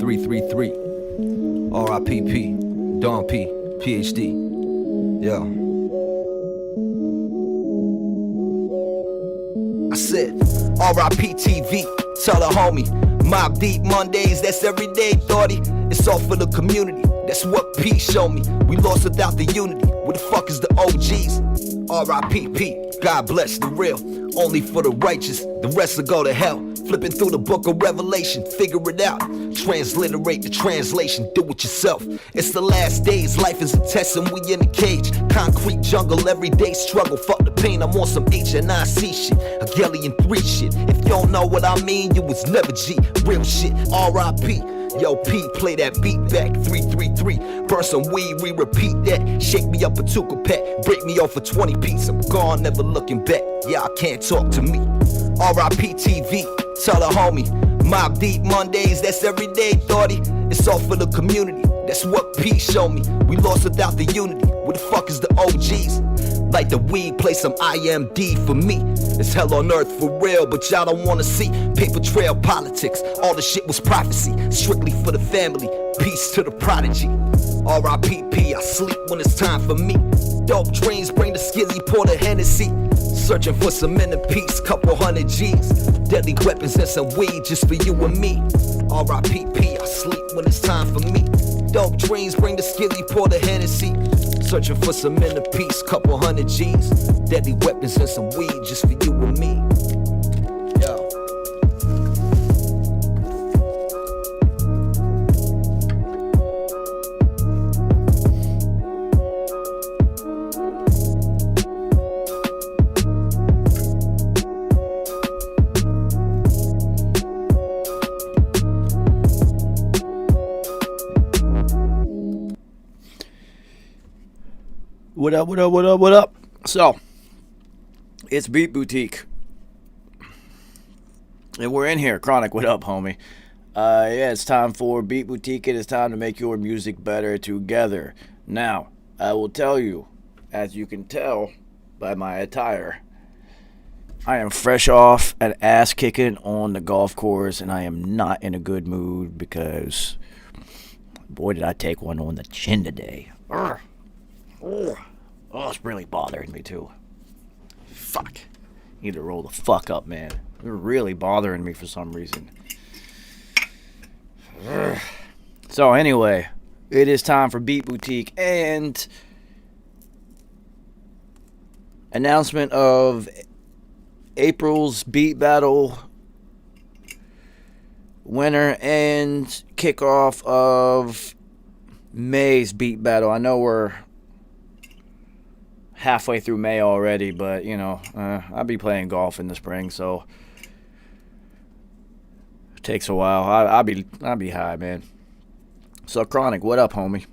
333. R.I.P.P. Don P. PhD. Yo. I said, R.I.P. TV. Tell a homie. Mob Deep Mondays, that's everyday, thoughty. It's all for the community. That's what P showed me. We lost without the unity. Where the fuck is the OGs? R.I.P.P. God bless the real. Only for the righteous. The rest will go to hell. Flipping through the book of Revelation. Figure it out. Transliterate the translation. Do it yourself. It's the last days. Life is a test and we in a cage. Concrete jungle. Everyday struggle. Fuck the pain. I'm on some HNIC shit. Hegelian 3 shit. If you don't know what I mean, you was never G. Real shit. R.I.P. Yo, P, play that beat back, 333. Burn some weed, repeat that. Shake me up a tuka pack, break me off for 20 piece. I'm gone, never looking back. Yeah, I can't talk to me. R.I.P. TV, tell a homie. Mob Deep Mondays, that's everyday, thoughty. It's all for the community. That's what P showed me. We lost without the unity. Where the fuck is the OGs? Like the weed, play some IMD for me. It's hell on earth for real, but y'all don't wanna see paper trail politics. All the shit was prophecy, strictly for the family. Peace to the prodigy. R.I.P.P. I sleep when it's time for me. Dope dreams, bring the skizzy, pour the Hennessy. Searching for some inner peace, couple hundred G's. Deadly weapons and some weed just for you and me. R.I.P.P. I sleep when it's time for me. Dope dreams, bring the skizzy, pour the Hennessy. Searching for some inner peace, couple hundred G's. Deadly weapons and some weed just for you and me. Yo. What up, what up, what up, what up? So, it's Beat Boutique. And we're in here. Chronic, what up, homie? Yeah, it's time for Beat Boutique. It is time to make your music better together. Now, I will tell you, as you can tell by my attire, I am fresh off an ass kicking on the golf course, and I am not in a good mood because, boy, did I take one on the chin today. Urgh. Oh, it's really bothering me too. Fuck. Need to roll the fuck up, man. They're really bothering me for some reason. Ugh. So anyway, it is time for Beat Boutique and announcement of April's Beat Battle winner and kickoff of May's Beat Battle. I know we're halfway through May already, but you know, I'll be playing golf in the spring, so it takes a while. I'll be high, man. So Chronic, what up, homie?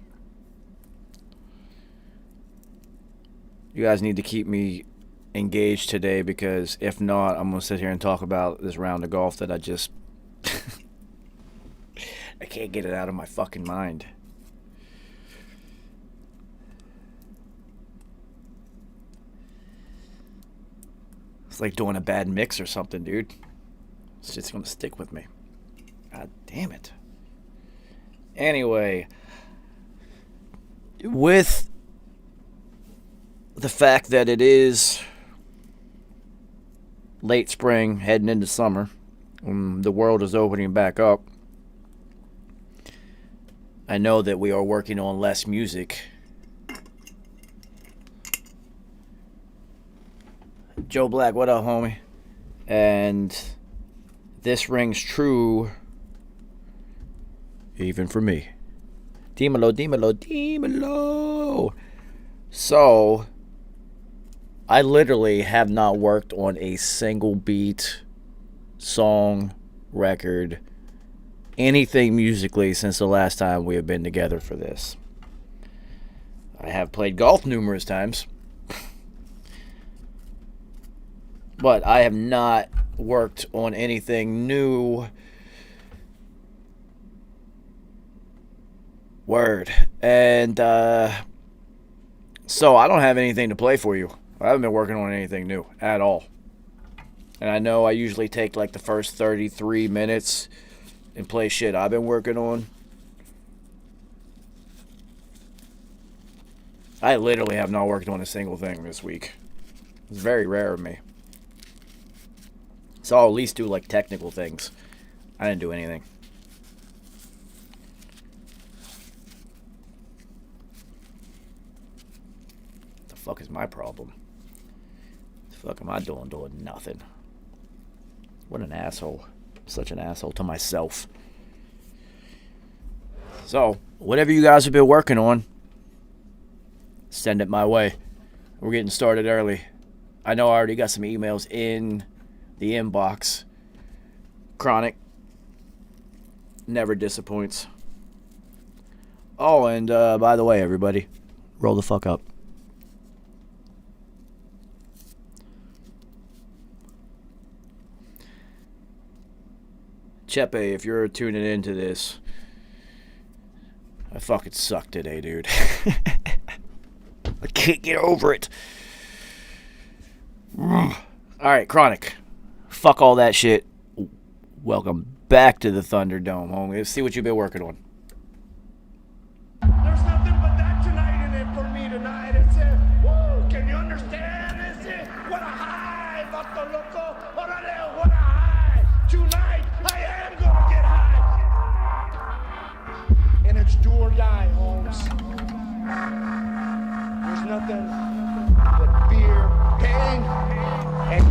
You guys need to keep me engaged today, because if not, I'm gonna sit here and talk about this round of golf that I just I can't get it out of my fucking mind. It's like doing a bad mix or something, dude. It's just gonna stick with me. God damn it. Anyway, with the fact that it is late spring, heading into summer, the world is opening back up, I know that we are working on less music. Joe Black, what up, homie? And this rings true even for me. Dímelo, dímelo, dímelo. So, I literally have not worked on a single beat, song, record, anything musically since the last time we have been together for this. I have played golf numerous times, but I have not worked on anything new. Word. And so I don't have anything to play for you. I haven't been working on anything new at all. And I know I usually take like the first 33 minutes and play shit I've been working on. I literally have not worked on a single thing this week. It's very rare of me. So I'll at least do like technical things. I didn't do anything. What the fuck is my problem? What the fuck am I doing nothing? What an asshole. Such an asshole to myself. So, whatever you guys have been working on, send it my way. We're getting started early. I know I already got some emails in the inbox. Chronic never disappoints. Oh, and by the way, everybody, roll the fuck up. Chepe, if you're tuning into this, I fucking suck today, dude. I can't get over it. Alright, Chronic. Fuck all that shit. Welcome back to the Thunderdome, homie. Let's see what you've been working on. There's nothing but that tonight in it for me tonight. It's it. Woo! Can you understand? It's it. What a high, vato loco. Orale, what a high. Tonight, I am gonna get high. And it's do or die, Holmes. There's nothing but beer, pain, and...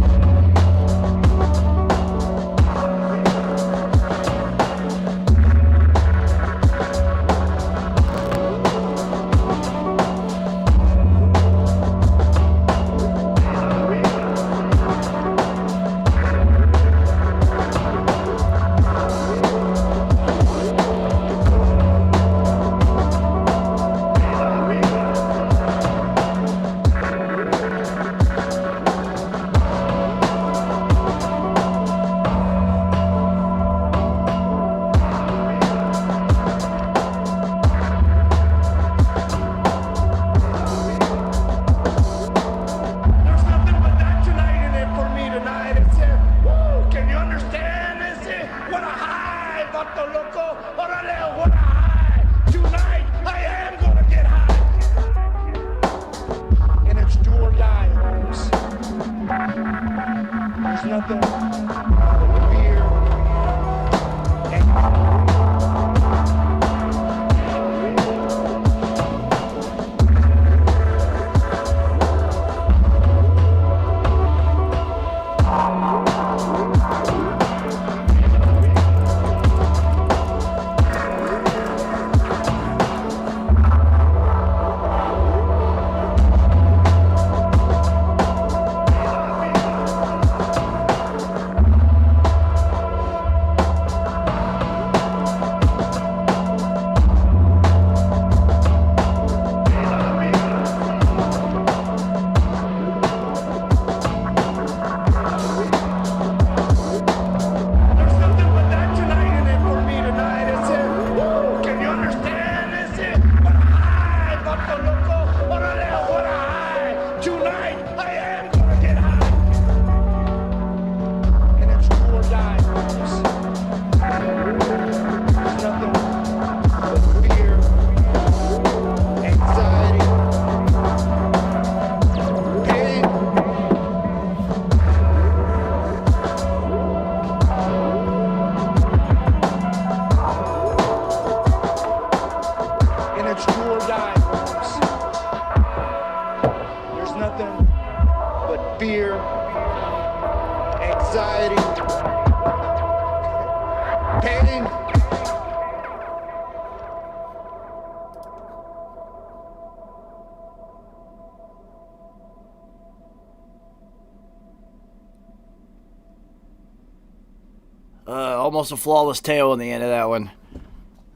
Almost a flawless tail on the end of that one.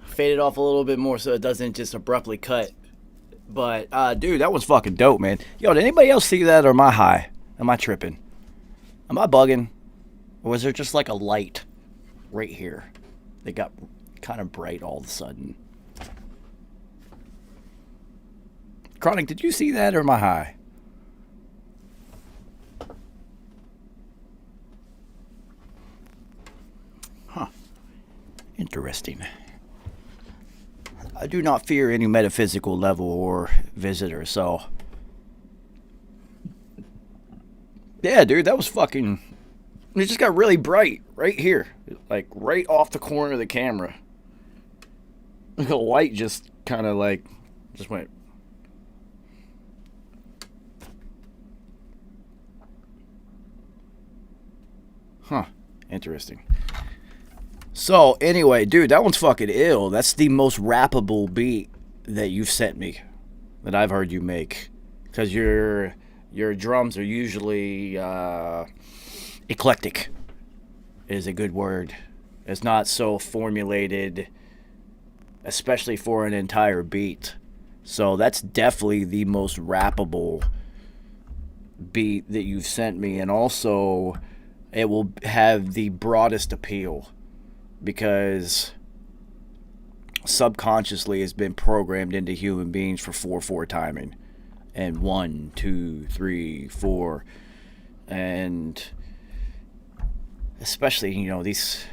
Faded off a little bit more so it doesn't just abruptly cut. But, dude, that was fucking dope, man. Yo, did anybody else see that, or am I high? Am I tripping? Am I bugging? Or was there just like a light right here that got kind of bright all of a sudden? Chronic, did you see that, or am I high? Interesting. I do not fear any metaphysical level or visitor, so... Yeah, dude, that was fucking... It just got really bright right here. Like, right off the corner of the camera. The light just kind of like... Just went... Huh. Interesting. So, anyway, dude, that one's fucking ill. That's the most rappable beat that you've sent me. That I've heard you make. Because your drums are usually eclectic is a good word. It's not so formulated, especially for an entire beat. So that's definitely the most rappable beat that you've sent me. And also, it will have the broadest appeal because subconsciously it's been programmed into human beings for 4/4 timing. And 1, 2, 3, 4, and especially, you know, these,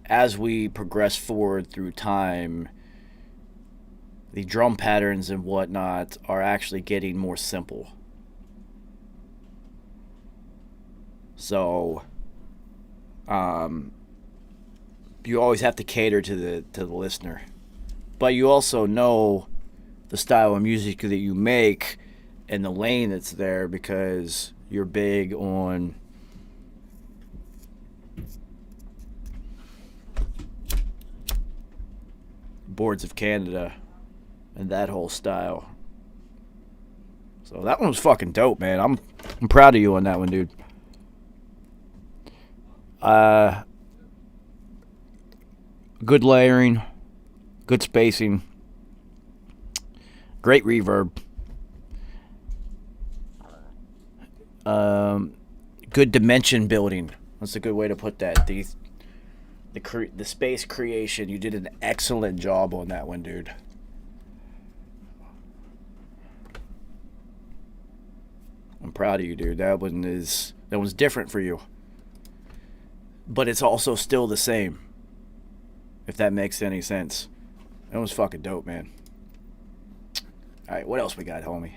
as we progress forward through time, the drum patterns and whatnot are actually getting more simple. So, you always have to cater to the listener, but you also know the style of music that you make and the lane that's there because you're big on Boards of Canada and that whole style. So that one was fucking dope, man. I'm proud of you on that one, dude. Good layering, good spacing, great reverb. Good dimension building. That's a good way to put that. The space creation. You did an excellent job on that one, dude. I'm proud of you, dude. That one's different for you, but it's also still the same. If that makes any sense. That was fucking dope, man. All right, what else we got, homie?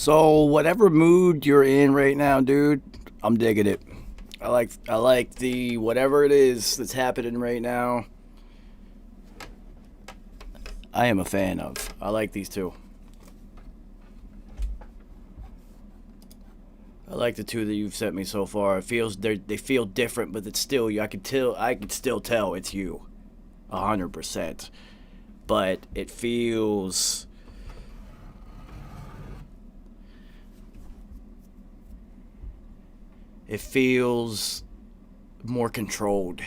So whatever mood you're in right now, dude, I'm digging it. I like the whatever it is that's happening right now. I am a fan of. I like these two. I like the two that you've sent me so far. It feels they feel different, but it's still I can still tell it's you, 100%. But it feels. It feels more controlled,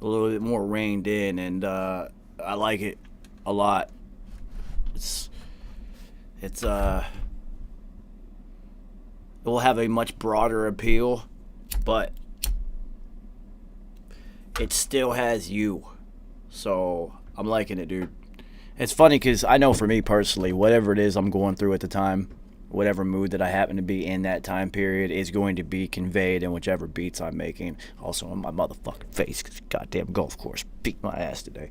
a little bit more reined in, and I like it a lot. It will have a much broader appeal, but it still has you. So I'm liking it, dude. It's funny because I know for me personally, whatever it is I'm going through at the time, whatever mood that I happen to be in that time period is going to be conveyed in whichever beats I'm making. Also on my motherfucking face, because goddamn golf course beat my ass today.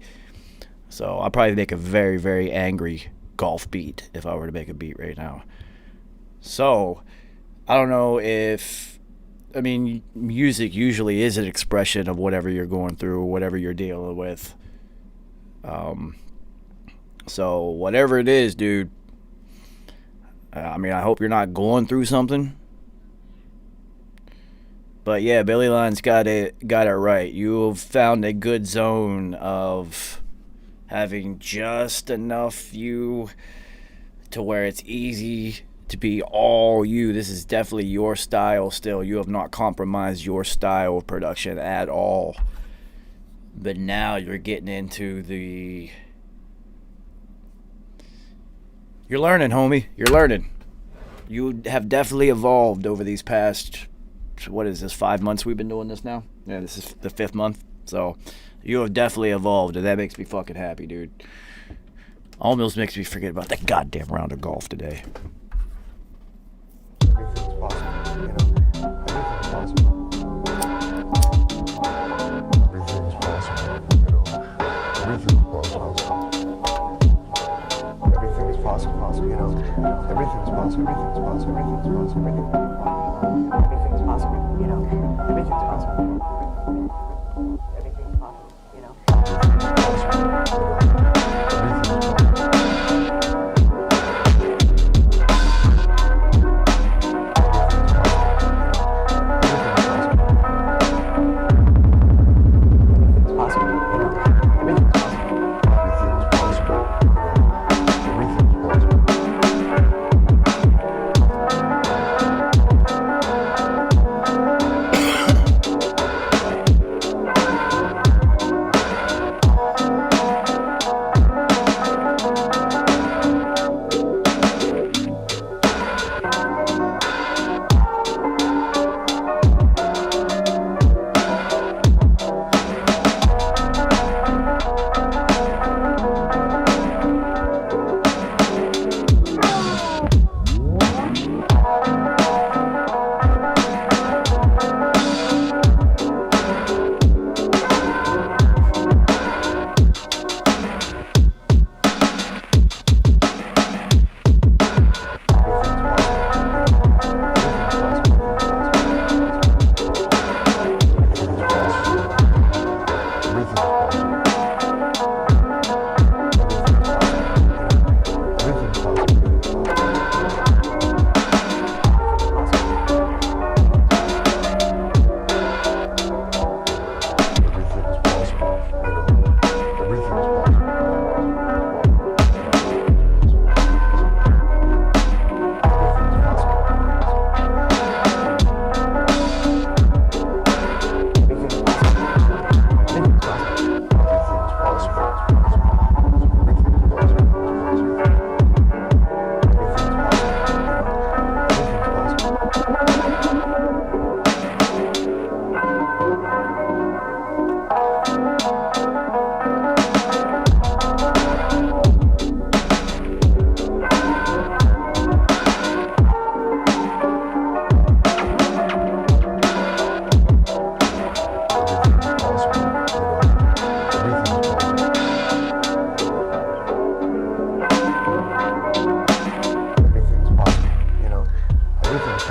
So I'll probably make a very, very angry golf beat if I were to make a beat right now. So I don't know if, I mean, music usually is an expression of whatever you're going through, whatever you're dealing with. So whatever it is, dude, I mean, I hope you're not going through something. But yeah, Billy Lyons got it right. You've found a good zone of having just enough you to where it's easy to be all you. This is definitely your style still. You have not compromised your style of production at all. But now you're getting into the... You're learning, homie. You're learning. You have definitely evolved over these past, what is this, 5 months we've been doing this now? Yeah, this is the 5th month. So you have definitely evolved, and that makes me fucking happy, dude. Almost makes me forget about that goddamn round of golf today. Everything's possible, you know. Everything's possible. Everything's possible, you know. Everything's possible. Everything's possible, you know. Everything's possible. Everything's possible. Everything's possible. Everything's possible, you know. Everything's possible. Everything's possible, you know. Everything's possible.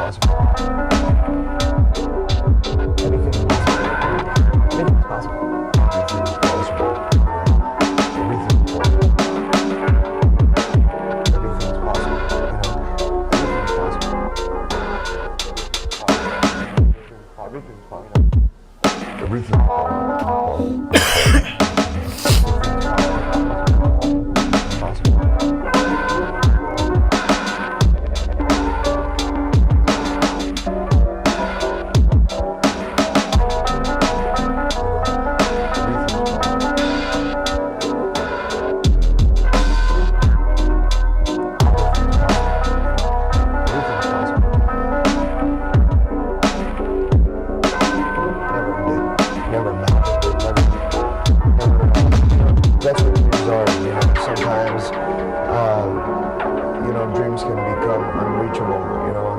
possible. Everything's possible. Everything's possible. Everything's possible. Everything's possible. Everything's possible. Everything's possible. Everything's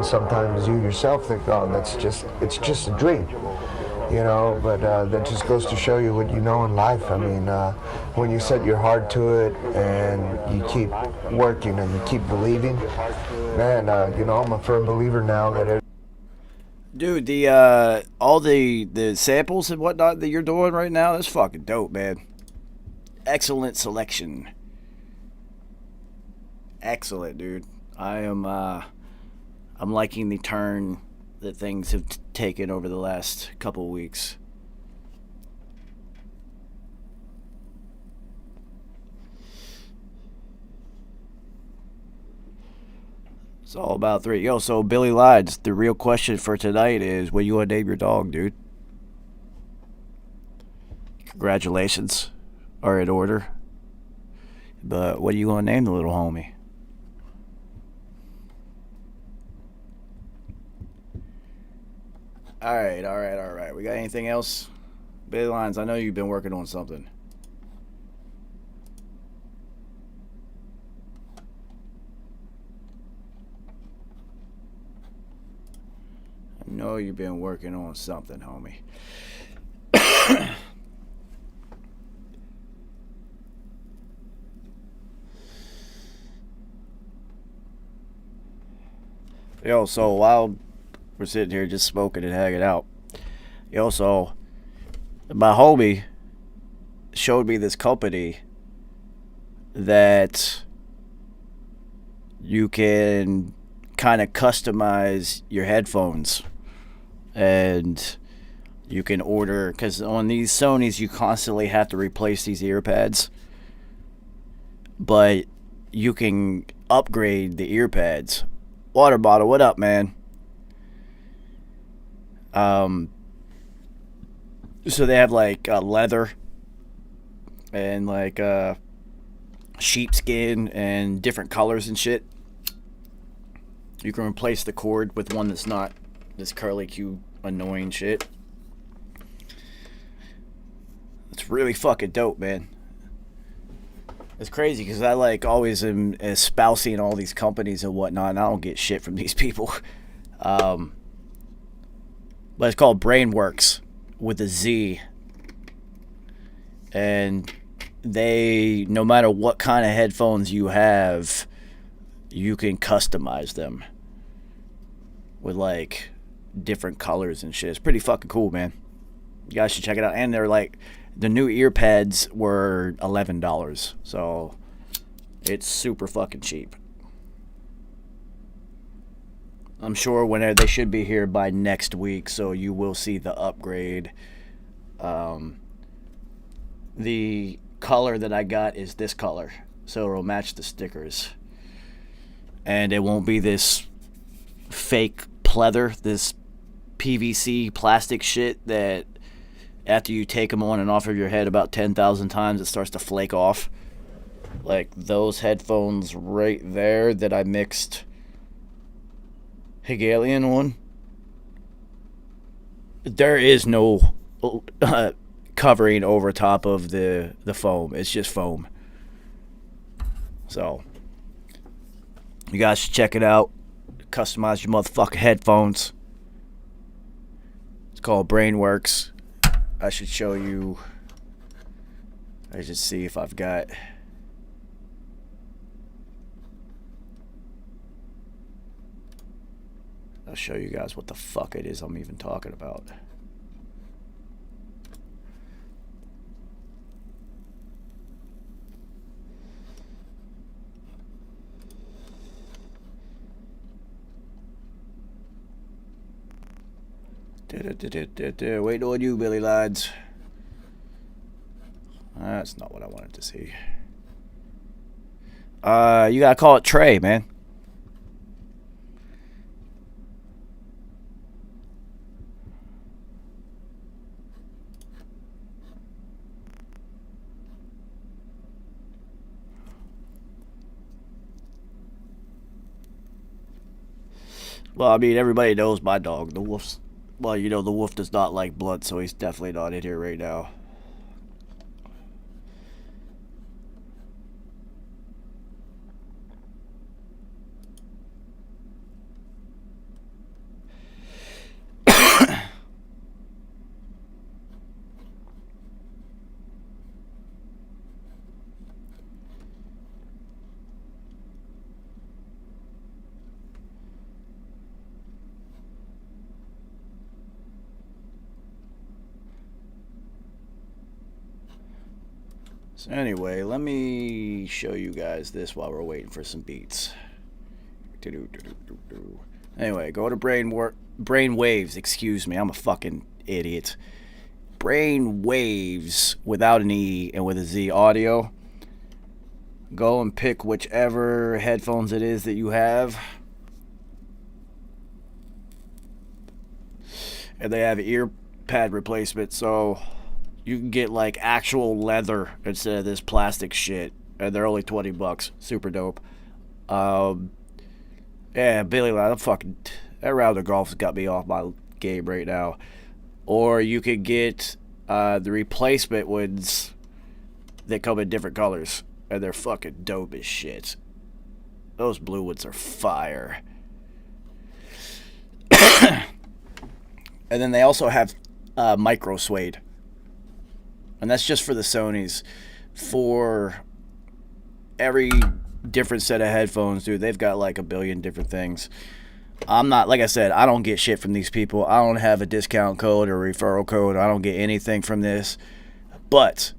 sometimes you yourself think, oh, it's just a dream, you know, but that just goes to show you what you know in life. I mean, when you set your heart to it and you keep working and you keep believing, man, you know, I'm a firm believer now that Dude, all the samples and whatnot that you're doing right now, that's fucking dope, man. Excellent selection. Excellent, dude. I'm liking the turn that things have taken over the last couple of weeks. It's all about three. Yo, so Billy Lides, the real question for tonight is, what do you want to name your dog, dude? Congratulations are in order. But what do you want to name the little homie? All right. We got anything else? Billy Lines, I know you've been working on something. I know you've been working on something, homie. Yo, so while we're sitting here just smoking and hanging out, yo, so my homie showed me this company that you can kind of customize your headphones, and you can order, because on these Sonys you constantly have to replace these ear pads, but you can upgrade the ear pads. Water bottle, what up, man? So they have like leather and like sheepskin and different colors and shit. You can replace the cord with one that's not this curly Q annoying shit. It's really fucking dope, man. It's crazy because I like always am espousing all these companies and whatnot, and I don't get shit from these people. But it's called Brainworks with a Z. And they, no matter what kind of headphones you have, you can customize them with like different colors and shit. It's pretty fucking cool, man. You guys should check it out. And they're like, the new ear pads were $11, so it's super fucking cheap. I'm sure whenever they should be here by next week, so you will see the upgrade. The color that I got is this color, so it'll match the stickers, and it won't be this fake pleather, this PVC plastic shit that after you take them on and off of your head about 10,000 times, it starts to flake off. Like those headphones right there that I mixed Hegelian on. There is no covering over top of the foam. It's just foam. So you guys should check it out. Customize your motherfucking headphones. It's called Brainworks. I should show you. I should see if I've got. I'll show you guys what the fuck it is I'm even talking about. Waiting on you, Billy Lads. That's not what I wanted to see. You gotta call it Trey, man. Well, I mean, everybody knows my dog, the wolf's. Well, you know, the wolf does not like blood, so he's definitely not in here right now. So anyway, let me show you guys this while we're waiting for some beats. Anyway, go to brain waves. Excuse me, I'm a fucking idiot. Brain waves without an E and with a Z audio. Go and pick whichever headphones it is that you have. And they have ear pad replacement, so you can get like actual leather instead of this plastic shit, and they're only $20. Super dope. Yeah, Billy, I'm fucking. That round of golf's got me off my game right now. Or you could get the replacement ones that come in different colors, and they're fucking dope as shit. Those blue ones are fire. And then they also have micro suede. And that's just for the Sonys. For every different set of headphones, dude, they've got like a billion different things. I'm not, like I said, I don't get shit from these people. I don't have a discount code or referral code. I don't get anything from this. But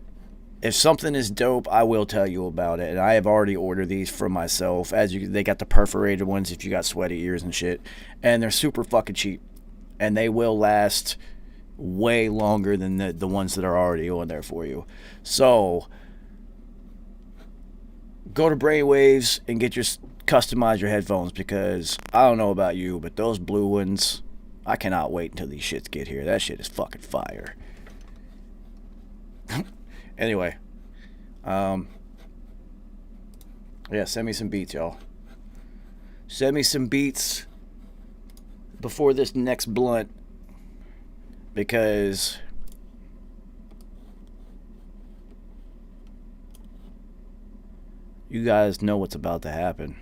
if something is dope, I will tell you about it. And I have already ordered these for myself. They got the perforated ones if you got sweaty ears and shit. And they're super fucking cheap. And they will last way longer than the ones that are already on there for you. So go to Brainwaves and customize your headphones, because I don't know about you, but those blue ones, I cannot wait until these shits get here. That shit is fucking fire. Anyway, yeah, send me some beats, y'all. Send me some beats before this next blunt, because you guys know what's about to happen.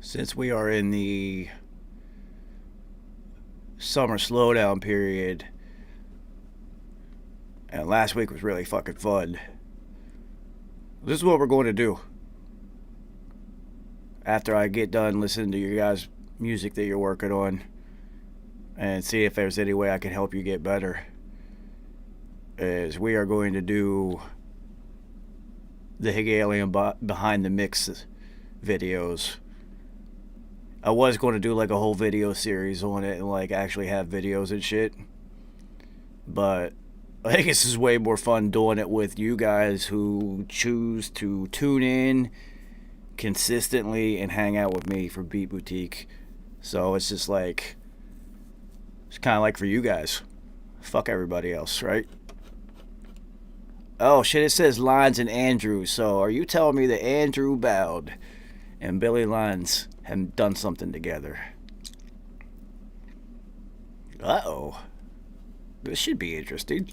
Since we are in the summer slowdown period, and last week was really fucking fun, this is what we're going to do. After I get done listening to your guys' music that you're working on, and see if there's any way I can help you get better, is we are going to do the Hegelian behind the mix videos. I was going to do like a whole video series on it and like actually have videos and shit, but I think this is way more fun doing it with you guys who choose to tune in consistently and hang out with me for Beat Boutique. So it's just like, it's kind of like for you guys. Fuck everybody else, right? Oh shit, it says Lines and Andrew. So are you telling me that Andrew Bowd and Billy Lines have done something together? Uh-oh. This should be interesting.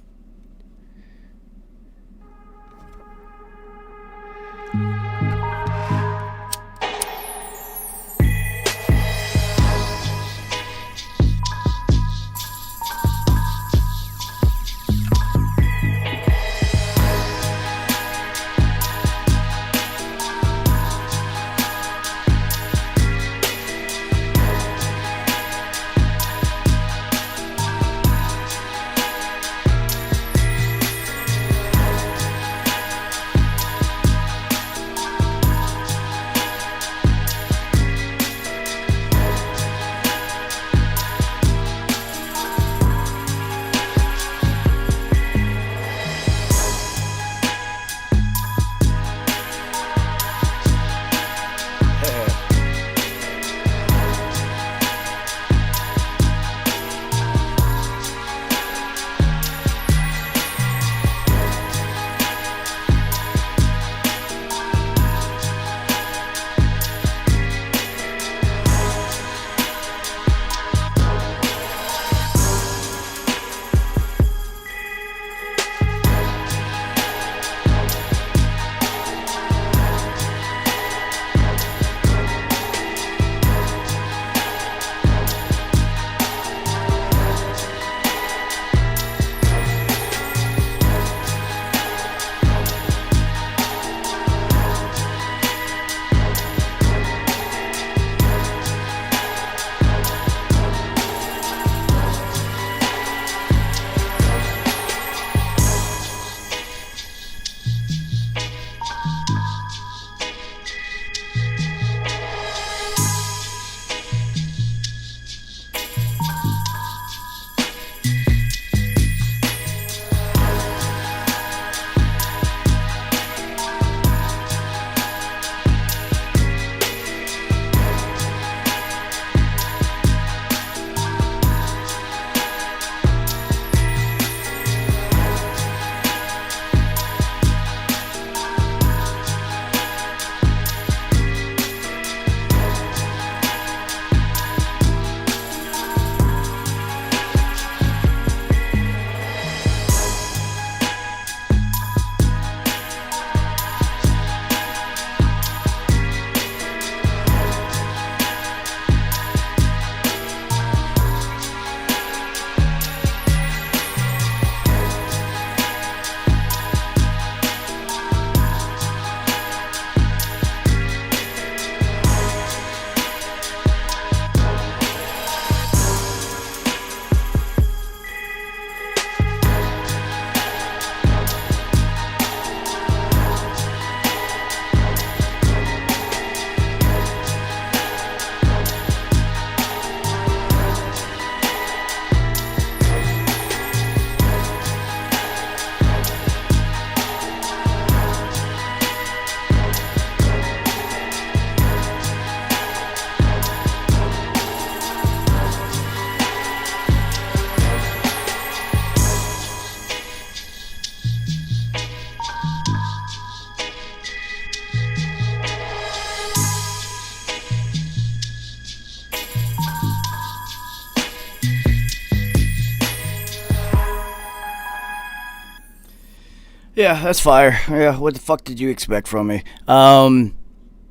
Yeah, that's fire. Yeah, what the fuck did you expect from me?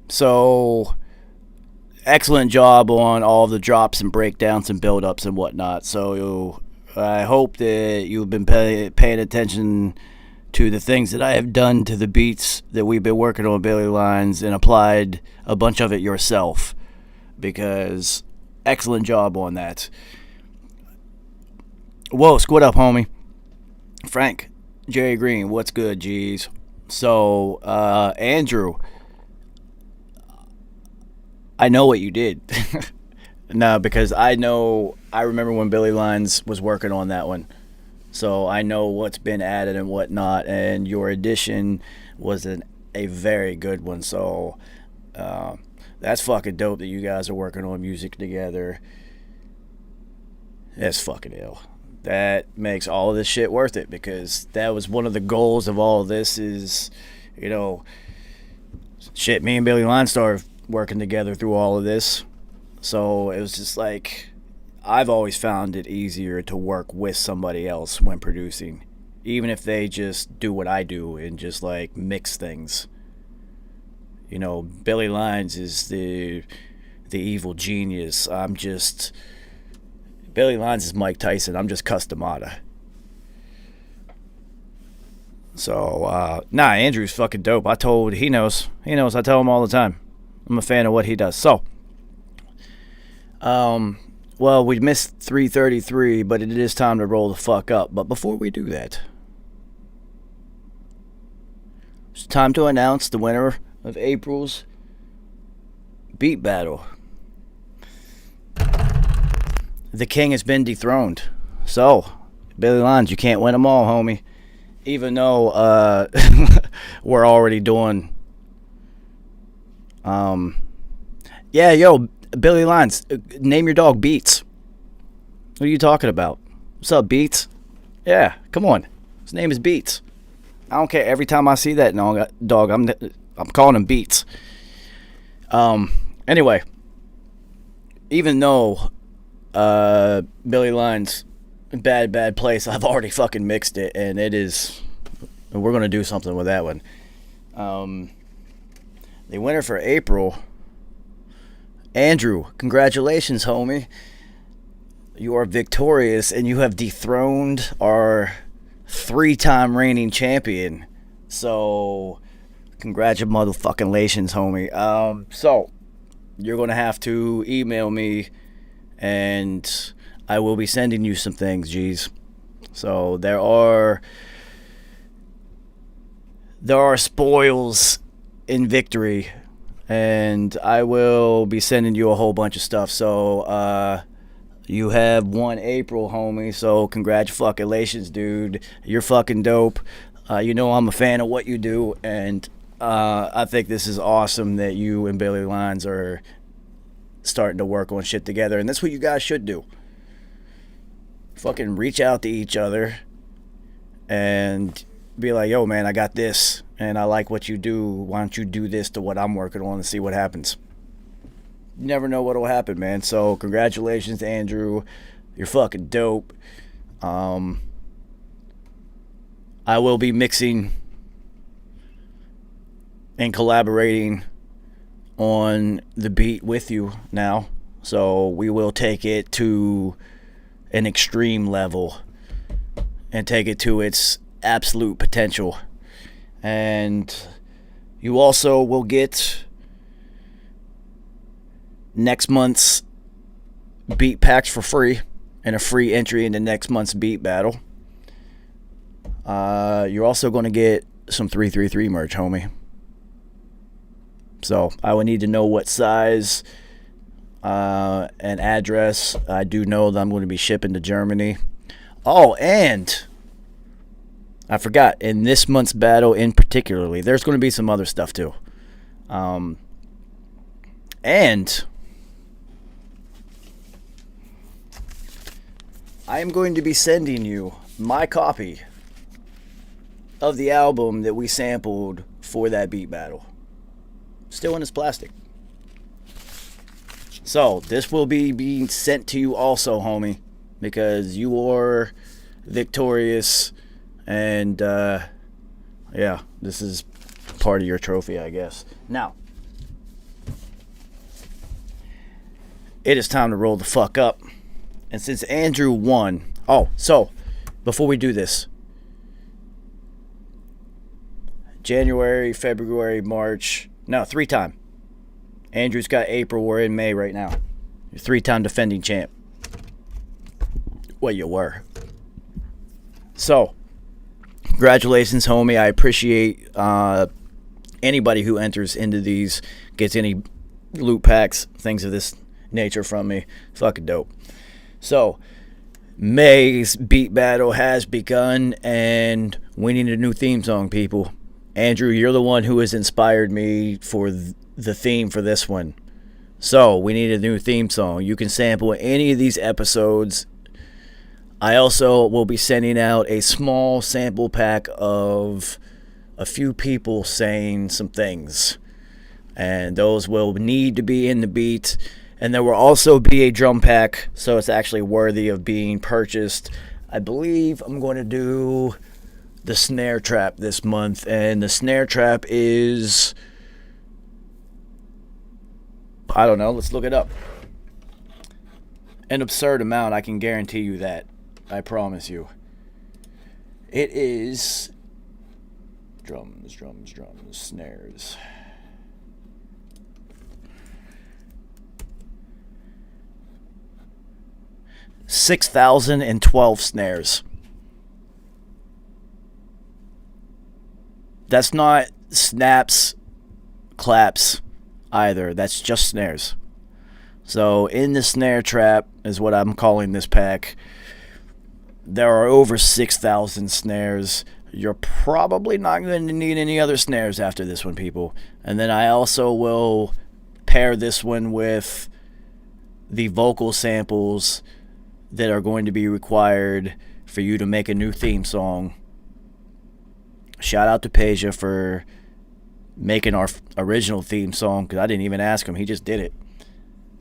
So excellent job on all the drops and breakdowns and build-ups and whatnot. So I hope that you've been paying attention to the things that I have done to the beats that we've been working on, Billy Lines, and applied a bunch of it yourself, because excellent job on that. Whoa, squid up, homie. Frank, Jerry Green, what's good, G's? So, Andrew, I know what you did. No, because I remember when Billy Lines was working on that one. So I know what's been added and whatnot, and your addition was a very good one. So that's fucking dope that you guys are working on music together. That's fucking ill. That makes all of this shit worth it, because that was one of the goals of all of this is, you know, shit, me and Billy Lines started working together through all of this. So it was just like, I've always found it easier to work with somebody else when producing, even if they just do what I do and just like mix things. You know, Billy Lines is the evil genius. Billy Lines is Mike Tyson. I'm just Customata. So, Andrew's fucking dope. He knows. I tell him all the time. I'm a fan of what he does. So, well, we missed 333, but it is time to roll the fuck up. But before we do that, it's time to announce the winner of April's beat battle. The king has been dethroned. So, Billy Lines, you can't win them all, homie. Even though we're already doing... Yeah, yo, Billy Lines, name your dog Beats. What are you talking about? What's up, Beats? Yeah, come on. His name is Beats. I don't care. Every time I see that dog, I'm calling him Beats. Anyway, even though Billy Lines, bad place, I've already fucking mixed it, and we're gonna do something with that one. The winner for April, Andrew, congratulations, homie. You are victorious, and you have dethroned our 3-time reigning champion. So, congratulations, homie. So, you're going to have to email me, and I will be sending you some things, G's. So, there are spoils in victory, and I will be sending you a whole bunch of stuff. So, you have won April, homie. So, congratulations, dude. You're fucking dope. You know I'm a fan of what you do, and I think this is awesome that you and Billy Lines are starting to work on shit together, and that's what you guys should do. Fucking reach out to each other and be like, yo, man, I got this, and I like what you do. Why don't you do this to what I'm working on and see what happens? You never know what will happen, man. So, congratulations, Andrew. You're fucking dope. I will be mixing and collaborating on the beat with you now. So, we will take it to an extreme level and take it to its absolute potential. And you also will get next month's beat packs for free and a free entry into next month's beat battle. You're also going to get some 333 merch, homie. So I would need to know what size and address. I do know that I'm going to be shipping to Germany. Oh, and I forgot, in this month's battle in particularly, there's going to be some other stuff too. And I am going to be sending you my copy of the album that we sampled for that beat battle. Still in its plastic. So, this will be being sent to you also, homie, because you are victorious, and Yeah, this is part of your trophy, I guess. Now, it is time to roll the fuck up. And since Andrew won... Oh, so, before we do this, January, February, March... No, 3-time. Andrew's got April. We're in May right now. You're 3-time defending champ. Well, you were. So, congratulations, homie. I appreciate anybody who enters into these, gets any loot packs, things of this nature from me. Fucking dope. So, May's beat battle has begun, and we need a new theme song, people. Andrew, you're the one who has inspired me for the theme for this one. So, we need a new theme song. You can sample any of these episodes. I also will be sending out a small sample pack of a few people saying some things. And those will need to be in the beat. And there will also be a drum pack, so it's actually worthy of being purchased. I believe I'm going to do the Snare Trap this month. And the Snare Trap is... I don't know, let's look it up. An absurd amount, I can guarantee you that. I promise you. It is... Drums, snares. $6,012 snares. That's not snaps, claps either. That's just snares. So in the Snare Trap is what I'm calling this pack. There are over 6,000 snares. You're probably not going to need any other snares after this one, people. And then I also will pair this one with the vocal samples that are going to be required for you to make a new theme song. Shout out to Peja for making our original theme song, because I didn't even ask him. He just did it.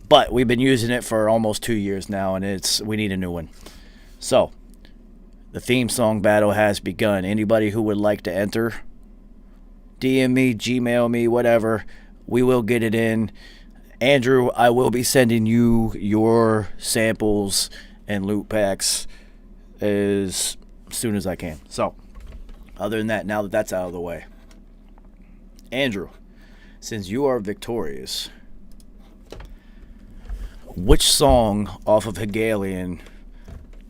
But we've been using it for almost 2 years now, and we need a new one. So, the theme song battle has begun. Anybody who would like to enter, DM me, Gmail me, whatever. We will get it in. Andrew, I will be sending you your samples and loot packs as soon as I can. So, other than that, now that that's out of the way, Andrew, since you are victorious, which song off of Hegelian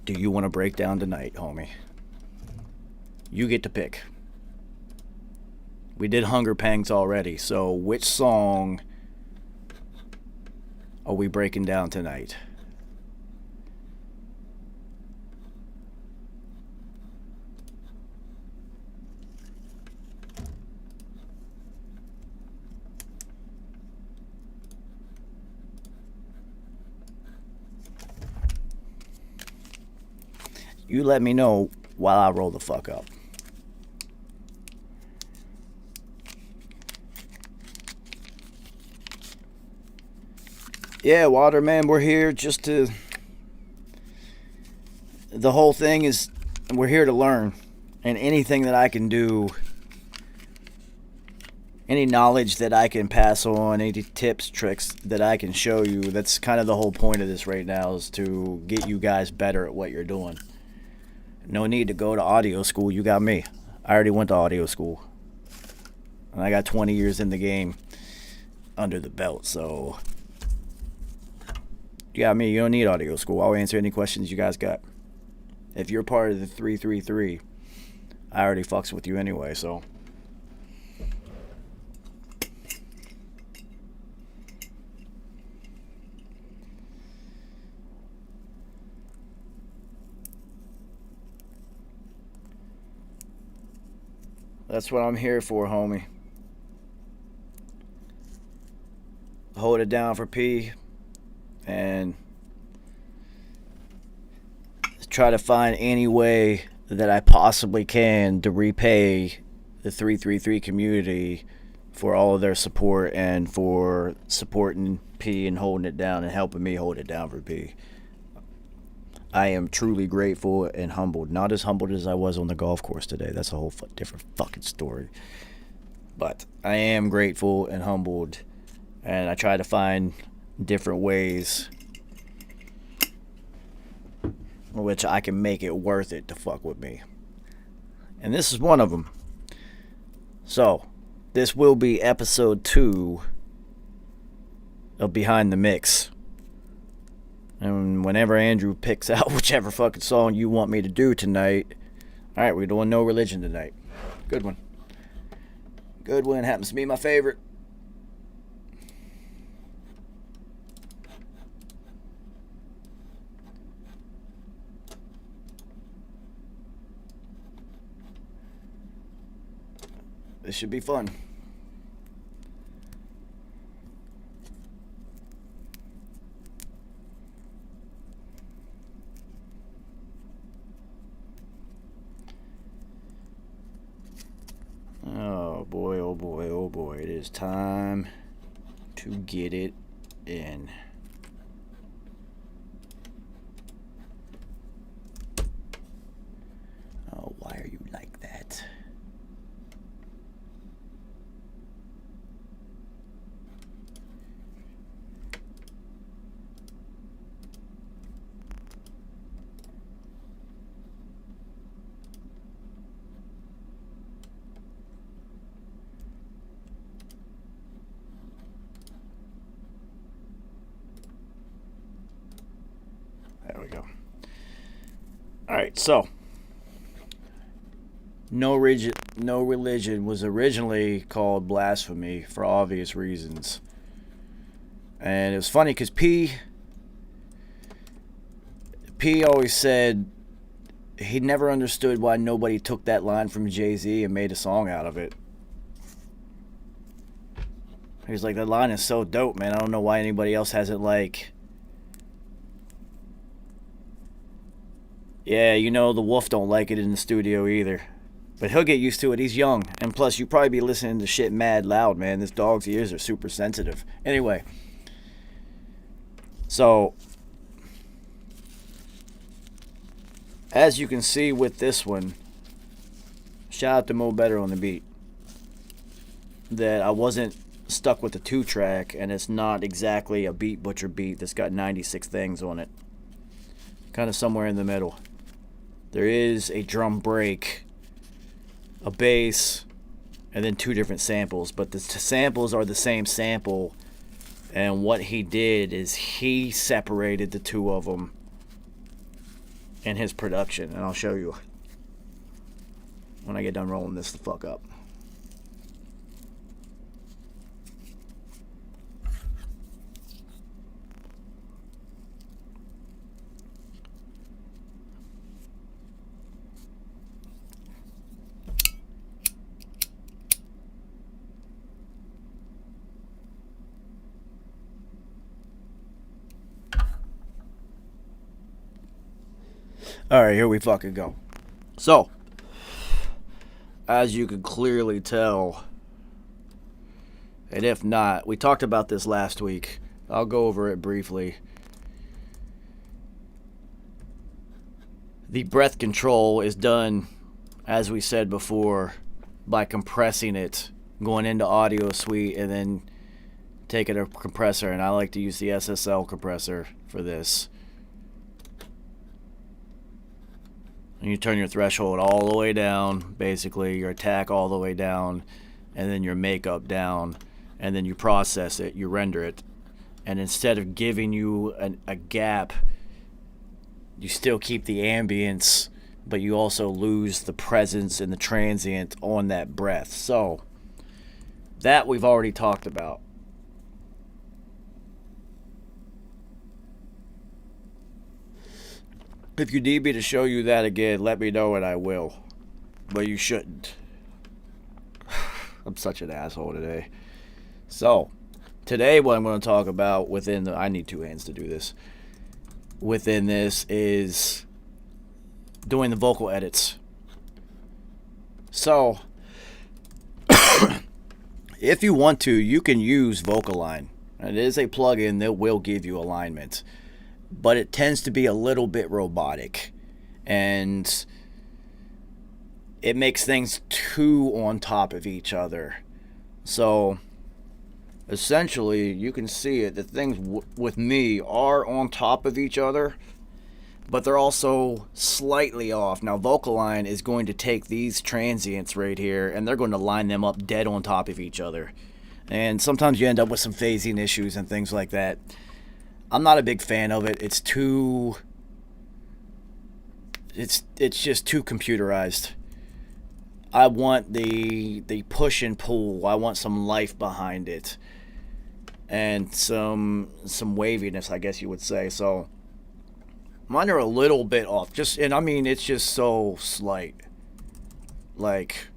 do you want to break down tonight, homie? You get to pick. We did Hunger Pangs already, so which song are we breaking down tonight? You let me know while I roll the fuck up. Yeah, Waterman, we're here just to... The whole thing is, we're here to learn. And anything that I can do, any knowledge that I can pass on, any tips, tricks that I can show you, that's kind of the whole point of this right now, is to get you guys better at what you're doing. No need to go to audio school. You got me. I already went to audio school. And I got 20 years in the game under the belt, so... You got me. You don't need audio school. I'll answer any questions you guys got. If you're part of the 333, I already fucks with you anyway, so... That's what I'm here for, homie. Hold it down for P. And try to find any way that I possibly can to repay the 333 community for all of their support and for supporting P and holding it down and helping me hold it down for P. I am truly grateful and humbled. Not as humbled as I was on the golf course today. That's a whole different fucking story. But I am grateful and humbled, and I try to find different ways in which I can make it worth it to fuck with me. And this is one of them. So, this will be episode 2 of Behind the Mix. And whenever Andrew picks out whichever fucking song you want me to do tonight, alright, we're doing No Religion tonight. Good one. Good one. Happens to be my favorite. This should be fun. Oh boy, oh boy, oh boy. It is time to get it in. Oh, why are you like that? There we go. Alright, so No Religion was originally called Blasphemy for obvious reasons. And it was funny because P always said he never understood why nobody took that line from Jay-Z and made a song out of it. He was like, that line is so dope, man. I don't know why anybody else hasn't, like... Yeah, you know, the wolf don't like it in the studio either. But he'll get used to it. He's young. And plus, you probably be listening to shit mad loud, man. This dog's ears are super sensitive. Anyway. So, as you can see with this one, shout out to Mo Better on the beat, that I wasn't stuck with the 2-track, and it's not exactly a Beat Butcher beat that's got 96 things on it. Kind of somewhere in the middle. There is a drum break, a bass, and then 2 different samples. But the samples are the same sample. And what he did is he separated the 2 of them in his production. And I'll show you when I get done rolling this the fuck up. Alright, here we fucking go. So, as you can clearly tell, and if not, we talked about this last week. I'll go over it briefly. The breath control is done, as we said before, by compressing it, going into Audio Suite, and then taking a compressor. And I like to use the SSL compressor for this. And you turn your threshold all the way down, basically, your attack all the way down, and then your makeup down, and then you process it, you render it. And instead of giving you a gap, you still keep the ambience, but you also lose the presence and the transient on that breath. So, that we've already talked about. If you need me to show you that again, let me know and I will. But you shouldn't. I'm such an asshole today. So, today what I'm going to talk about within the... I need 2 hands to do this. Within this is doing the vocal edits. So, if you want to, you can use Vocaline. It is a plugin that will give you alignment. but it tends to be a little bit robotic, and it makes things too on top of each other. So essentially, you can see it. The things with me are on top of each other, but they're also slightly off. Now, Vocaline is going to take these transients right here, and they're going to line them up dead on top of each other. And sometimes you end up with some phasing issues and things like that. I'm not a big fan of it. It's just too computerized. I want the push and pull. I want some life behind it, and some waviness, I guess you would say. So mine are a little bit off. It's just so slight, like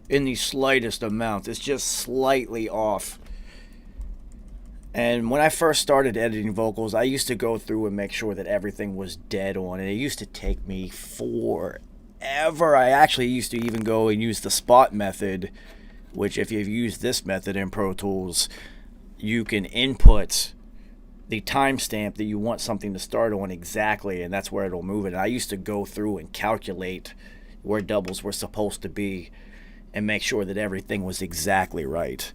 in the slightest amount. It's just slightly off. And when I first started editing vocals, I used to go through and make sure that everything was dead on, and it used to take me forever. I actually used to even go and use the spot method, which if you've used this method in Pro Tools, you can input the timestamp that you want something to start on exactly, and that's where it'll move it. And I used to go through and calculate where doubles were supposed to be and make sure that everything was exactly right.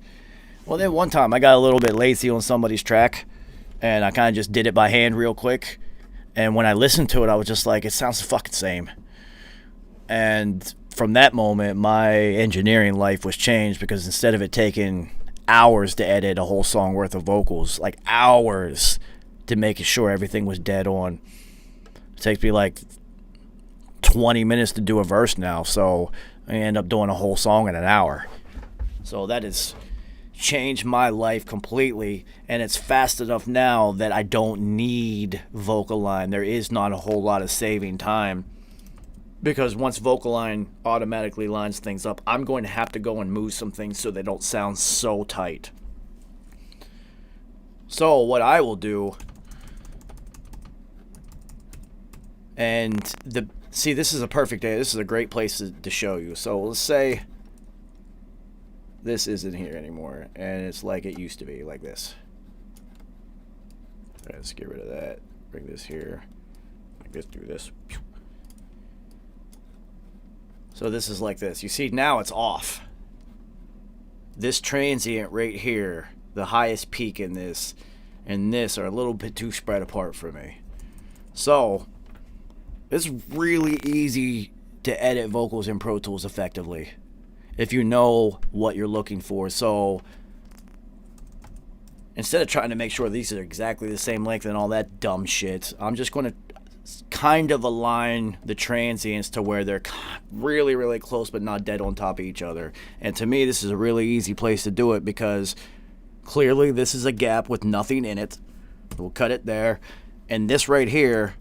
Well, then one time I got a little bit lazy on somebody's track, and I kind of just did it by hand real quick. And when I listened to it, I was just like, it sounds the fucking same. And from that moment, my engineering life was changed, because instead of it taking hours to edit a whole song worth of vocals, like hours to make sure everything was dead on, it takes me like 20 minutes to do a verse now. So I end up doing a whole song in an hour. So that has changed my life completely, and it's fast enough now that I don't need Vocaline. There is not a whole lot of saving time, because once Vocaline automatically lines things up, I'm going to have to go and move some things so they don't sound so tight. So what I will do, and this is a perfect day. This is a great place to show you. So let's say this isn't here anymore, and it's like it used to be, like this. Let's get rid of that. Bring this here. Like this, do this. So this is like this. You see, now it's off. This transient right here, the highest peak in this, and this are a little bit too spread apart for me. So it's really easy to edit vocals in Pro Tools effectively if you know what you're looking for. So instead of trying to make sure these are exactly the same length and all that dumb shit, I'm just going to kind of align the transients to where they're really, really close but not dead on top of each other. And to me, this is a really easy place to do it, because clearly this is a gap with nothing in it. We'll cut it there. And this right here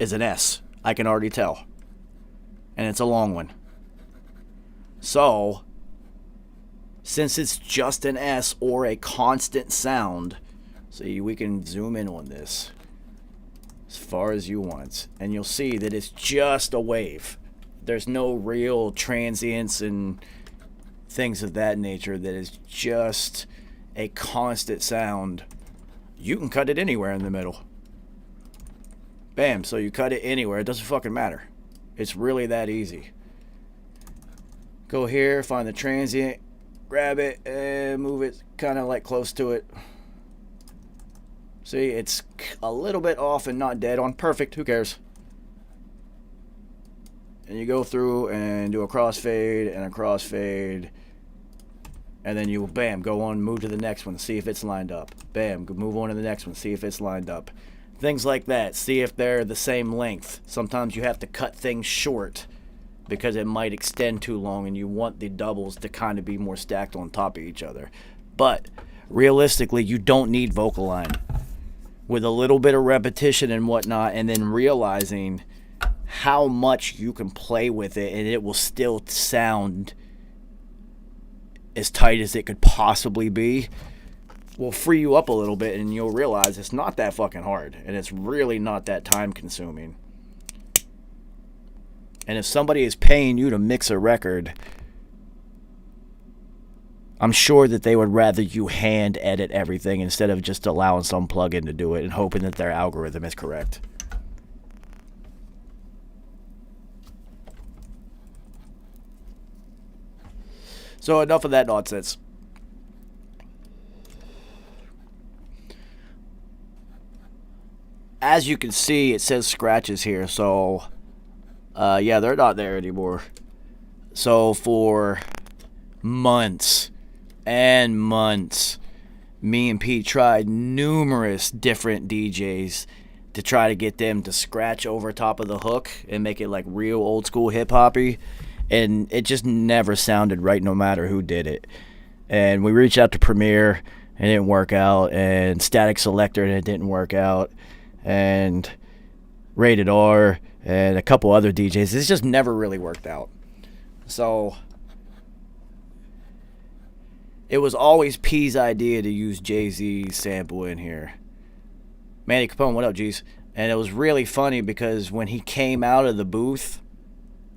is an S. I can already tell. And it's a long one. So, since it's just an S or a constant sound, see, we can zoom in on this as far as you want, and you'll see that it's just a wave. There's no real transients and things of that nature. That is just a constant sound. You can cut it anywhere in the middle. Bam, so you cut it anywhere. It doesn't fucking matter. It's really that easy. Go here, find the transient, grab it, and move it kind of like close to it. See, it's a little bit off and not dead on. Perfect, who cares? And you go through and do a crossfade and a crossfade. And then you, bam, go on, move to the next one, see if it's lined up. Bam, move on to the next one, see if it's lined up. Things like that, see if they're the same length. Sometimes you have to cut things short because it might extend too long, and you want the doubles to kind of be more stacked on top of each other. But realistically, you don't need Vocaline. With a little bit of repetition and whatnot, and then realizing how much you can play with it, and it will still sound as tight as it could possibly be, will free you up a little bit, and you'll realize it's not that fucking hard, and it's really not that time consuming. And if somebody is paying you to mix a record, I'm sure that they would rather you hand edit everything instead of just allowing some plugin to do it and hoping that their algorithm is correct. So enough of that nonsense. As you can see, it says scratches here, so yeah, they're not there anymore. So for months and months, me and Pete tried numerous different DJs to try to get them to scratch over top of the hook and make it like real old school hip hoppy, and it just never sounded right no matter who did it. And we reached out to Premiere and it didn't work out, and Static Selector and it didn't work out, and Rated R and a couple other DJs. It's just never really worked out. So it was always P's idea to use Jay-Z's sample in here. Manny Capone, what up, G's? And it was really funny because when he came out of the booth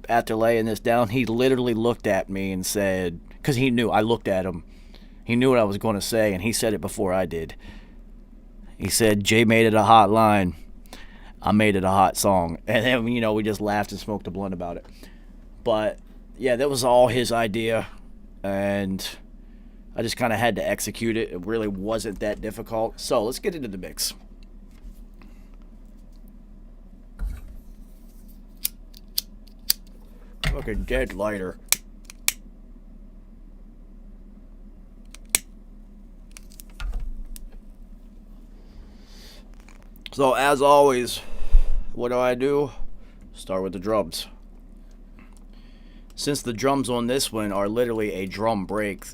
after laying this down, he literally looked at me and said, because he knew, I looked at him, he knew what I was going to say, and he said it before I did. He said, Jay made it a hot line, I made it a hot song. And then, you know, we just laughed and smoked a blunt about it. But yeah, that was all his idea, and I just kind of had to execute it. It really wasn't that difficult. So let's get into the mix. Fucking dead lighter. So as always, what do? Start with the drums. Since the drums on this one are literally a drum break,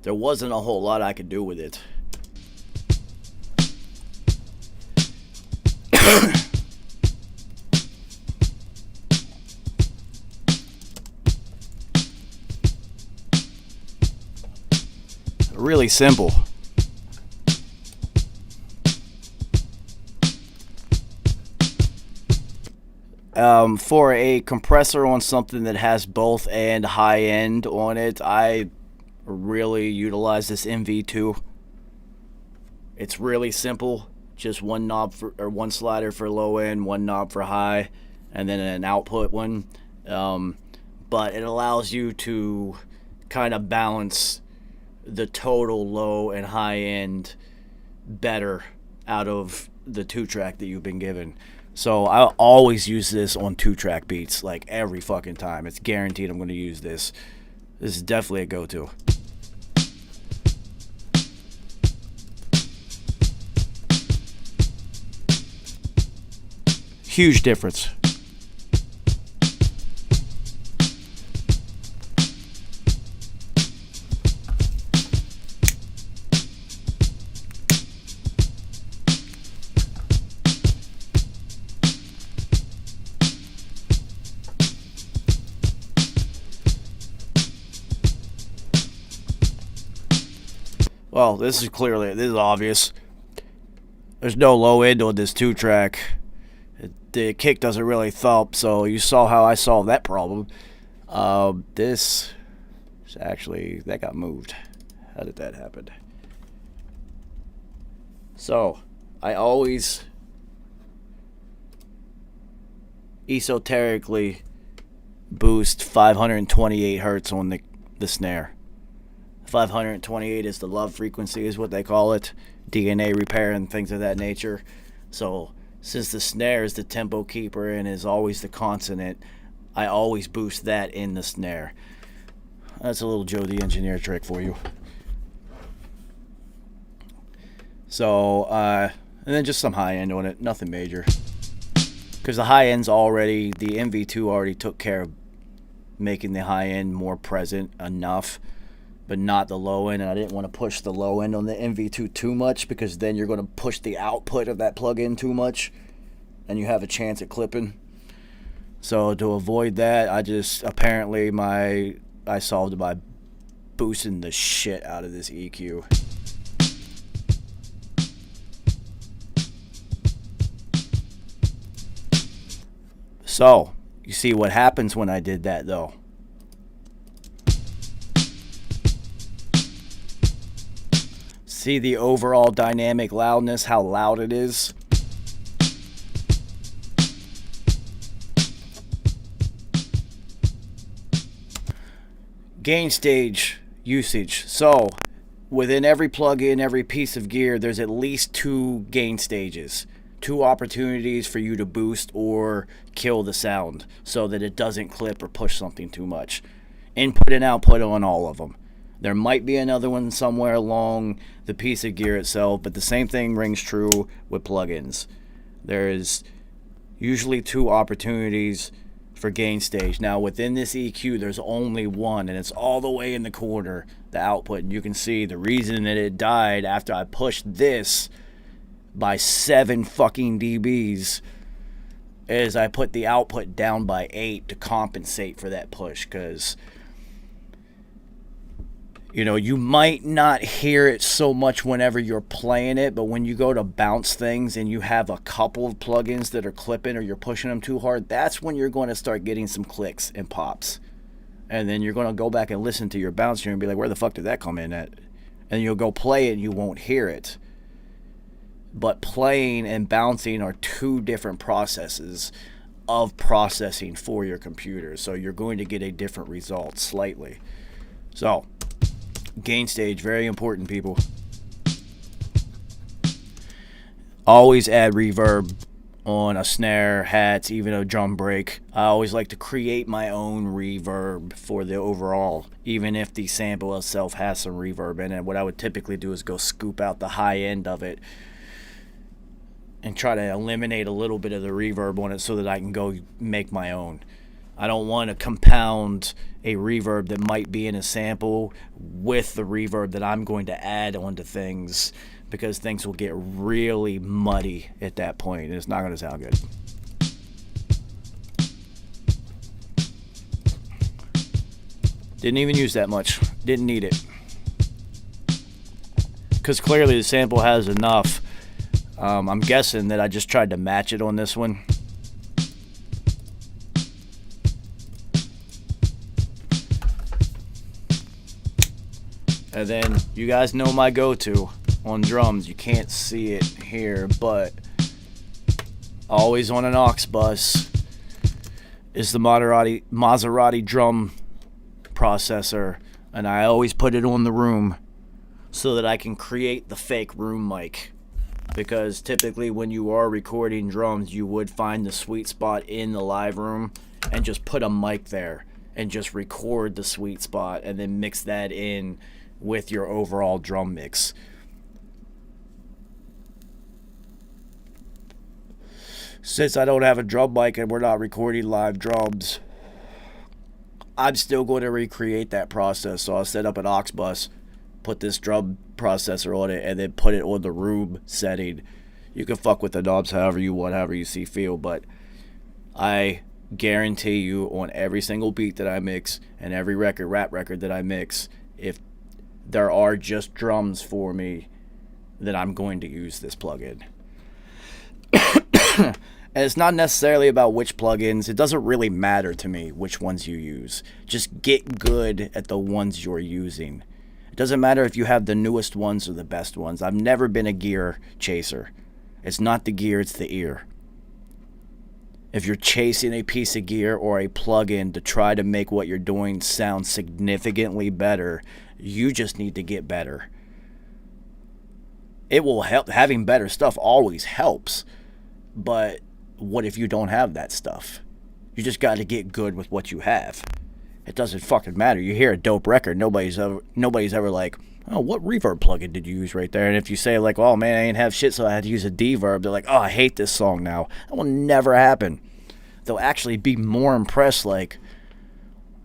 there wasn't a whole lot I could do with it. Really simple. For a compressor on something that has both and high end on it, I really utilize this MV2. It's really simple. Just one knob or one slider for low end, one knob for high, and then an output one. But it allows you to kind of balance the total low and high end better out of the 2-track that you've been given. So I always use this on 2-track beats, like every fucking time. It's guaranteed I'm going to use this. This is definitely a go-to. Huge difference. Well, this is obvious. There's no low end on this 2-track. The kick doesn't really thump, so you saw how I solved that problem. This is actually, that got moved. How did that happen? So, I always esoterically boost 528 hertz on the snare. 528 is the love frequency, is what they call it. DNA repair and things of that nature. So since the snare is the tempo keeper and is always the consonant, I always boost that in the snare. That's a little Joe the Engineer trick for you. So and then just some high end on it, nothing major, because the high end's already, the MV2 already took care of making the high end more present enough, but not the low end. And I didn't want to push the low end on the MV2 too much, because then you're going to push the output of that plug-in too much and you have a chance at clipping. So to avoid that, I just I solved it by boosting the shit out of this EQ. So you see what happens when I did that though. See the overall dynamic loudness, how loud it is? Gain stage usage. So, within every plugin, every piece of gear, there's at least 2 gain stages. 2 opportunities for you to boost or kill the sound so that it doesn't clip or push something too much. Input and output on all of them. There might be another one somewhere along the piece of gear itself, but the same thing rings true with plugins. There's usually 2 opportunities for gain stage. Now within this EQ there's only one, and it's all the way in the corner, the output. And you can see the reason that it died after I pushed this by 7 fucking dBs is I put the output down by 8 to compensate for that push, because you know, you might not hear it so much whenever you're playing it, but when you go to bounce things and you have a couple of plugins that are clipping or you're pushing them too hard, that's when you're going to start getting some clicks and pops. And then you're going to go back and listen to your bouncer and be like, where the fuck did that come in at? And you'll go play it and you won't hear it. But playing and bouncing are 2 different processes of processing for your computer. So you're going to get a different result slightly. So gain stage, very important, people. Always add reverb on a snare, hats, even a drum break. I always like to create my own reverb for the overall, even if the sample itself has some reverb in it. What I would typically do is go scoop out the high end of it and try to eliminate a little bit of the reverb on it so that I can go make my own. I don't want to compound a reverb that might be in a sample with the reverb that I'm going to add onto things, because things will get really muddy at that point and it's not going to sound good. Didn't even use that much. Didn't need it. Because clearly the sample has enough. I'm guessing that I just tried to match it on this one. And then you guys know my go-to on drums. You can't see it here, but always on an aux bus is the Maserati drum processor, and I always put it on the room so that I can create the fake room mic. Because typically when you are recording drums, you would find the sweet spot in the live room and just put a mic there and just record the sweet spot and then mix that in with your overall drum mix. Since I don't have a drum mic and we're not recording live drums, I'm still going to recreate that process. So I'll set up an aux bus, put this drum processor on it, and then put it on the room setting. You can fuck with the knobs however you want, however you see feel, but I guarantee you on every single beat that I mix and every rap record that I mix, if there are just drums for me, then I'm going to use this plugin. And it's not necessarily about which plugins. It doesn't really matter to me which ones you use. Just get good at the ones you're using. It doesn't matter if you have the newest ones or the best ones. I've never been a gear chaser. It's not the gear, it's the ear. If you're chasing a piece of gear or a plugin to try to make what you're doing sound significantly better, you just need to get better. It will help. Having better stuff always helps. But what if you don't have that stuff? You just got to get good with what you have. It doesn't fucking matter. You hear a dope record, nobody's ever like, oh, what reverb plugin did you use right there? And if you say like, oh man, I ain't have shit, so I had to use a deverb, they're like, oh, I hate this song now. That will never happen. They'll actually be more impressed, like,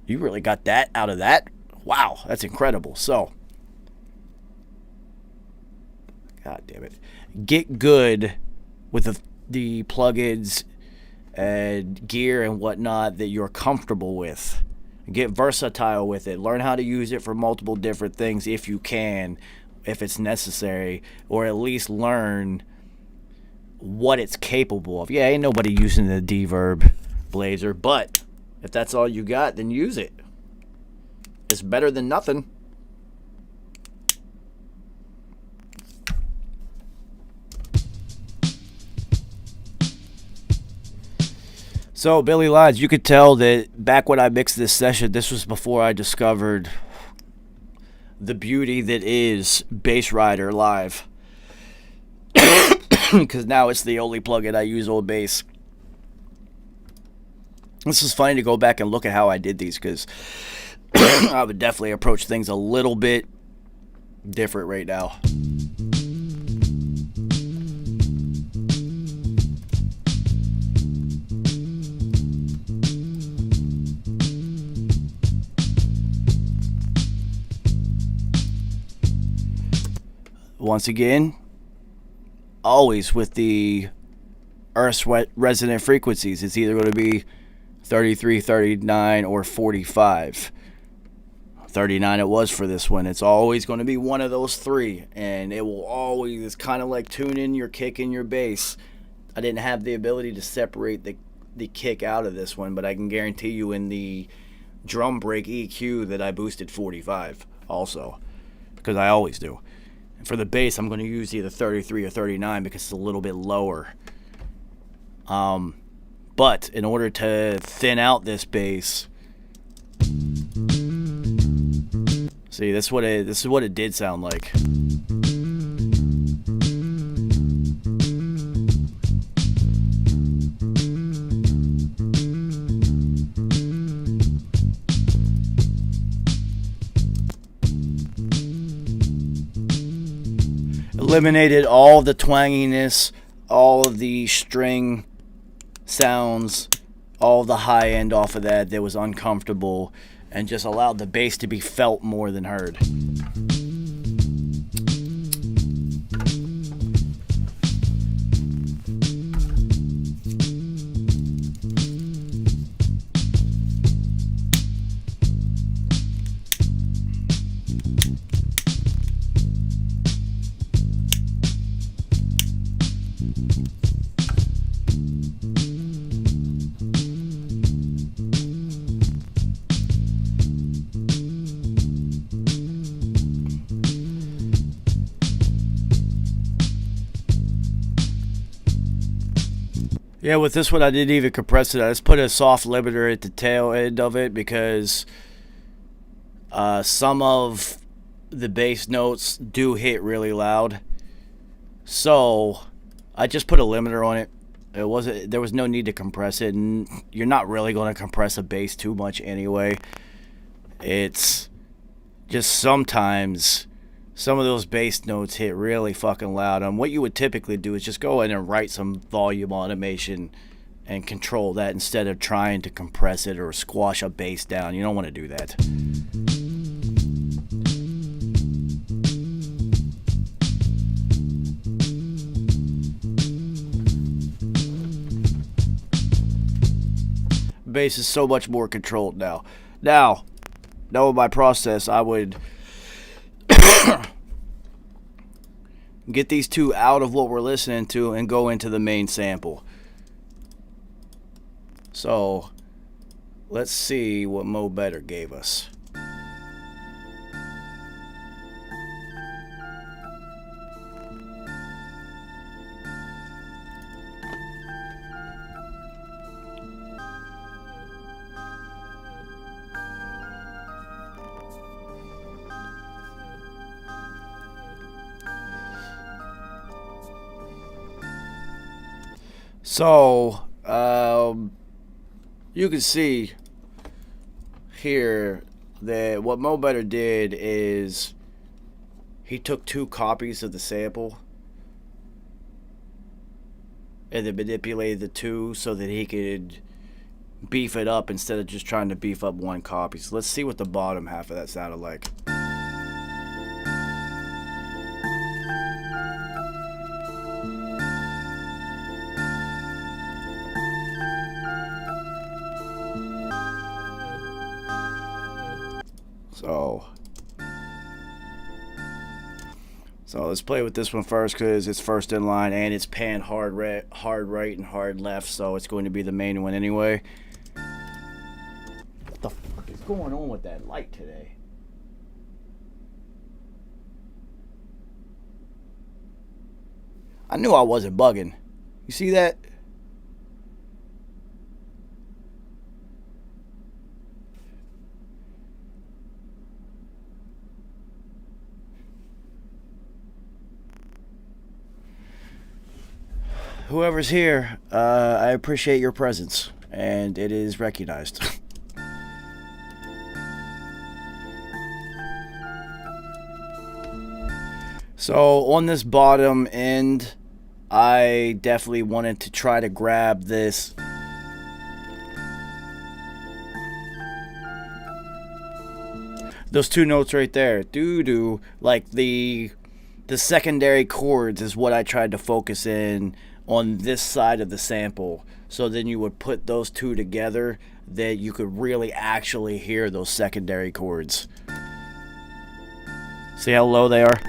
you really got that out of that? Wow, that's incredible. So, God damn it. Get good with the plugins and gear and whatnot that you're comfortable with. Get versatile with it. Learn how to use it for multiple different things if you can, if it's necessary, or at least learn what it's capable of. Yeah, ain't nobody using the deverb blazer, but if that's all you got, then use it. It's better than nothing. So, Billy Lines, you could tell that back when I mixed this session, this was before I discovered the beauty that is Bass Rider Live. Because now it's the only plugin I use on bass. This is funny to go back and look at how I did these, because I would definitely approach things a little bit different right now. Once again, always with the Earth's resonant frequencies. It's either going to be 33, 39, or 45. 39 it was for this one. It's always going to be one of those three, and it will always, it's kind of like tuning your kick and your bass. I didn't have the ability to separate the kick out of this one, but I can guarantee you in the drum break EQ that I boosted 45 also, because I always do. And for the bass, I'm going to use either 33 or 39 because it's a little bit lower. But in order to thin out this bass, see, this is what it did sound like. Eliminated all the twanginess, all of the string sounds, all the high end off of that was uncomfortable, and just allowed the bass to be felt more than heard. Yeah, with this one I didn't even compress it. I just put a soft limiter at the tail end of it because some of the bass notes do hit really loud. So I just put a limiter on it. There was no need to compress it, and you're not really going to compress a bass too much anyway. It's just sometimes some of those bass notes hit really fucking loud. And what you would typically do is just go in and write some volume automation and control that instead of trying to compress it or squash a bass down. You don't want to do that. Bass is so much more controlled now. Now, knowing my process, I would get these two out of what we're listening to and go into the main sample. So, let's see what Mo Better gave us. So, you can see here that what Mo Better did is he took 2 copies of the sample and then manipulated the 2 so that he could beef it up instead of just trying to beef up 1 copy. So let's see what the bottom half of that sounded like. So let's play with this one first because it's first in line and it's panned hard right and hard left, so it's going to be the main one anyway. What the fuck is going on with that light today? I knew I wasn't bugging. You see that? whoever's here, I appreciate your presence, and it is recognized. So on this bottom end, I definitely wanted to try to grab this those two notes right there, doo-doo, like the secondary chords is what I tried to focus in on this side of the sample. So then you would put those two together, that you could really actually hear those secondary chords. See how low they are?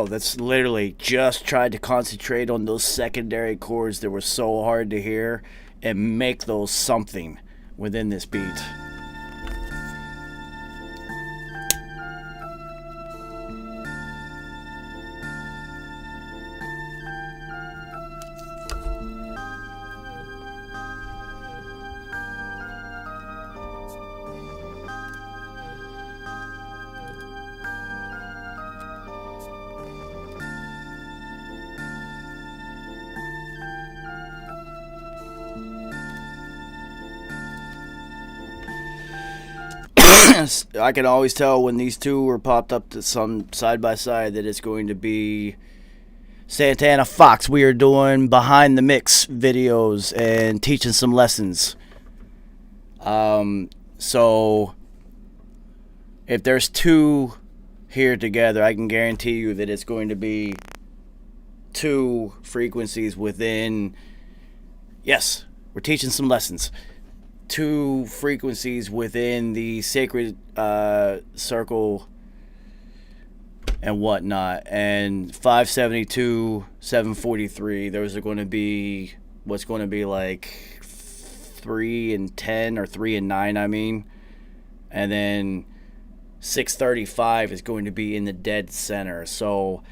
That's literally just tried to concentrate on those secondary chords that were so hard to hear and make those something within this beat. I can always tell when these two are popped up to some side by side that it's going to be Santana Fox. We are doing behind the mix videos and teaching some lessons. So if there's two here together, I can guarantee you that it's going to be two frequencies within. Yes, we're teaching some lessons. Two frequencies within the sacred circle and whatnot, and 572, 743. Those are going to be what's going to be like 3 and 10 or 3 and 9. I mean, and then 635 is going to be in the dead center. So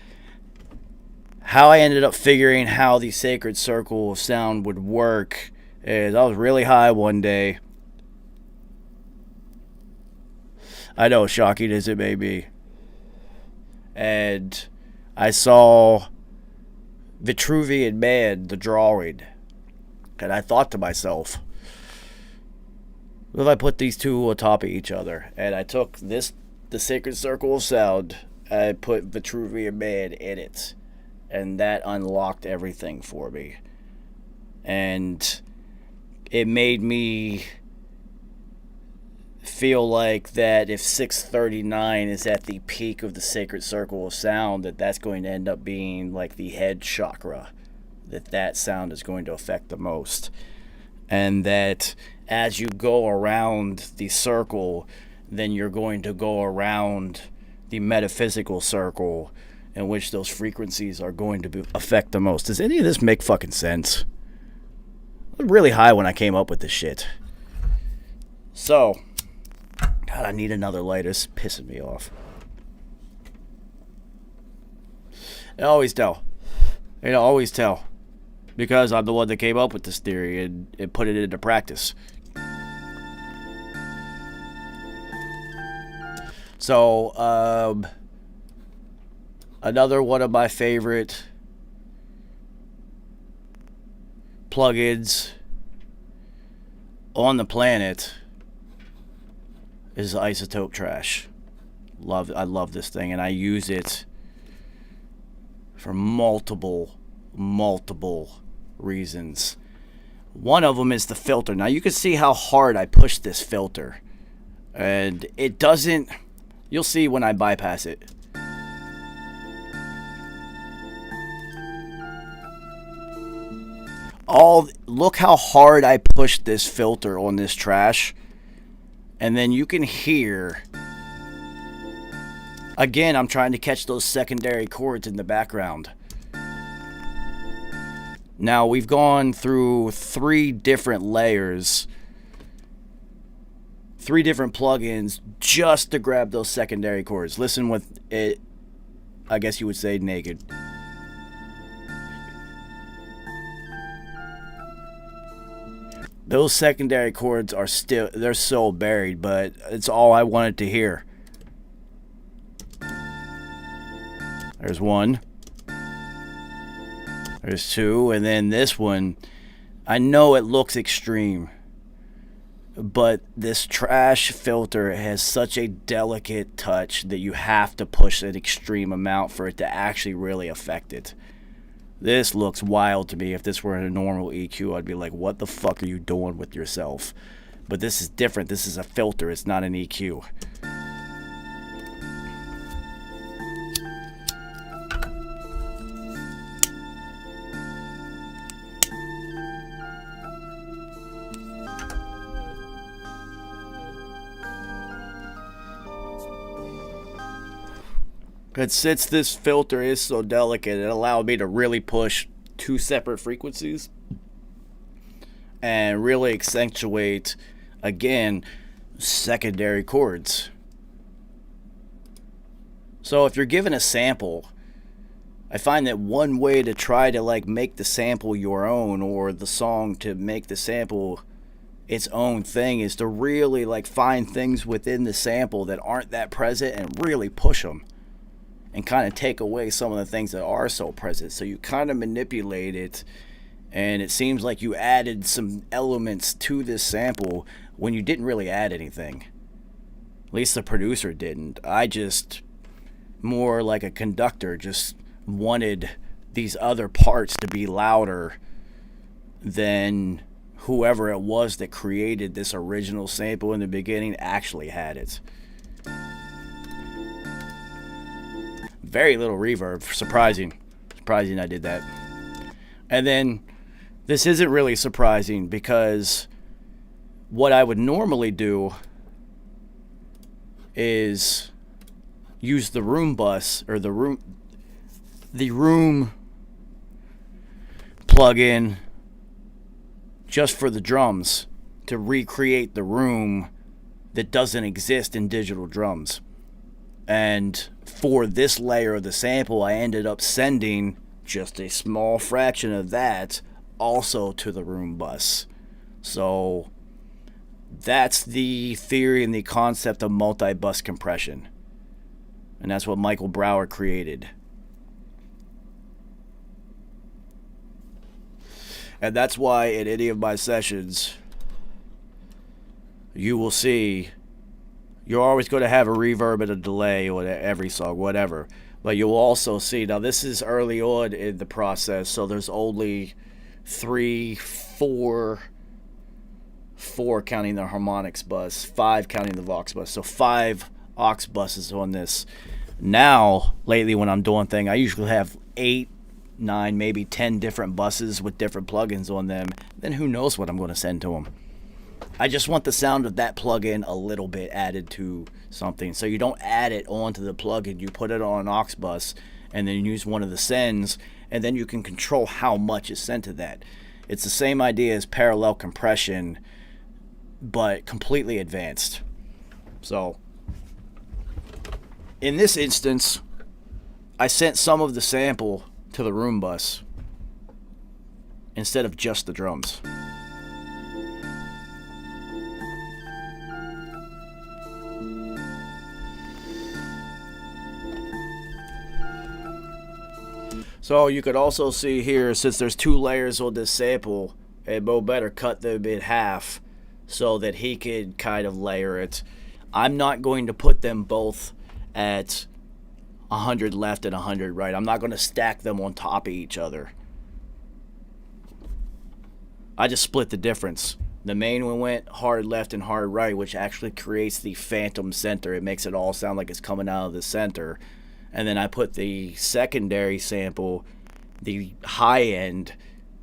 how I ended up figuring how the sacred circle of sound would work is I was really high one day. I know, shocking as it may be. And I saw Vitruvian Man, the drawing. And I thought to myself, what if I put these two on top of each other? And I took the sacred circle of sound, and I put Vitruvian Man in it. And that unlocked everything for me. And it made me feel like that if 639 is at the peak of the sacred circle of sound, that's going to end up being like the head chakra, that sound is going to affect the most. And that as you go around the circle, then you're going to go around the metaphysical circle in which those frequencies are going to affect the most. Does any of this make fucking sense? I was really high when I came up with this shit. So, God, I need another lighter. It's pissing me off. I always tell. Always tell. Because I'm the one that came up with this theory and put it into practice. So, another one of my favorite plugins on the planet is Isotope Trash. I love this thing, and I use it for multiple reasons. One of them is the filter. Now you can see how hard I push this filter, and it doesn't. You'll see when I bypass it. Look how hard I pushed this filter on this trash, and then you can hear. Again, I'm trying to catch those secondary chords in the background. Now we've gone through 3 different layers, 3 different plugins just to grab those secondary chords. Listen with it, I guess you would say naked. Those secondary chords are still, they're so buried, but it's all I wanted to hear. There's one. There's two. And then this one, I know it looks extreme, but this trash filter has such a delicate touch that you have to push an extreme amount for it to actually really affect it. This looks wild to me. If this were in a normal EQ, I'd be like, what the fuck are you doing with yourself? But this is different. This is a filter. It's not an EQ. But since this filter is so delicate, it allowed me to really push two separate frequencies and really accentuate, again, secondary chords. So if you're given a sample, I find that one way to try to like make the sample your own, or the song to make the sample its own thing, is to really like find things within the sample that aren't that present and really push them. And kind of take away some of the things that are so present. So you kind of manipulate it, and it seems like you added some elements to this sample when you didn't really add anything. At least the producer didn't. I just, more like a conductor, just wanted these other parts to be louder than whoever it was that created this original sample in the beginning actually had it. Very little reverb. Surprising I did that. And then this isn't really surprising, because what I would normally do is use the room bus, or the room plug-in just for the drums, to recreate the room that doesn't exist in digital drums. And for this layer of the sample, I ended up sending just a small fraction of that also to the room bus. So that's the theory and the concept of multi-bus compression. And that's what Michael Brower created. And that's why in any of my sessions, you will see, you're always going to have a reverb and a delay on every song, whatever. But you'll also see, now this is early on in the process, so there's only 4 counting the harmonics bus, 5 counting the Vox bus. So 5 aux buses on this. Now, lately when I'm doing things, I usually have 8, 9, maybe 10 different buses with different plugins on them. Then who knows what I'm going to send to them. I just want the sound of that plugin a little bit added to something. So you don't add it onto the plugin. You put it on an aux bus and then use one of the sends, and then you can control how much is sent to that. It's the same idea as parallel compression, but completely advanced. So in this instance, I sent some of the sample to the room bus instead of just the drums. So you could also see here, since there's 2 layers on this sample, and Mo better cut them in half so that he could kind of layer it. I'm not going to put them both at 100 left and 100 right. I'm not going to stack them on top of each other. I just split the difference. The main one went hard left and hard right, which actually creates the phantom center. It makes it all sound like it's coming out of the center. And then I put the secondary sample, the high end,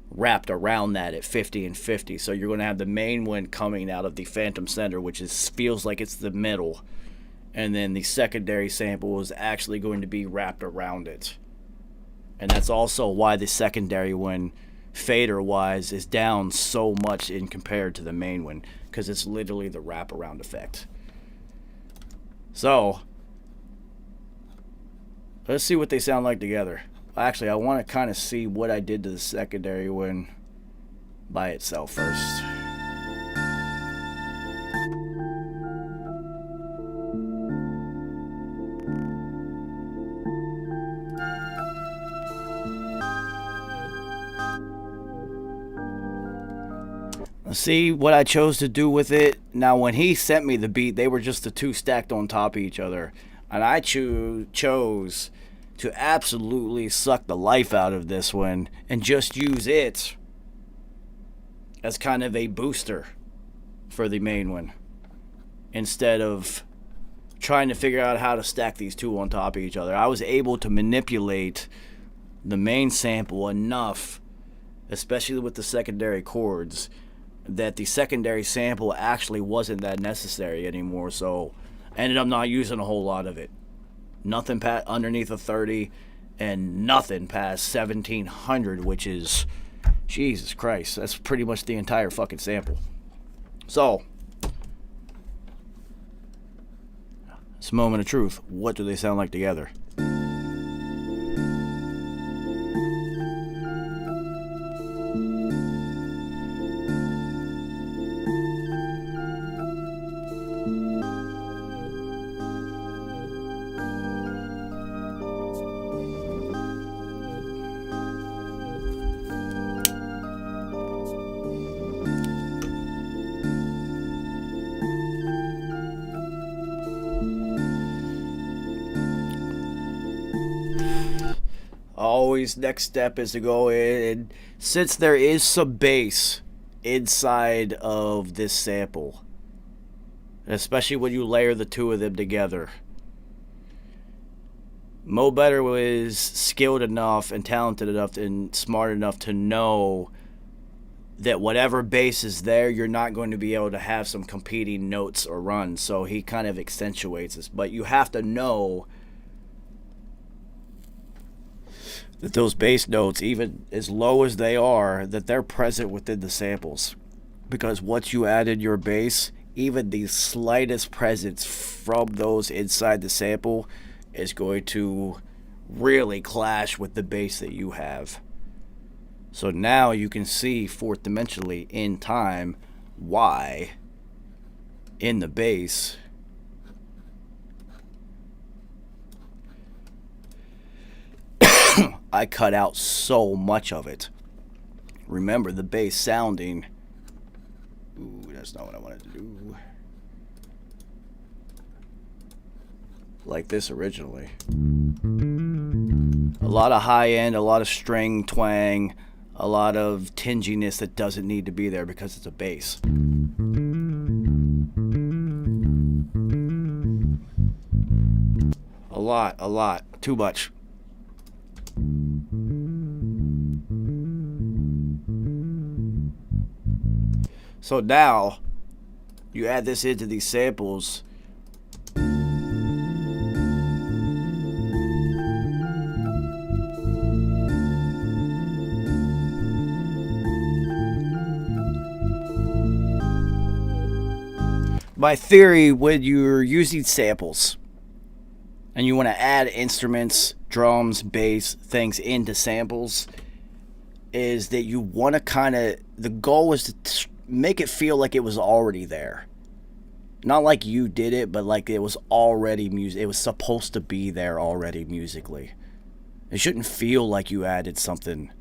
wrapped around that at 50 and 50. So you're going to have the main one coming out of the phantom center, which feels like it's the middle. And then the secondary sample is actually going to be wrapped around it. And that's also why the secondary one, fader-wise, is down so much in compared to the main one, because it's literally the wraparound effect. So let's see what they sound like together. Actually, I want to kind of see what I did to the secondary one by itself first. See what I chose to do with it? Now, when he sent me the beat, they were just the two stacked on top of each other. And I chose to absolutely suck the life out of this one and just use it as kind of a booster for the main one, instead of trying to figure out how to stack these two on top of each other. I was able to manipulate the main sample enough, especially with the secondary chords, that the secondary sample actually wasn't that necessary anymore. So I ended up not using a whole lot of it. Nothing underneath a 30 and nothing past 1700, which is, Jesus Christ, that's pretty much the entire fucking sample. So, it's a moment of truth. What do they sound like together? Always next step is to go in, since there is some bass inside of this sample, especially when you layer the two of them together. Mo Better was skilled enough and talented enough and smart enough to know that whatever bass is there, you're not going to be able to have some competing notes or runs, so he kind of accentuates this. But you have to know that those bass notes, even as low as they are, that they're present within the samples. Because once you added your bass, even the slightest presence from those inside the sample is going to really clash with the bass that you have. So now you can see fourth dimensionally in time why in the bass I cut out so much of it. Remember, the bass sounding... Ooh, that's not what I wanted to do. Like this originally. A lot of high end, a lot of string twang, a lot of tinginess that doesn't need to be there because it's a bass. A lot, too much. So now you add this into these samples. My theory, when you're using samples and you want to add instruments, drums, bass, things into samples, is that you want to kind of, the goal is to make it feel like it was already there. Not like you did it, but like it was already music. It was supposed to be there already musically. It shouldn't feel like you added something.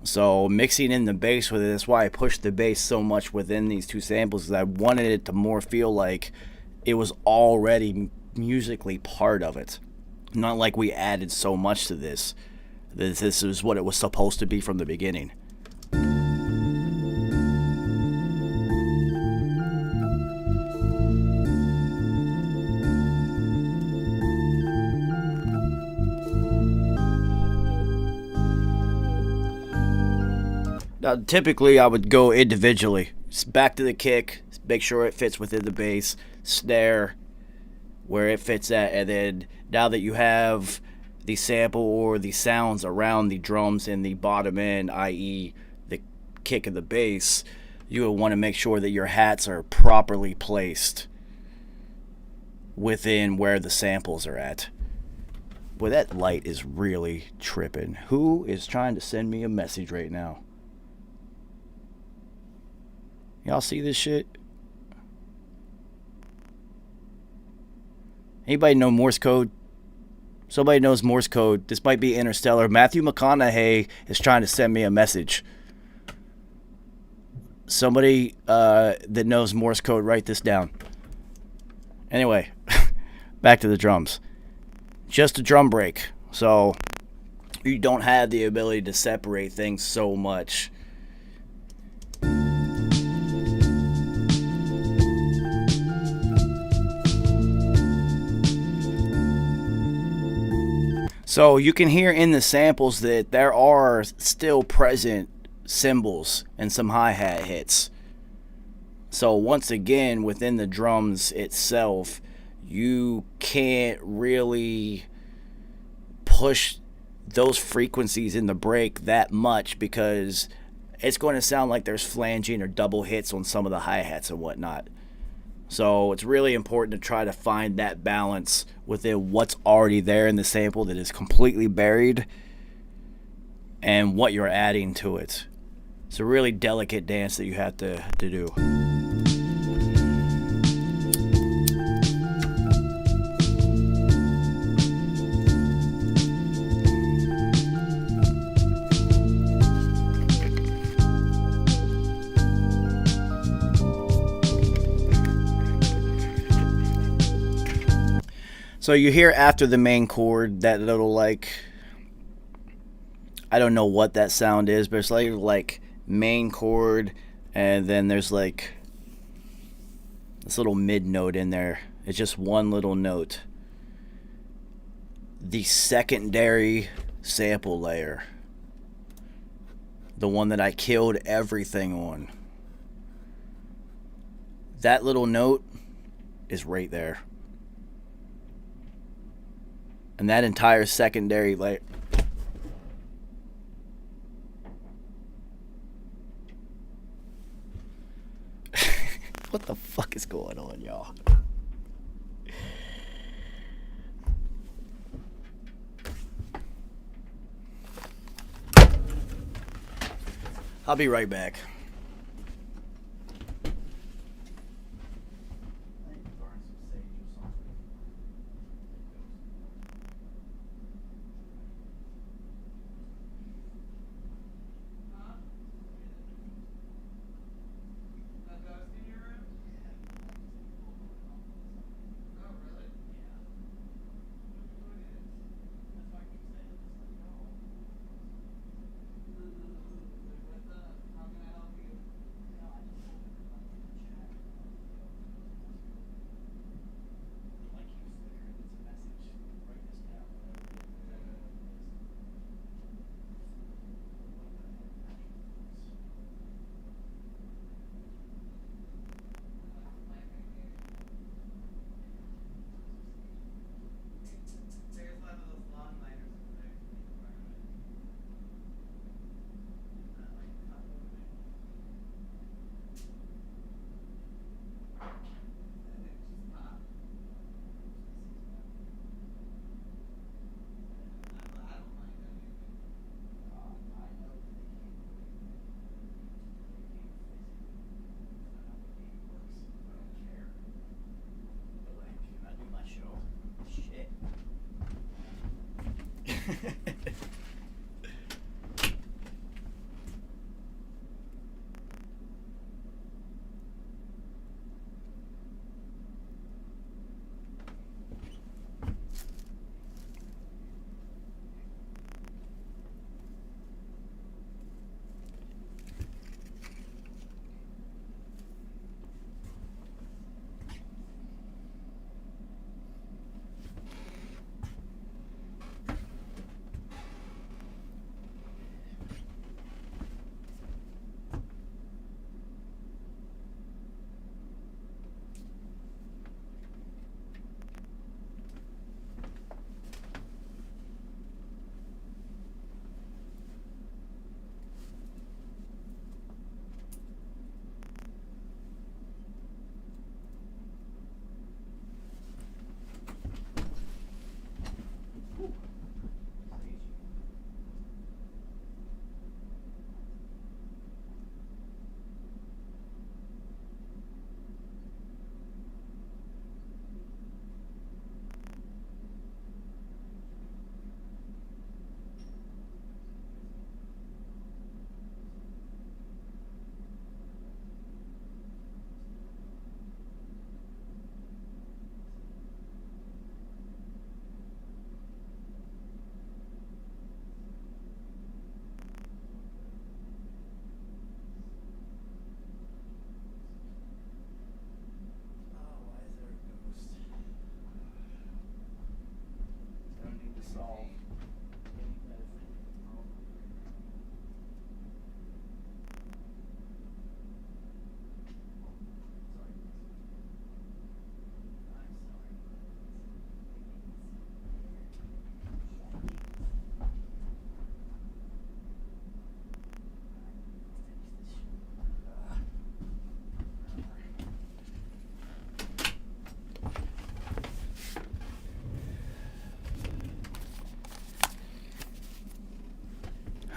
So mixing in the bass with it, that's why I pushed the bass so much within these two samples, because I wanted it to more feel like it was already musically part of it. Not like we added so much to this. This is what it was supposed to be from the beginning. Now, typically, I would go individually. Back to the kick, make sure it fits within the bass, snare, where it fits at, and then now that you have the sample or the sounds around the drums in the bottom end, i.e. the kick of the bass, you will want to make sure that your hats are properly placed within where the samples are at. Boy, that light is really tripping. Who is trying to send me a message right now? Y'all see this shit? Anybody know Morse code? Somebody knows Morse code. This might be interstellar. Matthew McConaughey is trying to send me a message. Somebody that knows Morse code, write this down. Anyway, back to the drums. Just a drum break, so you don't have the ability to separate things so much. So you can hear in the samples that there are still present cymbals and some hi-hat hits. So once again, within the drums itself, you can't really push those frequencies in the break that much because it's going to sound like there's flanging or double hits on some of the hi-hats and whatnot. So it's really important to try to find that balance within what's already there in the sample that is completely buried and what you're adding to it. It's a really delicate dance that you have to do. So you hear after the main chord that little, like, I don't know what that sound is, but it's like main chord, and then there's like this little mid note in there. It's just one little note. The secondary sample layer, the one that I killed everything on, that little note is right there. And that entire secondary layer. What the fuck is going on, y'all? I'll be right back.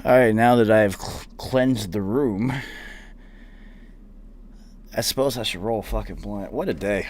Alright, now that I've cleansed the room, I suppose I should roll a fucking blunt. What a day.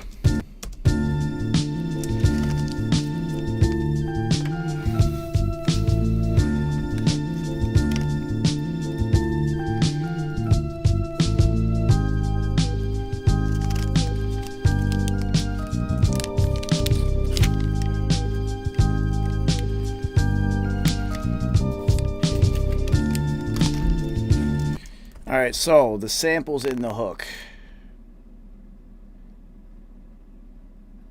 Alright, so the samples in the hook.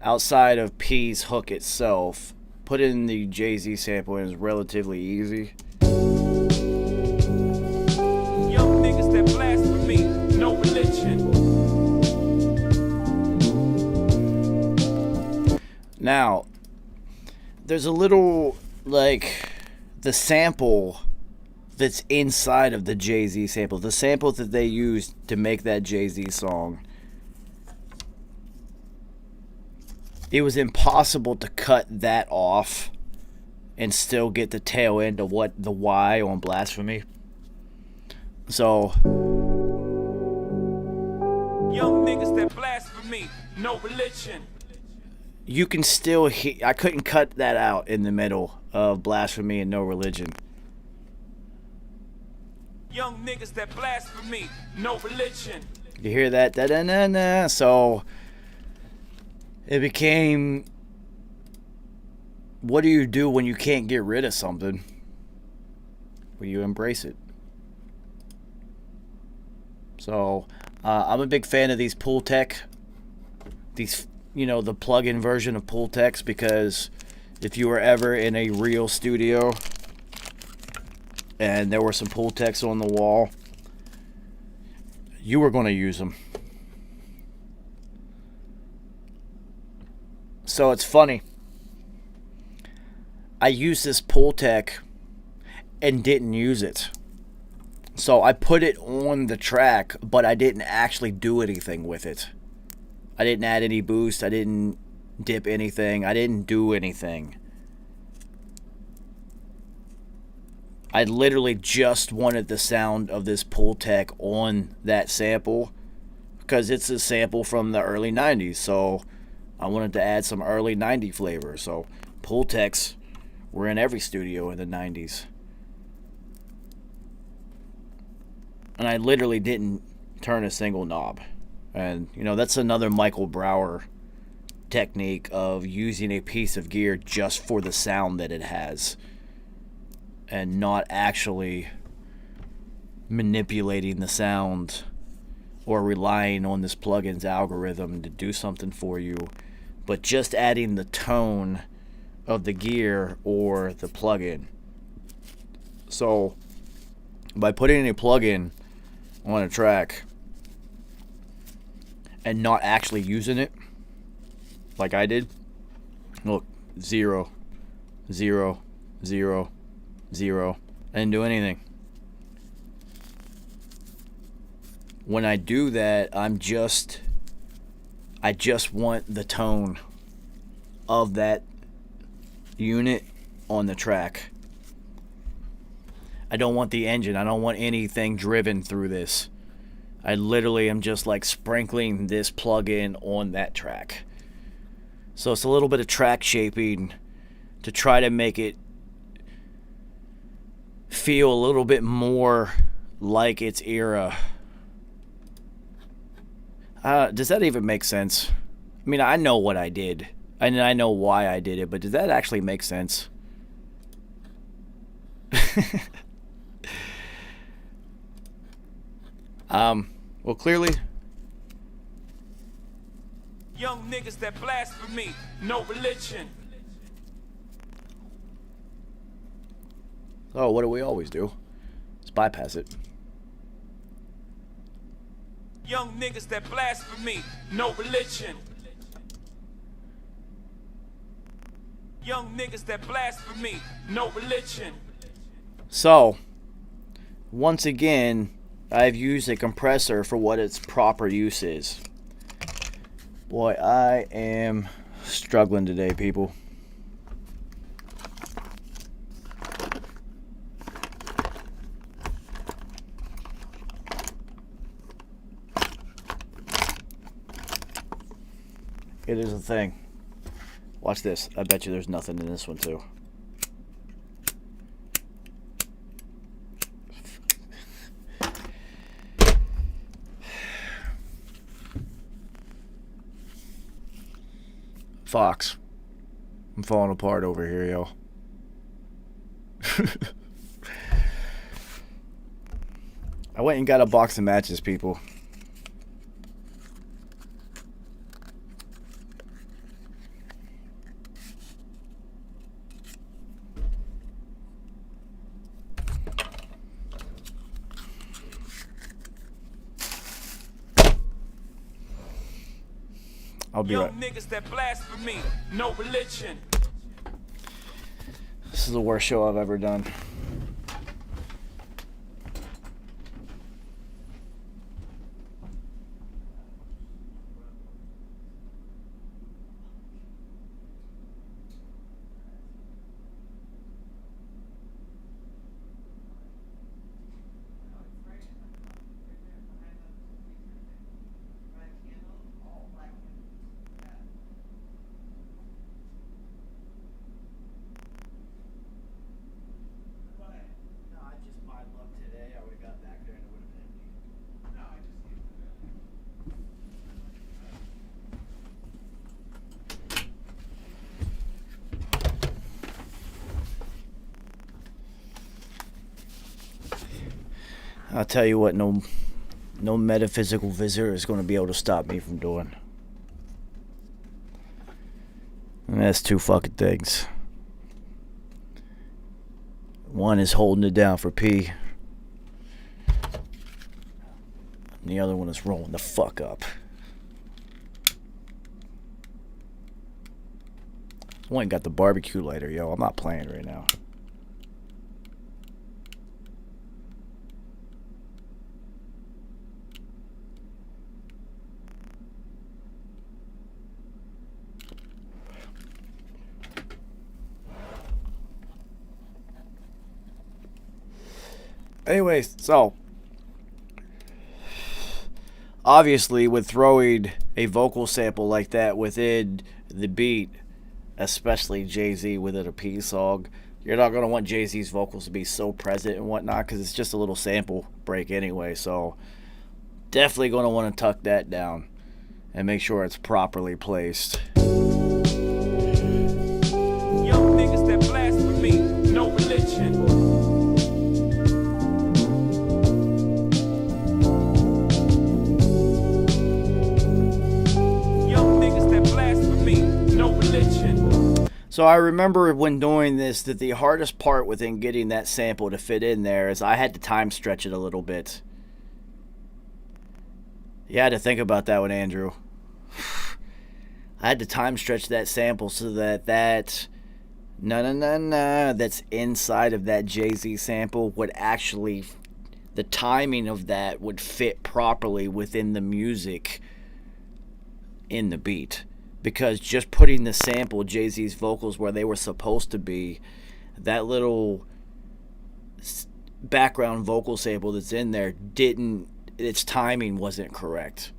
Outside of P's hook itself, put in the Jay-Z sample and it's relatively easy. Young niggas that blasphemy, no religion. Now, there's a little, like, the sample that's inside of the Jay-Z sample. The sample that they used to make that Jay-Z song. It was impossible to cut that off and still get the tail end of what the Y on Blasphemy. So, Young niggas that blasphemy, no religion. you can still hear. I couldn't cut that out in the middle of Blasphemy and No Religion. Young niggas that blasphemy, no religion. You hear that? Da-da-na-na. So it became, what do you do when you can't get rid of something? Well, you embrace it. So I'm a big fan of these Pool Tech. These, the plug-in version of Pool Techs, because if you were ever in a real studio and there were some Pool Techs on the wall, you were going to use them. So it's funny. I used this Pool Tech and didn't use it. So I put it on the track, but I didn't actually do anything with it. I didn't add any boost. I didn't dip anything. I didn't do anything. I literally just wanted the sound of this Pool Tech on that sample because it's a sample from the early 90s. So I wanted to add some early 90s flavor. So Pool Techs were in every studio in the 90s. And I literally didn't turn a single knob. And, that's another Michael Brower technique of using a piece of gear just for the sound that it has, and not actually manipulating the sound or relying on this plugin's algorithm to do something for you, but just adding the tone of the gear or the plugin. So by putting a plugin on a track and not actually using it like I did, look, 0, 0, 0, 0. I didn't do anything. When I do that, I just want the tone of that unit on the track. I don't want the engine. I don't want anything driven through this. I literally am just like sprinkling this plug-in on that track. So it's a little bit of track shaping to try to make it feel a little bit more like its era. Does that even make sense? I mean, I know what I did, and I know why I did it, but does that actually make sense? Well, clearly. Young niggas that blasphemy, no religion. Oh, what do we always do? Let's bypass it. Young niggas that blasphemy, no religion. Young niggas that blasphemy, no religion. So, once again, I've used a compressor for what its proper use is. Boy, I am struggling today, people. It is a thing. Watch this. I bet you there's nothing in this one too. Fox. I'm falling apart over here, yo. I went and got a box of matches, people. I'll be right. Young niggas that blasphemy, no religion. This is the worst show I've ever done. I'll tell you what, no metaphysical visitor is going to be able to stop me from doing. And that's two fucking things. One is holding it down for P. And the other one is rolling the fuck up. I ain't got the barbecue lighter, yo. I'm not playing right now. Anyways, so obviously with throwing a vocal sample like that within the beat, especially Jay-Z within a P song, you're not going to want Jay-Z's vocals to be so present and whatnot because it's just a little sample break anyway. So definitely going to want to tuck that down and make sure it's properly placed. Young niggas that blasphemy, no religion. So I remember when doing this that the hardest part within getting that sample to fit in there is I had to time stretch it a little bit. You had to think about that one, Andrew. I had to time stretch that sample so that that's inside of that Jay-Z sample would actually, the timing of that would fit properly within the music in the beat. Because just putting the sample, Jay-Z's vocals, where they were supposed to be, that little background vocal sample that's in there its timing wasn't correct.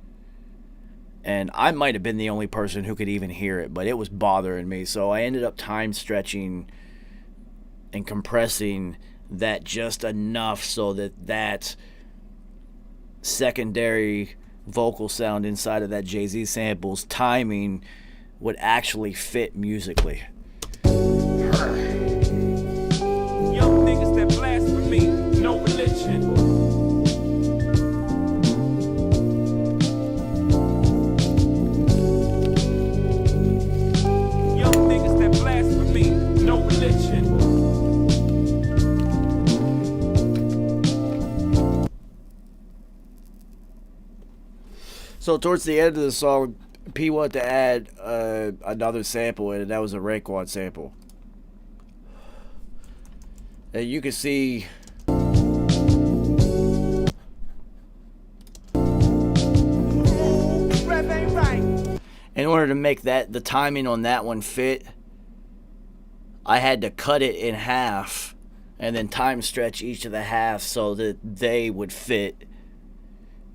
And I might have been the only person who could even hear it, but it was bothering me. So I ended up time stretching and compressing that just enough so that secondary vocal sound inside of that Jay-Z sample's timing would actually fit musically. Young niggas that blasphemy, no religion. Young niggas that blasphemy, no religion. So towards the end of the song, P wanted to add another sample in it. That was a Raekwon sample. And you can see in order to make the timing on that one fit, I had to cut it in half and then time stretch each of the halves so that they would fit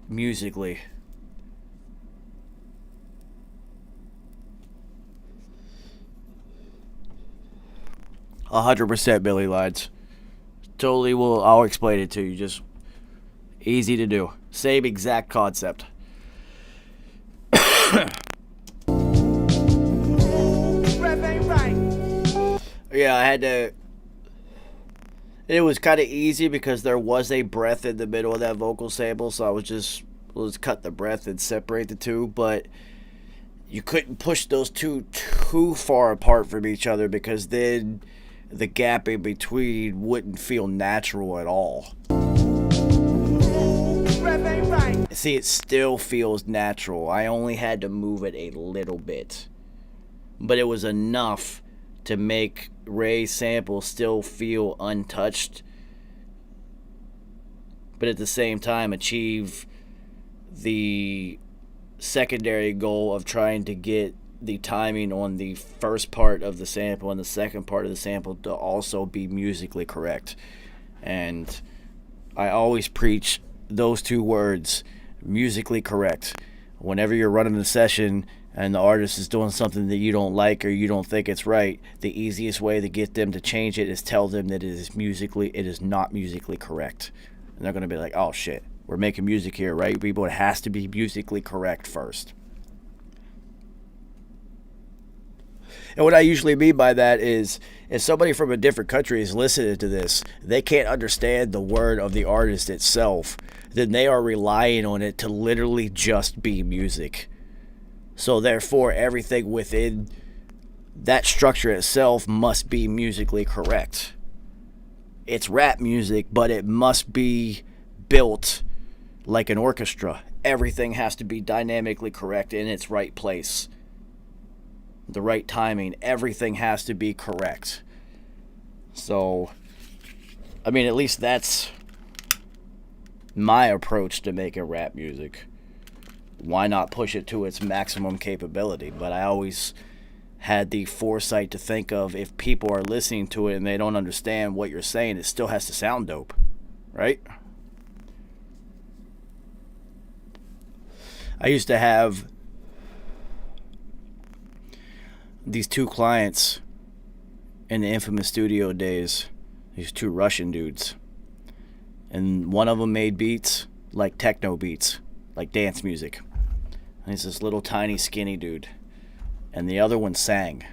musically. 100% Billy Lides. Totally will. I'll explain it to you. Just easy to do. Same exact concept. Yeah, I had to. It was kind of easy because there was a breath in the middle of that vocal sample, so I was just let's cut the breath and separate the two. But you couldn't push those two too far apart from each other because then the gap in between wouldn't feel natural at all. See, it still feels natural. I only had to move it a little bit, but it was enough to make Ray's sample still feel untouched, but at the same time achieve the secondary goal of trying to get the timing on the first part of the sample and the second part of the sample to also be musically correct. And I always preach those two words, musically correct. Whenever you're running a session and the artist is doing something that you don't like or you don't think it's right, the easiest way to get them to change it is tell them that it is not musically correct. And they're going to be like, oh shit, we're making music here, right? People, it has to be musically correct first. And what I usually mean by that is, if somebody from a different country is listening to this, they can't understand the word of the artist itself, then they are relying on it to literally just be music. So therefore, everything within that structure itself must be musically correct. It's rap music, but it must be built like an orchestra. Everything has to be dynamically correct in its right place. The right timing. Everything has to be correct. So, I mean, at least that's my approach to making rap music. Why not push it to its maximum capability? But I always had the foresight to think of, if people are listening to it and they don't understand what you're saying, it still has to sound dope, right? I used to have these two clients in the infamous studio days, these two Russian dudes. And one of them made beats, like techno beats, like dance music. And he's this little tiny skinny dude. And the other one sang.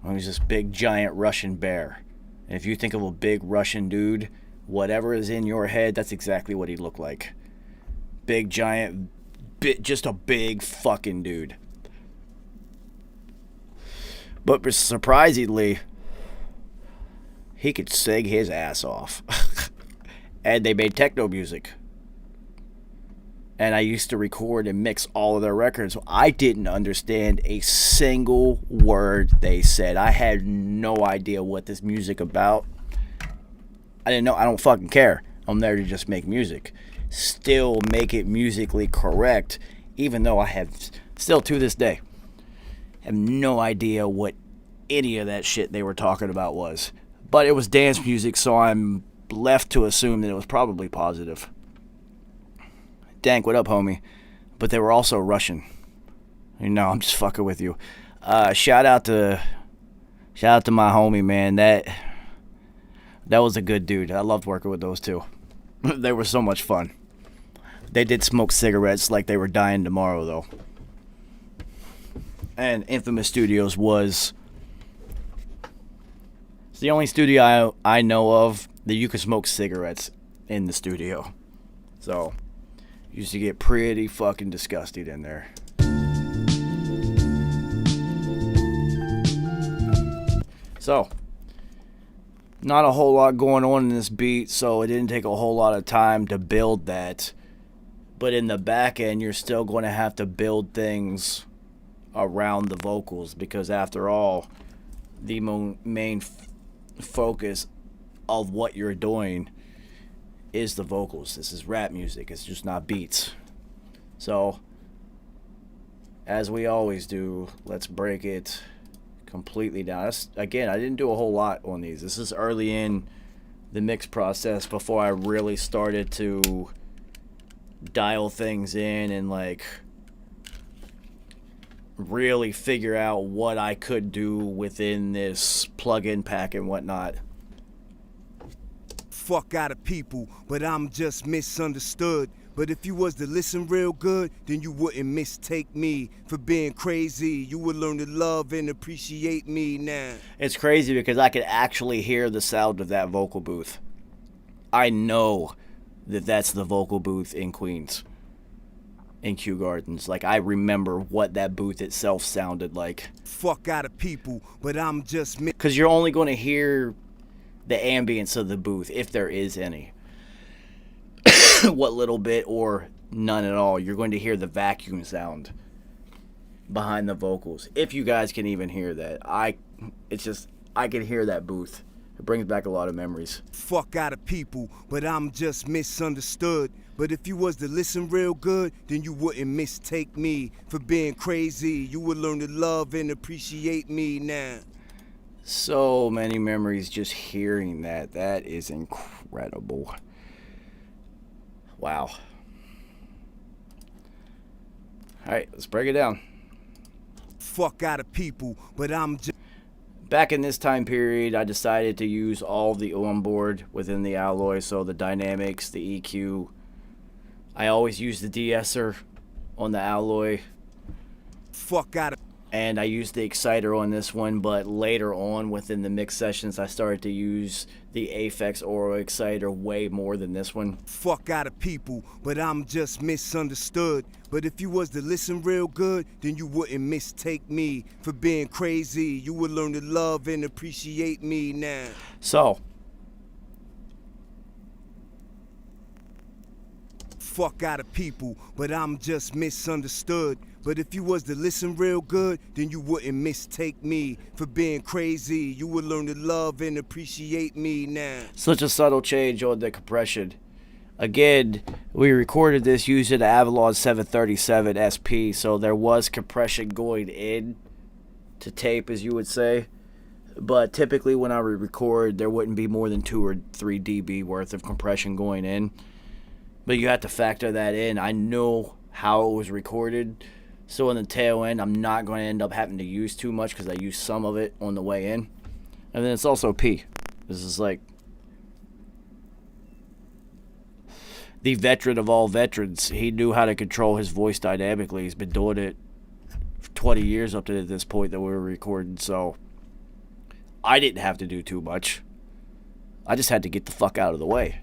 And he's this big giant Russian bear. And if you think of a big Russian dude, whatever is in your head, that's exactly what he looked like. Big giant, just a big fucking dude. But surprisingly, he could sing his ass off. And they made techno music. And I used to record and mix all of their records. So I didn't understand a single word they said. I had no idea what this music about. I didn't know. I don't fucking care. I'm there to just make music. Still make it musically correct, even though I have, still to this day, have no idea what any of that shit they were talking about was. But it was dance music, so I'm left to assume that it was probably positive. Dank, what up, homie? But they were also Russian. You know, I'm just fucking with you. Shout out to my homie, man. That was a good dude. I loved working with those two. They were so much fun. They did smoke cigarettes like they were dying tomorrow, though. And Infamous Studios was it's the only studio I know of that you could smoke cigarettes in the studio. So, used to get pretty fucking disgusted in there. So, not a whole lot going on in this beat, so it didn't take a whole lot of time to build that. But in the back end, you're still going to have to build things around the vocals, because after all, the main focus of what you're doing is the vocals. This is rap music. It's just not beats. So, as we always do, let's break it completely down. Again, I didn't do a whole lot on these. This is early in the mix process before I really started to dial things in and like really figure out what I could do within this plug-in pack and whatnot. Fuck out of people, but I'm just misunderstood. But if you was to listen real good, then you wouldn't mistake me for being crazy. You would learn to love and appreciate me now. It's crazy because I could actually hear the sound of that vocal booth. I know that that's the vocal booth in Queens, in Kew Gardens. Like, I remember what that booth itself sounded like. Fuck out of people, but I'm just because you're only going to hear the ambience of the booth, if there is any. What little bit or none at all. You're going to hear the vacuum sound behind the vocals, if you guys can even hear that. I can hear that booth. It brings back a lot of memories. Fuck out of people, but I'm just misunderstood. But if you was to listen real good, then you wouldn't mistake me for being crazy. You would learn to love and appreciate me now. So many memories just hearing that. That is incredible. Wow. Alright, let's break it down. Fuck out of people, but I'm just... Back in this time period, I decided to use all the onboard within the alloy, so the dynamics, the EQ. I always use the de-esser on the alloy. Fuck out of... And I used the exciter on this one, but later on within the mix sessions, I started to use the Aphex Oro exciter way more than this one. Fuck out of people, but I'm just misunderstood. But if you was to listen real good, then you wouldn't mistake me for being crazy. You would learn to love and appreciate me now. So, fuck out of people, but I'm just misunderstood. But if you was to listen real good, then you wouldn't mistake me for being crazy. You would learn to love and appreciate me now. Such a subtle change on the compression. Again, we recorded this using the Avalon 737 SP, so there was compression going in to tape, as you would say. But typically when I would record, there wouldn't be more than 2 or 3 dB worth of compression going in. But you have to factor that in. I know how it was recorded. So on the tail end, I'm not going to end up having to use too much because I used some of it on the way in. And then it's also P. This is like the veteran of all veterans. He knew how to control his voice dynamically. He's been doing it for 20 years up to this point that we were recording. So I didn't have to do too much. I just had to get the fuck out of the way.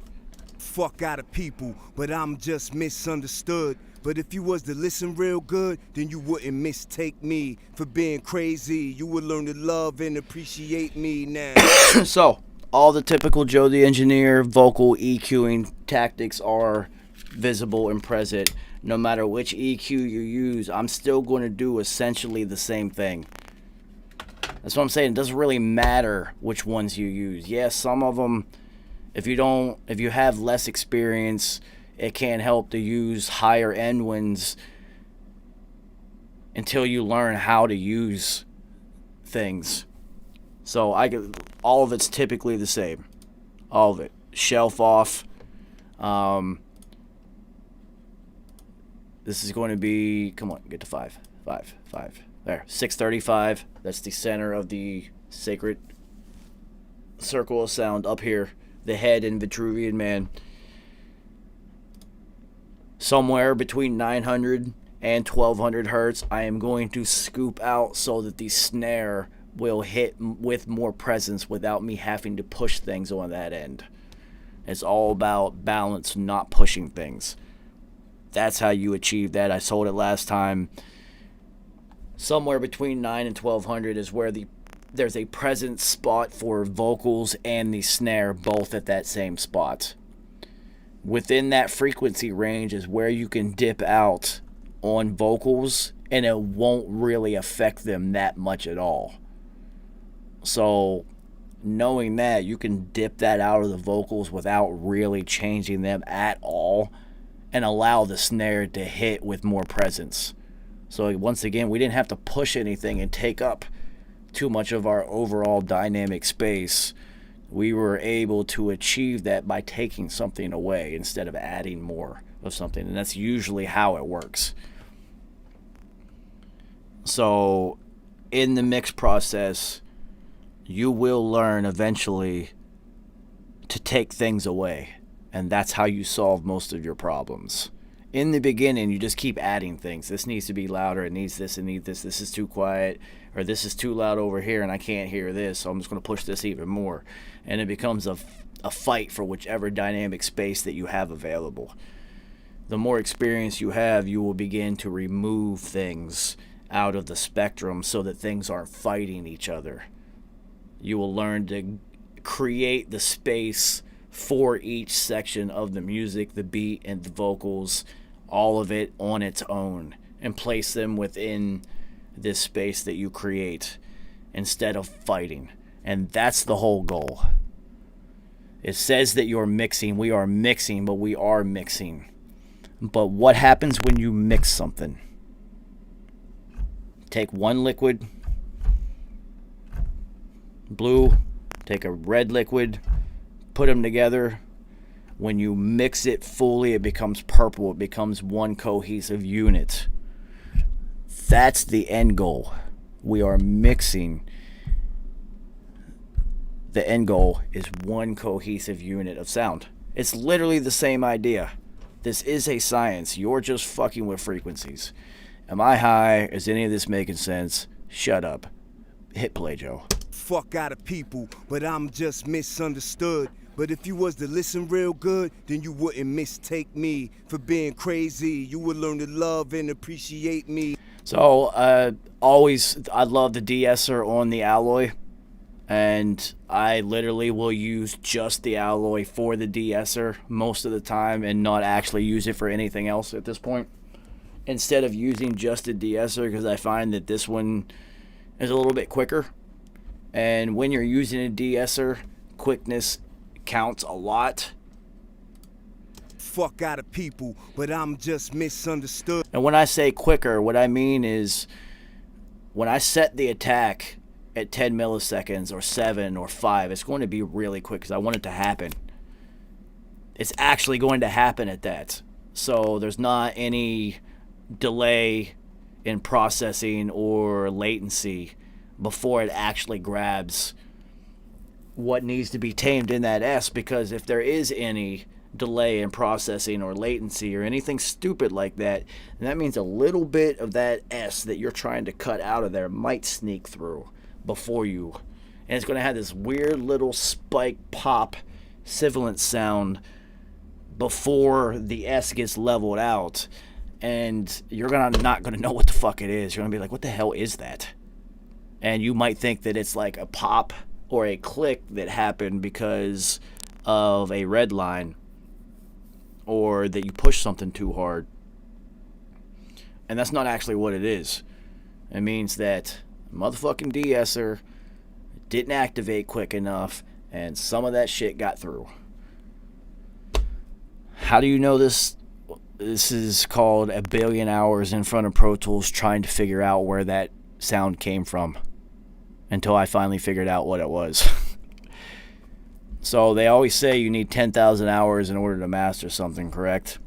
Fuck out of people, but I'm just misunderstood. But if you was to listen real good, then you wouldn't mistake me for being crazy. You would learn to love and appreciate me now. So, all the typical Joe the Engineer vocal EQing tactics are visible and present. No matter which EQ you use, I'm still going to do essentially the same thing. That's what I'm saying. It doesn't really matter which ones you use. Yes, some of them, if you have less experience, it can't help to use higher end ones until you learn how to use things. So all of it's typically the same. All of it. Shelf off. This is going to be, come on, get to 5. There, 635. That's the center of the sacred circle of sound up here. The head in Vitruvian Man. Somewhere between 900 and 1200 hertz, I am going to scoop out so that the snare will hit with more presence without me having to push things on that end. It's all about balance, not pushing things. That's how you achieve that. I told it last time. Somewhere between 9 and 1200 is where there's a present spot for vocals and the snare both at that same spot. Within that frequency range is where you can dip out on vocals and it won't really affect them that much at all. So knowing that, you can dip that out of the vocals without really changing them at all and allow the snare to hit with more presence. So once again, we didn't have to push anything and take up too much of our overall dynamic space. We were able to achieve that by taking something away instead of adding more of something. And that's usually how it works. So in the mix process, you will learn eventually to take things away. And that's how you solve most of your problems. In the beginning, you just keep adding things. This needs to be louder. It needs this. It needs this. This is too quiet. Or this is too loud over here and I can't hear this. So I'm just going to push this even more. And it becomes a fight for whichever dynamic space that you have available. The more experience you have, you will begin to remove things out of the spectrum so that things aren't fighting each other. You will learn to create the space for each section of the music, the beat, and the vocals, all of it on its own, and place them within this space that you create instead of fighting. And that's the whole goal. It says that you're mixing. We are mixing, but we are mixing. But what happens when you mix something? Take one liquid, blue, take a red liquid, put them together. When you mix it fully, it becomes purple. It becomes one cohesive unit. That's the end goal. We are mixing. The end goal is one cohesive unit of sound. It's literally the same idea. This is a science. You're just fucking with frequencies. Am I high? Is any of this making sense? Shut up. Hit play, Joe. Fuck out of people, but I'm just misunderstood. But if you was to listen real good, then you wouldn't mistake me for being crazy. You would learn to love and appreciate me. So, I love the de-esser on the alloy. And I literally will use just the alloy for the de-esser most of the time and not actually use it for anything else at this point. Instead of using just a de-esser, because I find that this one is a little bit quicker. And when you're using a de-esser, quickness counts a lot. Fuck out of people, but I'm just misunderstood. And when I say quicker, what I mean is when I set the attack at 10 milliseconds or 7 or 5, it's going to be really quick because I want it to happen. It's actually going to happen at that. So there's not any delay in processing or latency before it actually grabs what needs to be tamed in that S, because if there is any delay in processing or latency or anything stupid like that, then that means a little bit of that S that you're trying to cut out of there might sneak through before you. And it's going to have this weird little spike pop sibilant sound before the S gets leveled out. And you're not going to know what the fuck it is. You're going to be like, what the hell is that? And you might think that it's like a pop or a click that happened because of a red line, or that you push something too hard. And that's not actually what it is. It means that motherfucking de-esser didn't activate quick enough, and some of that shit got through. How do you know this? This is called a billion hours in front of Pro Tools trying to figure out where that sound came from, until I finally figured out what it was. So they always say you need 10,000 hours in order to master something, correct?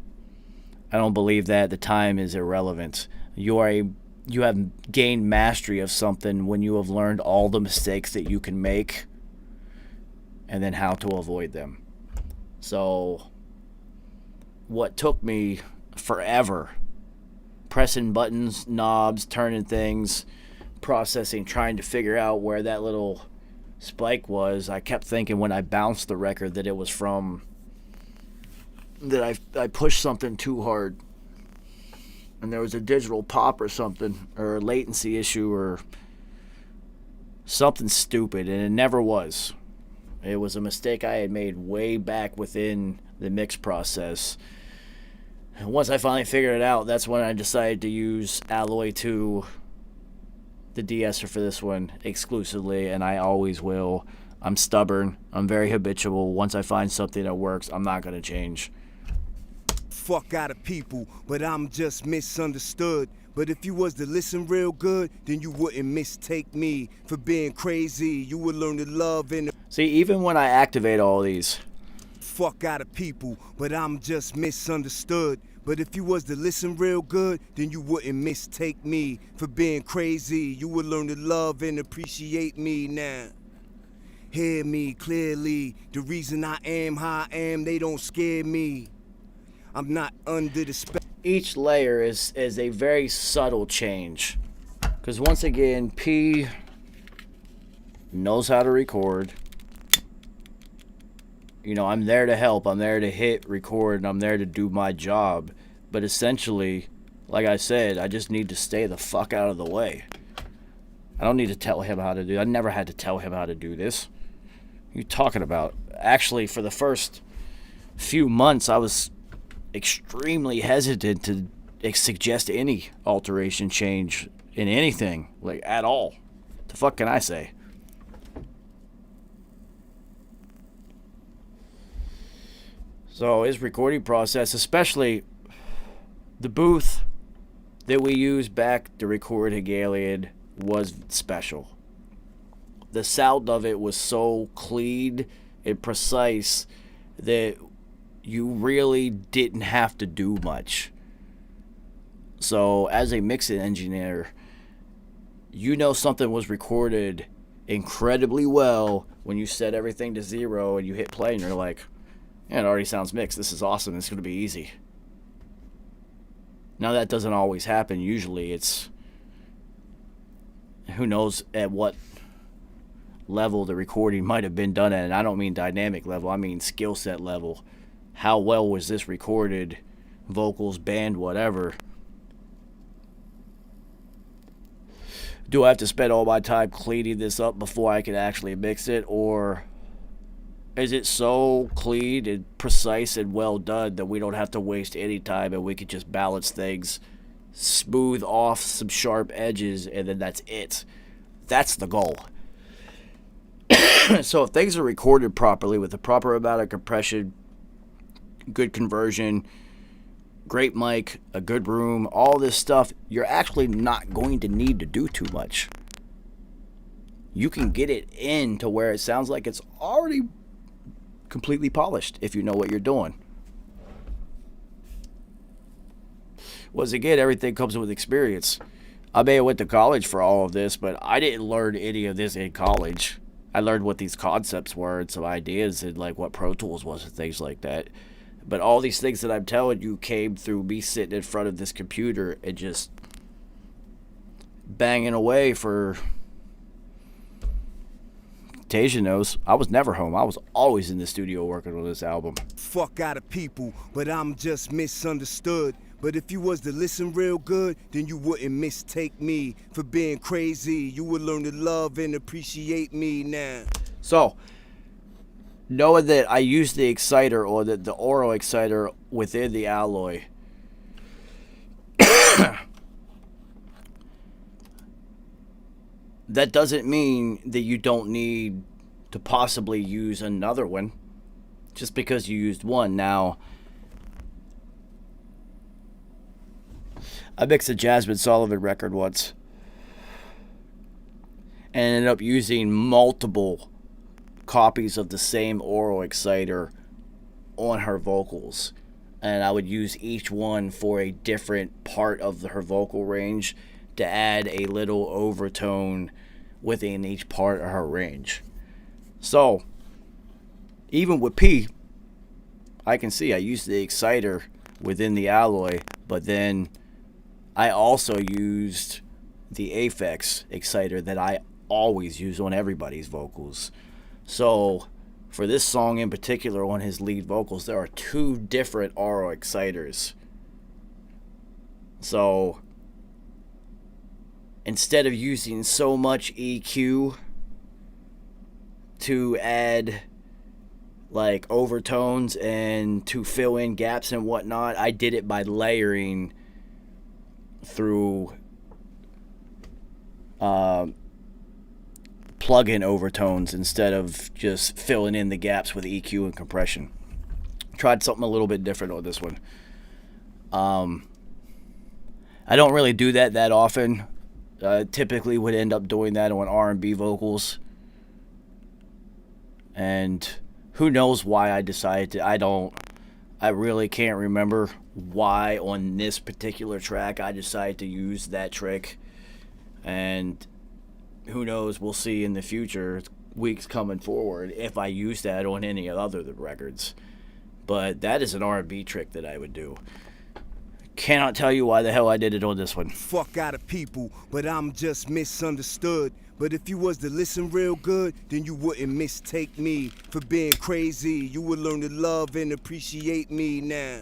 I don't believe that. The time is irrelevant. You have gained mastery of something when you have learned all the mistakes that you can make and then how to avoid them. So what took me forever, pressing buttons, knobs, turning things, processing, trying to figure out where that little spike was, I kept thinking when I bounced the record that it was from that I pushed something too hard and there was a digital pop or something, or a latency issue or something stupid, and it never was. It was a mistake I had made way back within the mix process. And once I finally figured it out, that's when I decided to use Alloy 2, the de-esser for this one exclusively, and I always will. I'm stubborn. I'm very habitual. Once I find something that works, I'm not going to change. Fuck out of people, but I'm just misunderstood. But if you was to listen real good, then you wouldn't mistake me for being crazy. You would learn to love and... See, even when I activate all these... Fuck out of people, but I'm just misunderstood. But if you was to listen real good, then you wouldn't mistake me for being crazy. You would learn to love and appreciate me now. Hear me clearly, the reason I am how I am, they don't scare me. I'm not under the spell. Each layer is a very subtle change. Because once again, P knows how to record. You know, I'm there to help. I'm there to hit record, and I'm there to do my job. But essentially, like I said, I just need to stay the fuck out of the way. I don't need to tell him how to do it. I never had to tell him how to do this. What are you talking about? Actually, for the first few months, I was extremely hesitant to suggest any alteration change in anything, like, at all. The fuck can I say? So his recording process, especially the booth that we used back to record Hegelian, was special. The sound of it was so clean and precise that you really didn't have to do much. So as a mixing engineer, you know something was recorded incredibly well when you set everything to 0 and you hit play and you're like, yeah, it already sounds mixed. This is awesome. It's going to be easy. Now that doesn't always happen. Usually it's, who knows at what level the recording might have been done at. And I don't mean dynamic level. I mean skill set level. How well was this recorded? Vocals, band, whatever. Do I have to spend all my time cleaning this up before I can actually mix it? Or is it so clean and precise and well done that we don't have to waste any time and we can just balance things, smooth off some sharp edges, and then that's it? That's the goal. So if things are recorded properly with the proper amount of compression, good conversion, great mic, a good room, all this stuff, you're actually not going to need to do too much. You can get it in to where it sounds like it's already completely polished if you know what you're doing. Once again, everything comes with experience. I may have went to college for all of this, but I didn't learn any of this in college. I learned what these concepts were and some ideas and like what Pro Tools was and things like that. But all these things that I'm telling you came through me sitting in front of this computer and just banging away for... Tasia knows, I was never home. I was always in the studio working on this album. Fuck out of people, but I'm just misunderstood. But if you was to listen real good, then you wouldn't mistake me for being crazy. You would learn to love and appreciate me now. So, knowing that I used the exciter or the aural exciter within the alloy, that doesn't mean that you don't need to possibly use another one just because you used one. Now, I mixed a Jasmine Sullivan record once and ended up using multiple copies of the same aural exciter on her vocals, and I would use each one for a different part of her vocal range to add a little overtone within each part of her range. So even with P, I can see I used the exciter within the alloy, but then I also used the Aphex exciter that I always use on everybody's vocals. So for this song in particular, on his lead vocals, there are 2 different aural exciters. So instead of using so much EQ to add like overtones and to fill in gaps and whatnot, I did it by layering through plug-in overtones instead of just filling in the gaps with EQ and compression. Tried something a little bit different on this one. I don't really do that often. Typically would end up doing that on R&B vocals. And who knows why I decided to. I don't I really can't remember why on this particular track I decided to use that trick. And who knows, we'll see in the future, weeks coming forward, if I use that on any other records. But that is an R&B trick that I would do. Cannot tell you why the hell I did it on this one. Fuck out of people, but I'm just misunderstood. But if you was to listen real good, then you wouldn't mistake me for being crazy. You would learn to love and appreciate me now.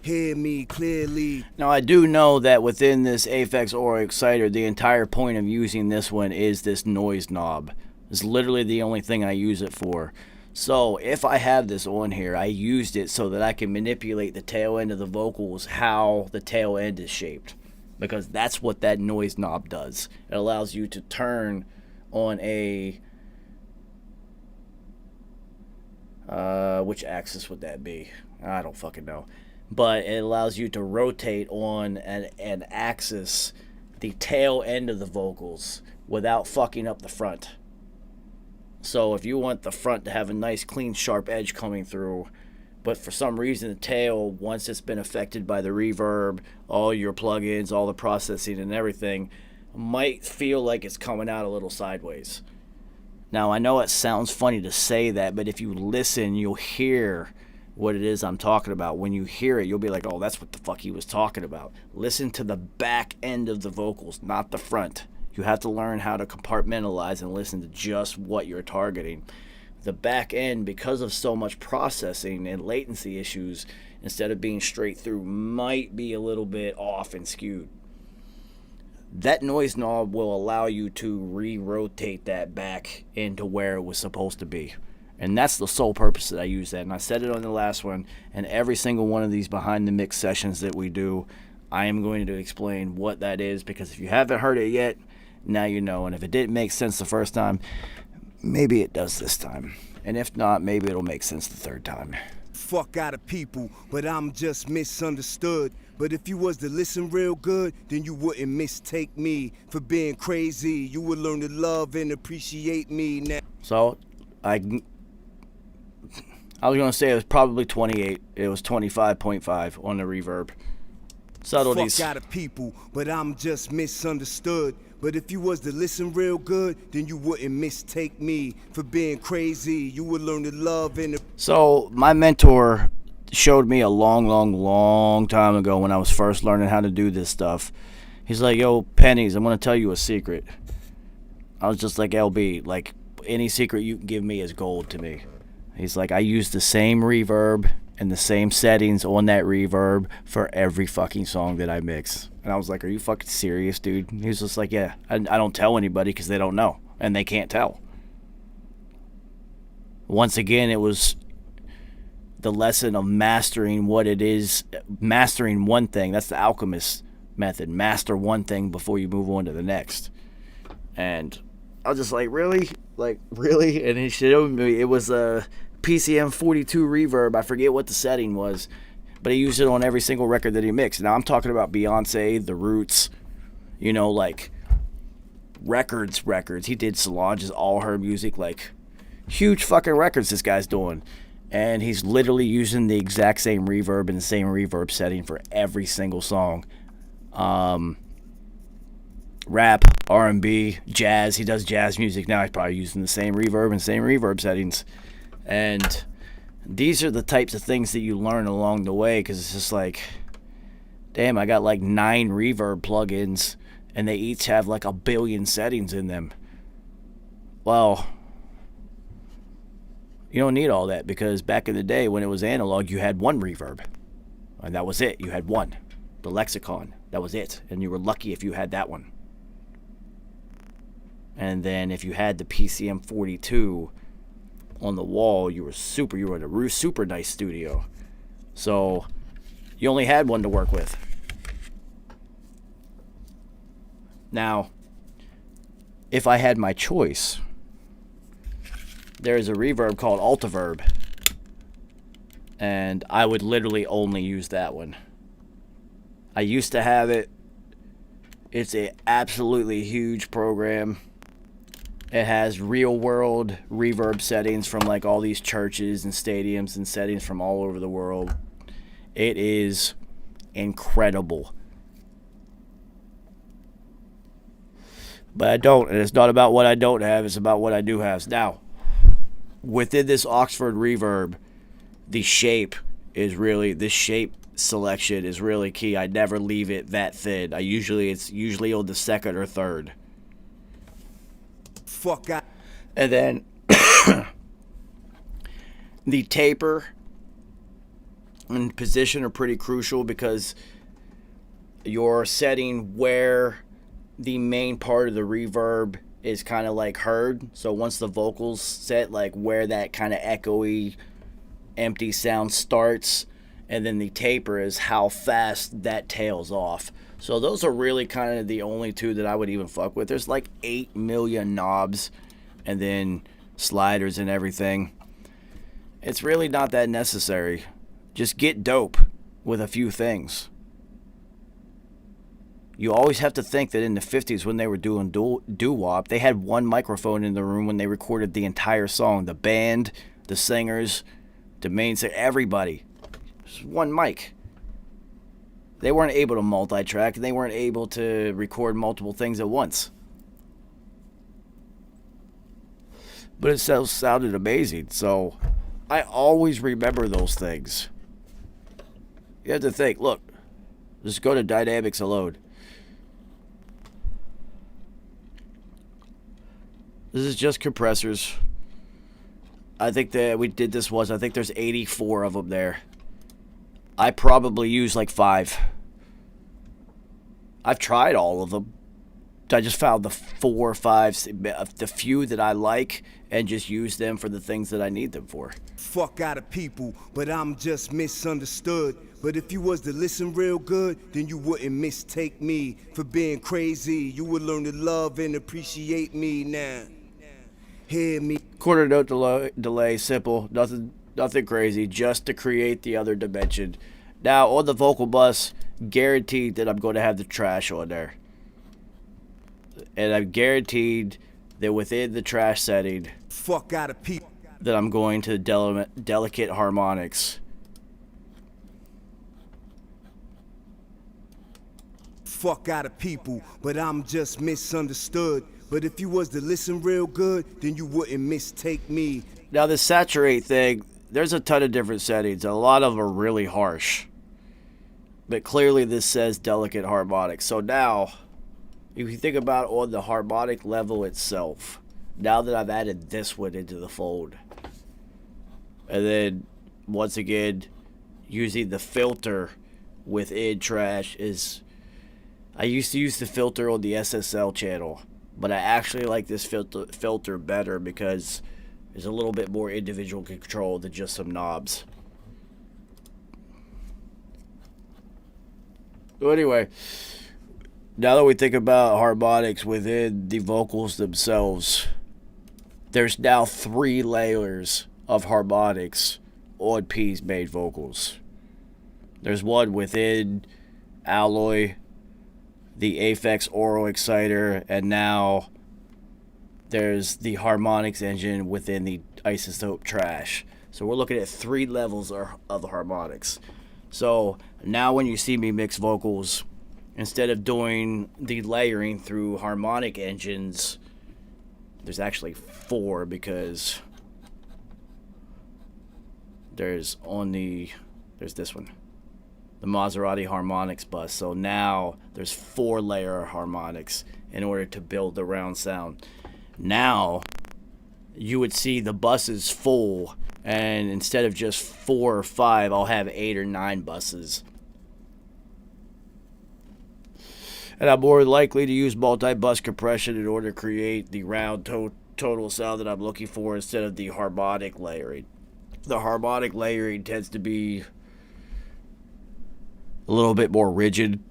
Hear me clearly. Now, I do know that within this Aphex Aura Exciter, the entire point of using this one is this noise knob. It's literally the only thing I use it for. So, if I have this on here, I used it so that I can manipulate the tail end of the vocals, how the tail end is shaped. Because that's what that noise knob does. It allows you to turn on a... which axis would that be? I don't fucking know. But it allows you to rotate on an axis the tail end of the vocals without fucking up the front. So if you want the front to have a nice clean sharp edge coming through, but for some reason the tail, once it's been affected by the reverb, all your plugins, all the processing and everything, might feel like it's coming out a little sideways. Now I know it sounds funny to say that, but if you listen, you'll hear what it is I'm talking about. When you hear it, you'll be like, oh, that's what the fuck he was talking about. Listen to the back end of the vocals, not the front. You have to learn how to compartmentalize and listen to just what you're targeting. The back end, because of so much processing and latency issues, instead of being straight through, might be a little bit off and skewed. That noise knob will allow you to re-rotate that back into where it was supposed to be. And that's the sole purpose that I use that. And I said it on the last one, and every single one of these behind the mix sessions that we do, I am going to explain what that is, because if you haven't heard it yet, now you know. And if it didn't make sense the first time, maybe it does this time. And if not, maybe it'll make sense the third time. Fuck out of people, but I'm just misunderstood. But if you was to listen real good, then you wouldn't mistake me for being crazy. You would learn to love and appreciate me now. So, I was going to say it was probably 28. It was 25.5 on the reverb. Subtleties. Fuck out of people, but I'm just misunderstood. But if you was to listen real good, then you wouldn't mistake me for being crazy. You would learn to love and... So, my mentor showed me a long time ago when I was first learning how to do this stuff. He's like, yo, Pennies, I'm going to tell you a secret. I was just like, LB, like, any secret you can give me is gold to me. He's like, I use the same reverb and the same settings on that reverb for every fucking song that I mix. And I was like, are you fucking serious, dude? He was just like, yeah, I don't tell anybody because they don't know. And they can't tell. Once again, it was the lesson of mastering what it is. Mastering one thing. That's the alchemist method. Master one thing before you move on to the next. And I was just like, really? Like, really? And he showed me it was a PCM 42 reverb. I forget what the setting was. But he used it on every single record that he mixed. Now, I'm talking about Beyonce, The Roots, you know, like, records. He did Solange's, all her music, like, huge fucking records this guy's doing. And he's literally using the exact same reverb and the same reverb setting for every single song. Rap, R&B, jazz. He does jazz music now. He's probably using the same reverb and same reverb settings. And these are the types of things that you learn along the way, because it's just like, damn, I got like 9 reverb plugins, and they each have like 1 billion settings in them. Well, you don't need all that, because back in the day when it was analog, you had one reverb, and that was it. You had one. The Lexicon, that was it. And you were lucky if you had that one. And then if you had the PCM 42 on the wall, you were in a super nice studio. So you only had one to work with. Now, if I had my choice, there's a reverb called Altiverb, and I would literally only use that one. I used to have it. It's an absolutely huge program. It has real world reverb settings from like all these churches and stadiums and settings from all over the world. It is incredible. But I don't, and it's not about what I don't have, it's about what I do have. Now, within this Oxford reverb, the shape selection is really key. I never leave it that thin. It's usually on the second or third. Fuck out. And then the taper and position are pretty crucial because you're setting where the main part of the reverb is kind of like heard. So once the vocals set, like where that kind of echoey, empty sound starts, and then the taper is how fast that tails off. So those are really kind of the only two that I would even fuck with. There's like 8 million knobs and then sliders and everything. It's really not that necessary. Just get dope with a few things. You always have to think that in the 50s when they were doing doo-wop, they had one microphone in the room when they recorded the entire song. The band, the singers, the main singer, everybody. Just one mic. They weren't able to multi-track, and they weren't able to record multiple things at once. But it still sounded amazing, so I always remember those things. You have to think, look, just go to dynamics alone. This is just compressors. I think that we did this once. I think there's 84 of them there. I probably use like 5. I've tried all of them. I just found the 4 or 5, the few that I like, and just use them for the things that I need them for. Fuck out of people, but I'm just misunderstood. But if you was to listen real good, then you wouldn't mistake me for being crazy. You would learn to love and appreciate me now. Hear me. Quarter note delay, simple, nothing crazy, just to create the other dimension. Now on the vocal bus, guaranteed that I'm going to have the trash on there, and I'm guaranteed that within the trash setting, Fuck out of people. that I'm going to delicate harmonics. Fuck out of people, but I'm just misunderstood. But if you was to listen real good, then you wouldn't mistake me. Now this saturate thing, there's a ton of different settings. A lot of them are really harsh. But clearly this says delicate harmonics. So now, if you think about on the harmonic level itself, now that I've added this one into the fold, and then once again, using the filter within trash is, I used to use the filter on the SSL channel, but I actually like this filter better because there's a little bit more individual control than just some knobs. So anyway, now that we think about harmonics within the vocals themselves, there's now 3 layers of harmonics on P's made vocals. There's one within Alloy, the Aphex Aural Exciter, and now there's the harmonics engine within the Isotope Trash. So we're looking at 3 levels of the harmonics. So now when you see me mix vocals, instead of doing the layering through harmonic engines, there's actually 4 because there's this one, the Maserati harmonics bus. So now there's 4 layer harmonics in order to build the round sound. Now you would see the buses full, and instead of just 4 or 5, I'll have 8 or 9 buses. And I'm more likely to use multi-bus compression in order to create the round total sound that I'm looking for instead of the harmonic layering. The harmonic layering tends to be a little bit more rigid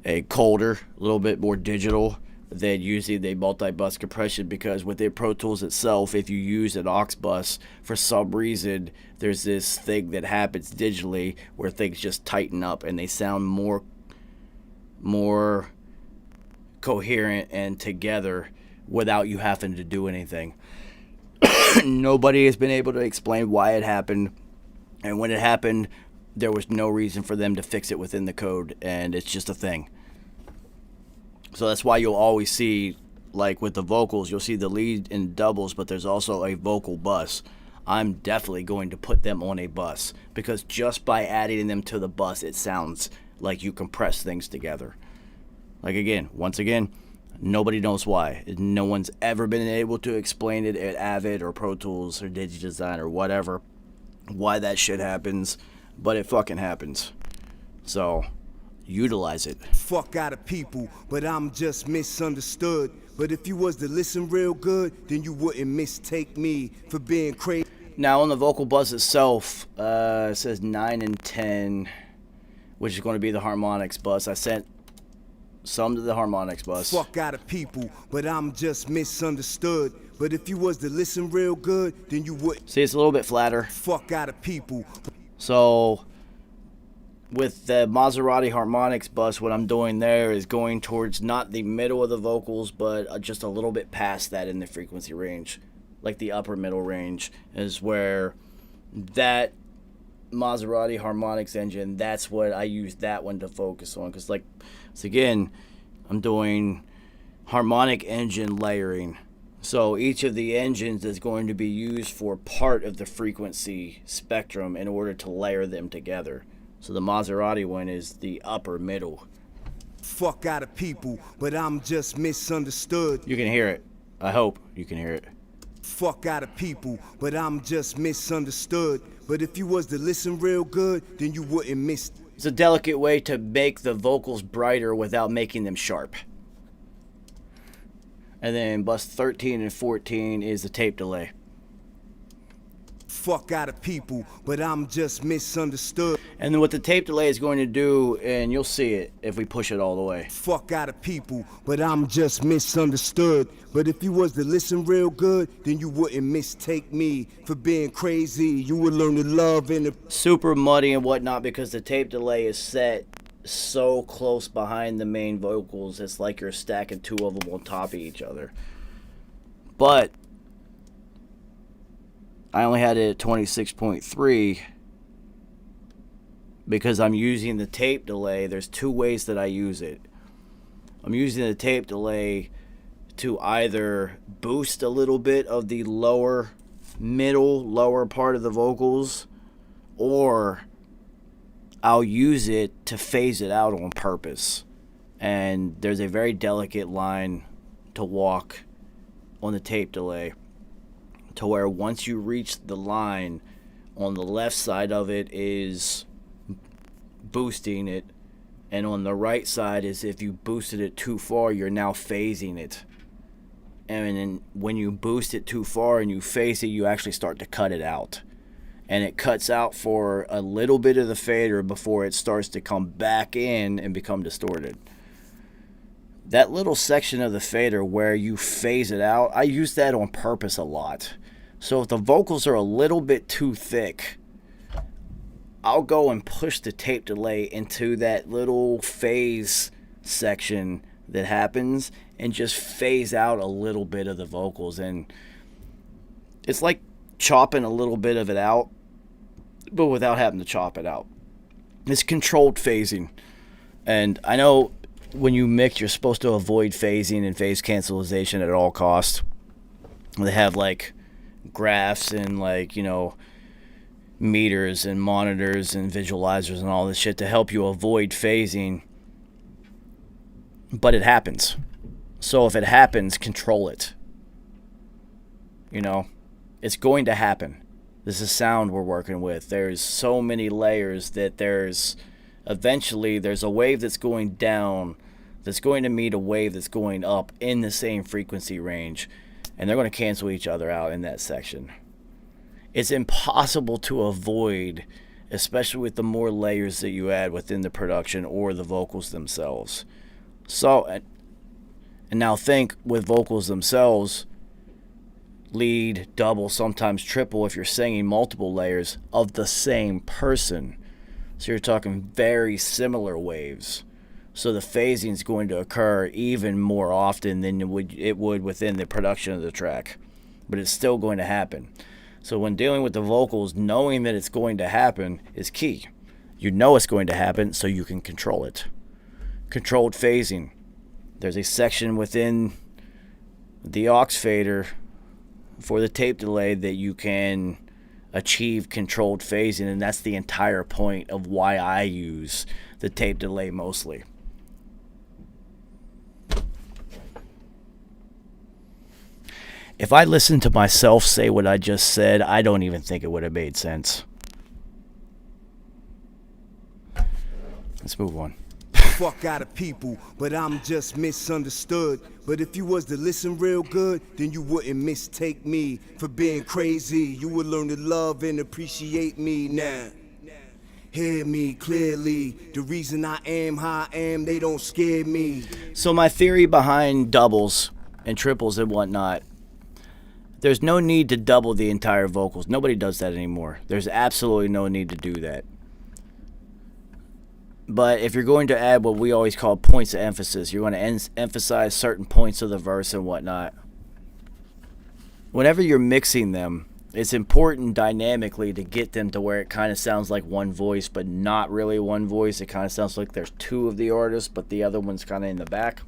and colder, a little bit more digital than using the multi-bus compression, because within Pro Tools itself, if you use an aux bus, for some reason, there's this thing that happens digitally where things just tighten up and they sound more coherent and together without you having to do anything. Nobody has been able to explain why it happened, and when it happened, there was no reason for them to fix it within the code, and it's just a thing. So that's why you'll always see, like with the vocals, you'll see the lead in doubles, but there's also a vocal bus. I'm definitely going to put them on a bus, because just by adding them to the bus, it sounds like you compress things together. Like once again, nobody knows why. No one's ever been able to explain it at Avid or Pro Tools or DigiDesign or whatever, why that shit happens, but it fucking happens. So, utilize it. Fuck out of people, but I'm just misunderstood. But if you was to listen real good, then you wouldn't mistake me for being crazy. Now, on the vocal bus itself, it says 9 and 10, which is going to be the harmonics bus. I sent some to the harmonics bus. Fuck out of people, but I'm just misunderstood. But if you was to listen real good, then you would. See, it's a little bit flatter. Fuck out of people. So, with the Maserati harmonics bus, what I'm doing there is going towards not the middle of the vocals, but just a little bit past that in the frequency range. Like the upper middle range is where that Maserati harmonics engine, that's what I use that one to focus on. Because so again, I'm doing harmonic engine layering. So each of the engines is going to be used for part of the frequency spectrum in order to layer them together. So the Maserati one is the upper middle. Fuck out of people, but I'm just misunderstood. You can hear it. I hope you can hear it. Fuck out of people, but I'm just misunderstood. But if you was to listen real good, then you wouldn't miss. It's a delicate way to make the vocals brighter without making them sharp. And then bus 13 and 14 is the tape delay. Fuck out of people, but I'm just misunderstood. And then what the tape delay is going to do, and you'll see it if we push it all the way. Fuck out of people, but I'm just misunderstood. But if you was to listen real good, then you wouldn't mistake me for being crazy. You would learn to love and super muddy and whatnot, because the tape delay is set so close behind the main vocals, it's like you're stacking two of them on top of each other. But I only had it at 26.3 because I'm using the tape delay. There's two ways that I use it. I'm using the tape delay to either boost a little bit of the lower part of the vocals, or I'll use it to phase it out on purpose. And there's a very delicate line to walk on the tape delay, to where once you reach the line, on the left side of it is boosting it, and on the right side is if you boosted it too far, you're now phasing it. And then when you boost it too far and you phase it, you actually start to cut it out. And it cuts out for a little bit of the fader before it starts to come back in and become distorted. That little section of the fader where you phase it out, I use that on purpose a lot. So if the vocals are a little bit too thick, I'll go and push the tape delay into that little phase section that happens and just phase out a little bit of the vocals. And it's like chopping a little bit of it out, but without having to chop it out. It's controlled phasing. And I know when you mix, you're supposed to avoid phasing and phase cancellation at all costs. They have like graphs and like, meters and monitors and visualizers and all this shit to help you avoid phasing. But it happens. So if it happens, control it. It's going to happen. This is sound we're working with. There's so many layers that eventually there's a wave that's going down that's going to meet a wave that's going up in the same frequency range, and they're going to cancel each other out in that section. It's impossible to avoid, especially with the more layers that you add within the production or the vocals themselves. So, and now think with vocals themselves, lead, double, sometimes triple, if you're singing multiple layers of the same person. So you're talking very similar waves. So the phasing is going to occur even more often than it would within the production of the track. But it's still going to happen. So when dealing with the vocals, knowing that it's going to happen is key. You know it's going to happen, so you can control it. Controlled phasing. There's a section within the aux fader for the tape delay that you can achieve controlled phasing, and that's the entire point of why I use the tape delay mostly. If I listened to myself say what I just said, I don't even think it would have made sense. Let's move on. Fuck out of people, but I'm just misunderstood. But if you was to listen real good, then you wouldn't mistake me for being crazy. You would learn to love and appreciate me now. Hear me clearly. The reason I am how I am, they don't scare me. So my theory behind doubles and triples and whatnot, there's no need to double the entire vocals. Nobody does that anymore. There's absolutely no need to do that. But if you're going to add what we always call points of emphasis, you're going to emphasize certain points of the verse and whatnot. Whenever you're mixing them, it's important dynamically to get them to where it kind of sounds like one voice, but not really one voice. It kind of sounds like there's two of the artists, but the other one's kind of in the back.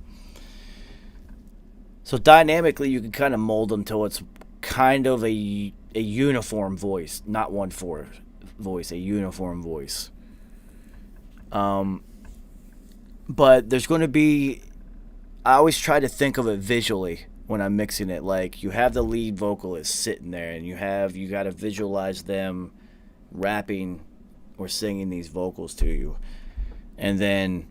So dynamically, you can kind of mold them till it's kind of a uniform voice, not one voice, a uniform voice. But there's going to be, I always try to think of it visually when I'm mixing it. Like, you have the lead vocalist sitting there, and you got to visualize them rapping or singing these vocals to you. And then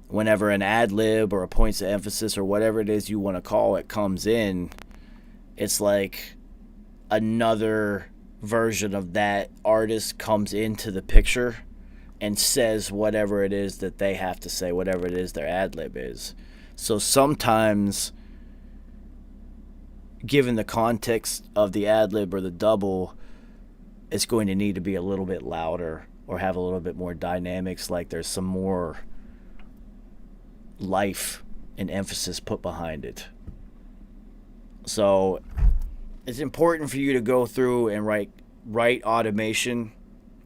whenever an ad-lib or a points of emphasis or whatever it is you want to call it comes in, it's like another version of that artist comes into the picture and says whatever it is that they have to say, whatever it is their ad-lib is. So sometimes, given the context of the ad-lib or the double, it's going to need to be a little bit louder or have a little bit more dynamics, like there's some more life and emphasis put behind it. So it's important for you to go through and write automation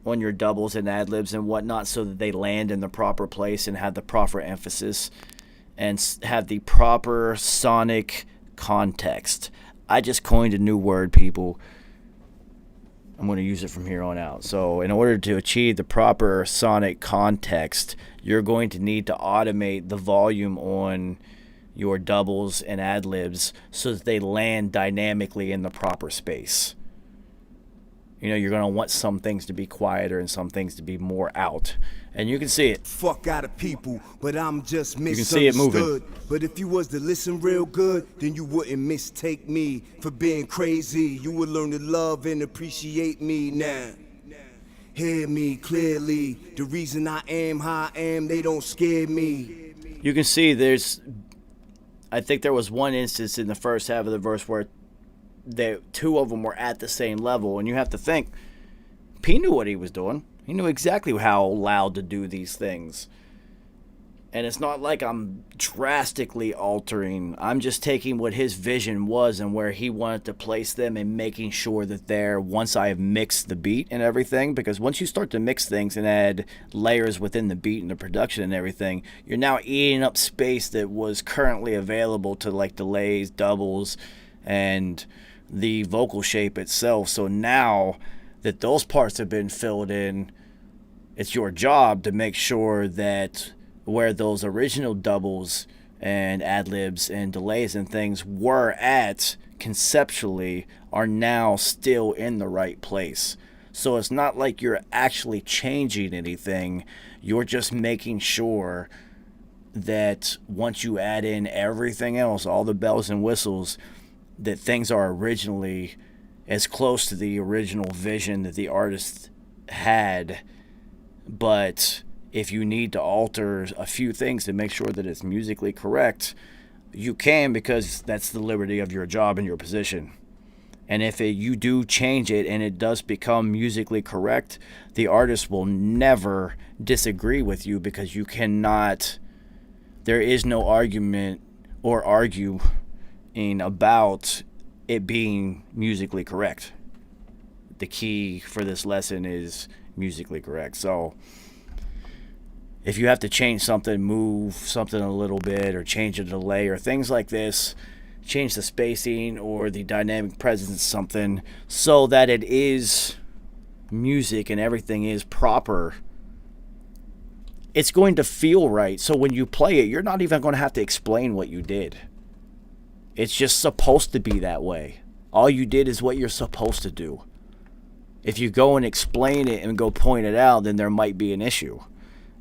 on your doubles and ad-libs and whatnot so that they land in the proper place and have the proper emphasis and have the proper sonic context. I just coined a new word, people. I'm going to use it from here on out. So in order to achieve the proper sonic context, you're going to need to automate the volume on your doubles and ad-libs so that they land dynamically in the proper space. You know, you're going to want some things to be quieter and some things to be more out. And you can see it. Fuck out of people, but I'm just misunderstood. You can see it moving. But if you was to listen real good, then you wouldn't mistake me for being crazy. You would learn to love and appreciate me now. Hear me clearly. The reason I am how I am, they don't scare me. You can see I think there was one instance in the first half of the verse where two of them were at the same level, and you have to think, P knew what he was doing. He knew exactly how loud to do these things. And it's not like I'm drastically altering. I'm just taking what his vision was and where he wanted to place them and making sure that once I have mixed the beat and everything, because once you start to mix things and add layers within the beat and the production and everything, you're now eating up space that was currently available to like delays, doubles, and the vocal shape itself. So now that those parts have been filled in, it's your job to make sure that where those original doubles and ad-libs and delays and things were at conceptually are now still in the right place. So it's not like you're actually changing anything. You're just making sure that once you add in everything else, all the bells and whistles, that things are originally as close to the original vision that the artist had. But if you need to alter a few things to make sure that it's musically correct, you can, because that's the liberty of your job and your position. And if you do change it and it does become musically correct, the artist will never disagree with you, because you cannot, there is no argument or arguing about it being musically correct. The key for this lesson is musically correct. So if you have to change something, move something a little bit, or change a delay or things like this, change the spacing or the dynamic presence of something so that it is music and everything is proper, it's going to feel right. So when you play it, you're not even going to have to explain what you did. It's just supposed to be that way. All you did is what you're supposed to do. If you go and explain it and go point it out, then there might be an issue.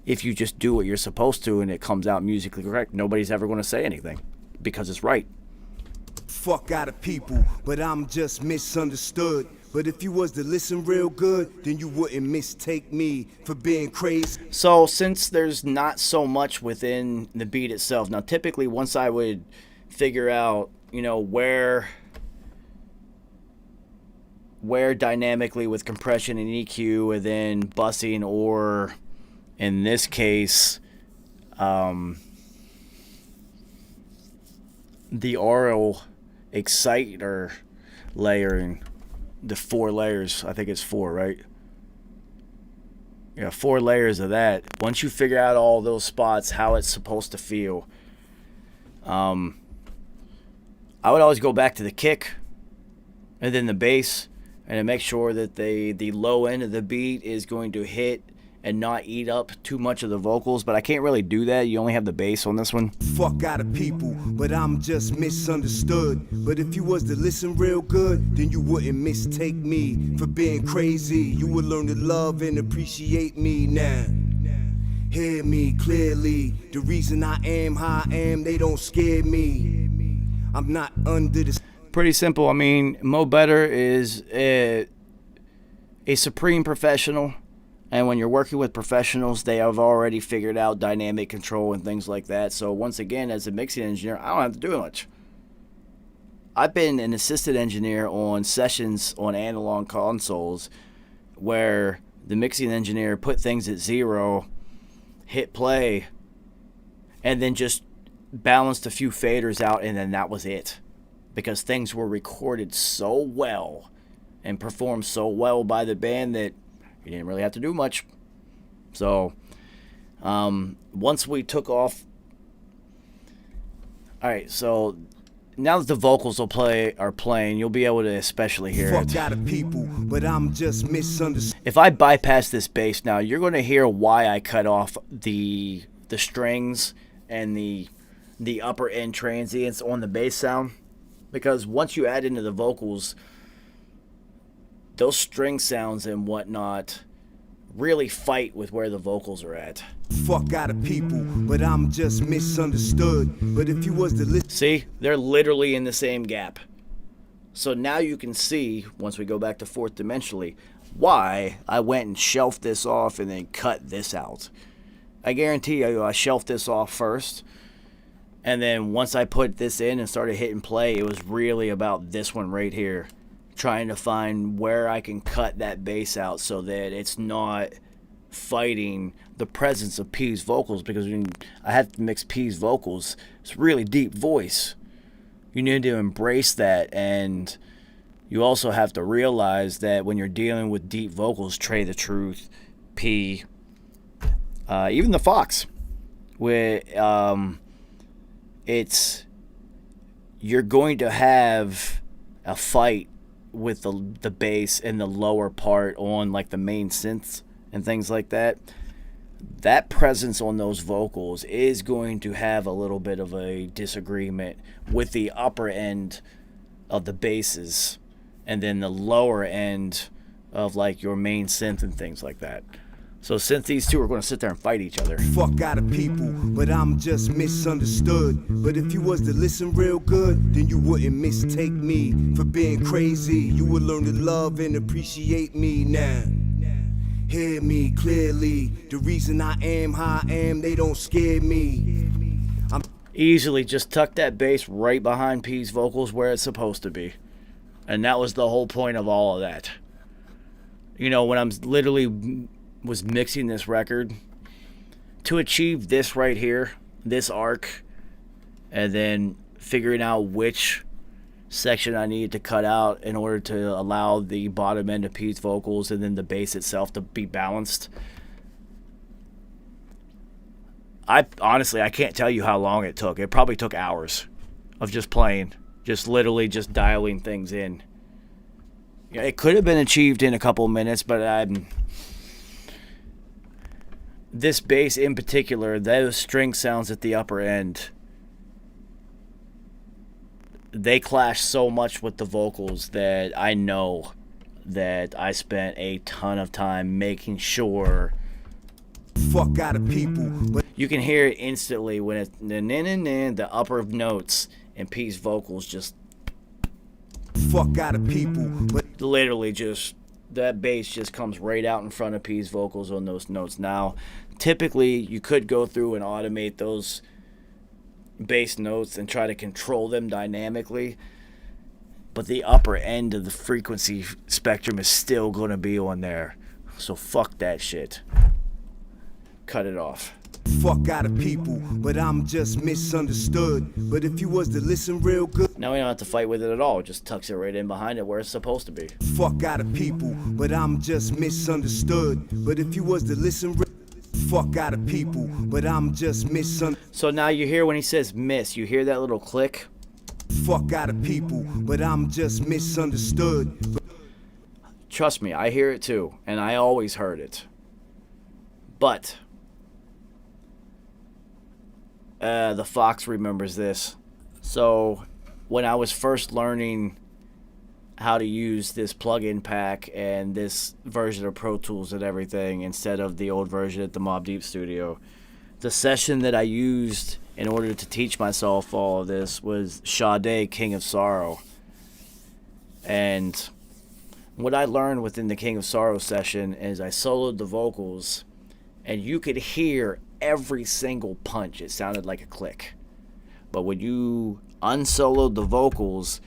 If you just do what you're supposed to and it comes out musically correct, nobody's ever going to say anything because it's right. Fuck out of people, but I'm just misunderstood. But if you was to listen real good, then you wouldn't mistake me for being crazy. So since there's not so much within the beat itself, now typically once I would figure out, where dynamically with compression and EQ and then bussing, or in this case, the aural exciter layering, the 4 layers, I think it's 4, right? Yeah, 4 layers of that. Once you figure out all those spots, how it's supposed to feel, I would always go back to the kick and then the bass, and to make sure that the low end of the beat is going to hit and not eat up too much of the vocals. But I can't really do that. You only have the bass on this one. Fuck out of people, but I'm just misunderstood. But if you was to listen real good, then you wouldn't mistake me for being crazy. You would learn to love and appreciate me now. Hear me clearly. The reason I am how I am, they don't scare me. I'm not under the... Pretty simple. I mean, Mo Better is a supreme professional. And when you're working with professionals, they have already figured out dynamic control and things like that. So once again, as a mixing engineer, I don't have to do much. I've been an assistant engineer on sessions on analog consoles where the mixing engineer put things at 0, hit play, and then just balanced a few faders out, and then that was it. Because things were recorded so well and performed so well by the band that you didn't really have to do much. So once we took off, all right, so now that the vocals are playing, you'll be able to especially hear it. Fuck out of people, but I'm just misunderstood. If I bypass this bass now, you're going to hear why I cut off the strings and the upper end transients on the bass sound. Because once you add into the vocals, those string sounds and whatnot really fight with where the vocals are at. Fuck out of people, but I'm just misunderstood. But if you was to listen... See, they're literally in the same gap. So now you can see, once we go back to fourth dimensionally, why I went and shelved this off and then cut this out. I guarantee you I shelved this off first. And then once I put this in and started hitting play, it was really about this one right here. Trying to find where I can cut that bass out so that it's not fighting the presence of P's vocals. Because when I have to mix P's vocals, it's really deep voice. You need to embrace that. And you also have to realize that when you're dealing with deep vocals, Trey the Truth, P, even the Fox, with you're going to have a fight with the bass and the lower part on like the main synths and things like that. That presence on those vocals is going to have a little bit of a disagreement with the upper end of the basses and then the lower end of like your main synth and things like that. So since these two are going to sit there and fight each other. Fuck out of people, but I'm just misunderstood. But if you was to listen real good, then you wouldn't mistake me for being crazy. You would learn to love and appreciate me now. Hear me clearly. The reason I am how I am, they don't scare me. Easily just tuck that bass right behind P's vocals where it's supposed to be. And that was the whole point of all of that. You know, when I'm literally was mixing this record, to achieve this right here, this arc, and then figuring out which section I needed to cut out in order to allow the bottom end of P's vocals and then the bass itself to be balanced. I can't tell you how long it took. It probably took hours of just playing, just literally just dialing things in. Yeah, it could have been achieved in a couple of minutes, but this bass in particular, those string sounds at the upper end, they clash so much with the vocals that I know that I spent a ton of time making sure. Fuck out of people, but You can hear it instantly when it's the upper notes and P's vocals just fuck out of people, but literally just, that bass just comes right out in front of P's vocals on those notes. Now, typically you could go through and automate those bass notes and try to control them dynamically, but the upper end of the frequency spectrum is still going to be on there. So fuck that shit. Cut it off. fuck out of people, but I'm just misunderstood. But if you was to listen real good, Now we don't have to fight with it at all. It just tucks it right in behind it where it's supposed to be. fuck out of people, but I'm just misunderstood. But if you was to listen real, fuck out of people, but I'm just misunderstood. So now you hear when he says miss, you hear that little click? Fuck out of people, but I'm just misunderstood. Trust me, I hear it too, and I always heard it. But the Fox remembers this. So when I was first learning how to use this plug-in pack and this version of Pro Tools and everything instead of the old version at the Mobb Deep studio, the session that I used in order to teach myself all of this was Sade, King of Sorrow. And what I learned within the King of Sorrow session is I soloed the vocals, and you could hear every single punch. It sounded like a click. But when you unsoloed the vocals,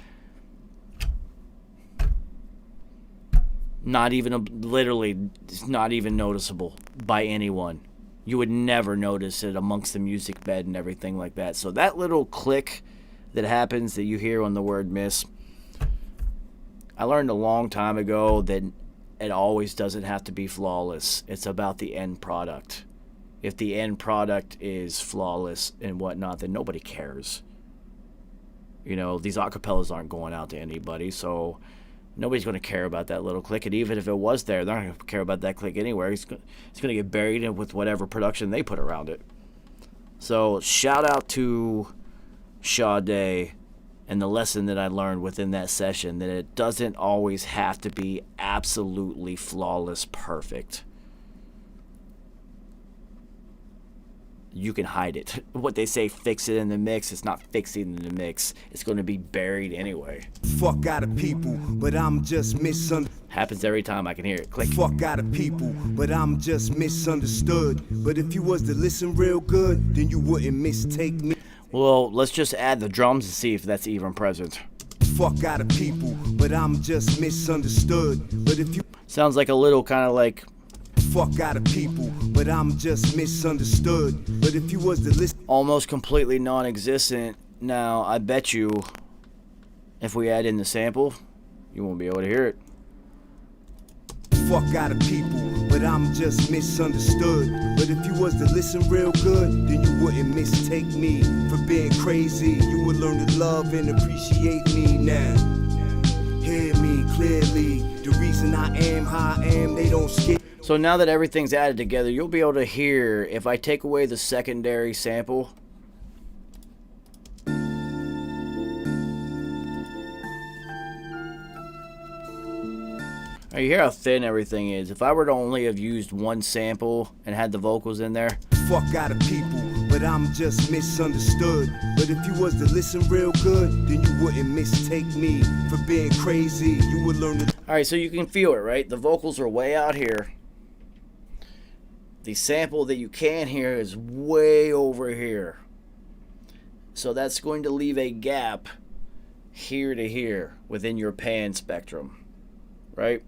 literally not even noticeable by anyone. You would never notice it amongst the music bed and everything like that. So that little click that happens that you hear on the word miss, I learned a long time ago that it always doesn't have to be flawless. It's about the end product. If the end product is flawless and whatnot, then nobody cares. You know, these acapellas aren't going out to anybody, so nobody's going to care about that little click. And even if it was there, they're not going to care about that click anywhere. It's going to get buried in with whatever production they put around it. So shout out to Sade and the lesson that I learned within that session, that it doesn't always have to be absolutely flawless perfect. You can hide it. What they say, fix it in the mix, it's not fixing in the mix. It's going to be buried anyway. Fuck out of people, but I'm just misunderstood. Happens every time I can hear it. Click. Fuck out of people, but I'm just misunderstood. But if you was to listen real good, then you wouldn't mistake me. Well, let's just add the drums to see if that's even present. Fuck out of people, but I'm just misunderstood. But if you Sounds like a little kind of like, fuck out of people, but I'm just misunderstood. But if you was to listen, almost completely non-existent. Now, I bet you, if we add in the sample, you won't be able to hear it. fuck out of people, but I'm just misunderstood. But if you was to listen real good, then you wouldn't mistake me for being crazy. You would learn to love and appreciate me now. Hear me clearly. The reason I am how I am, they don't skip. So now that everything's added together, you'll be able to hear, if I take away the secondary sample, you hear how thin everything is. If I were to only have used one sample and had the vocals in there, Fuck out of people, but I'm just misunderstood. But if you was to listen real good, then you wouldn't mistake me for being crazy. You would learn to. alright, so you can feel it, right? The vocals are way out here. The sample that you can hear is way over here. So that's going to leave a gap here to here within your pan spectrum, right?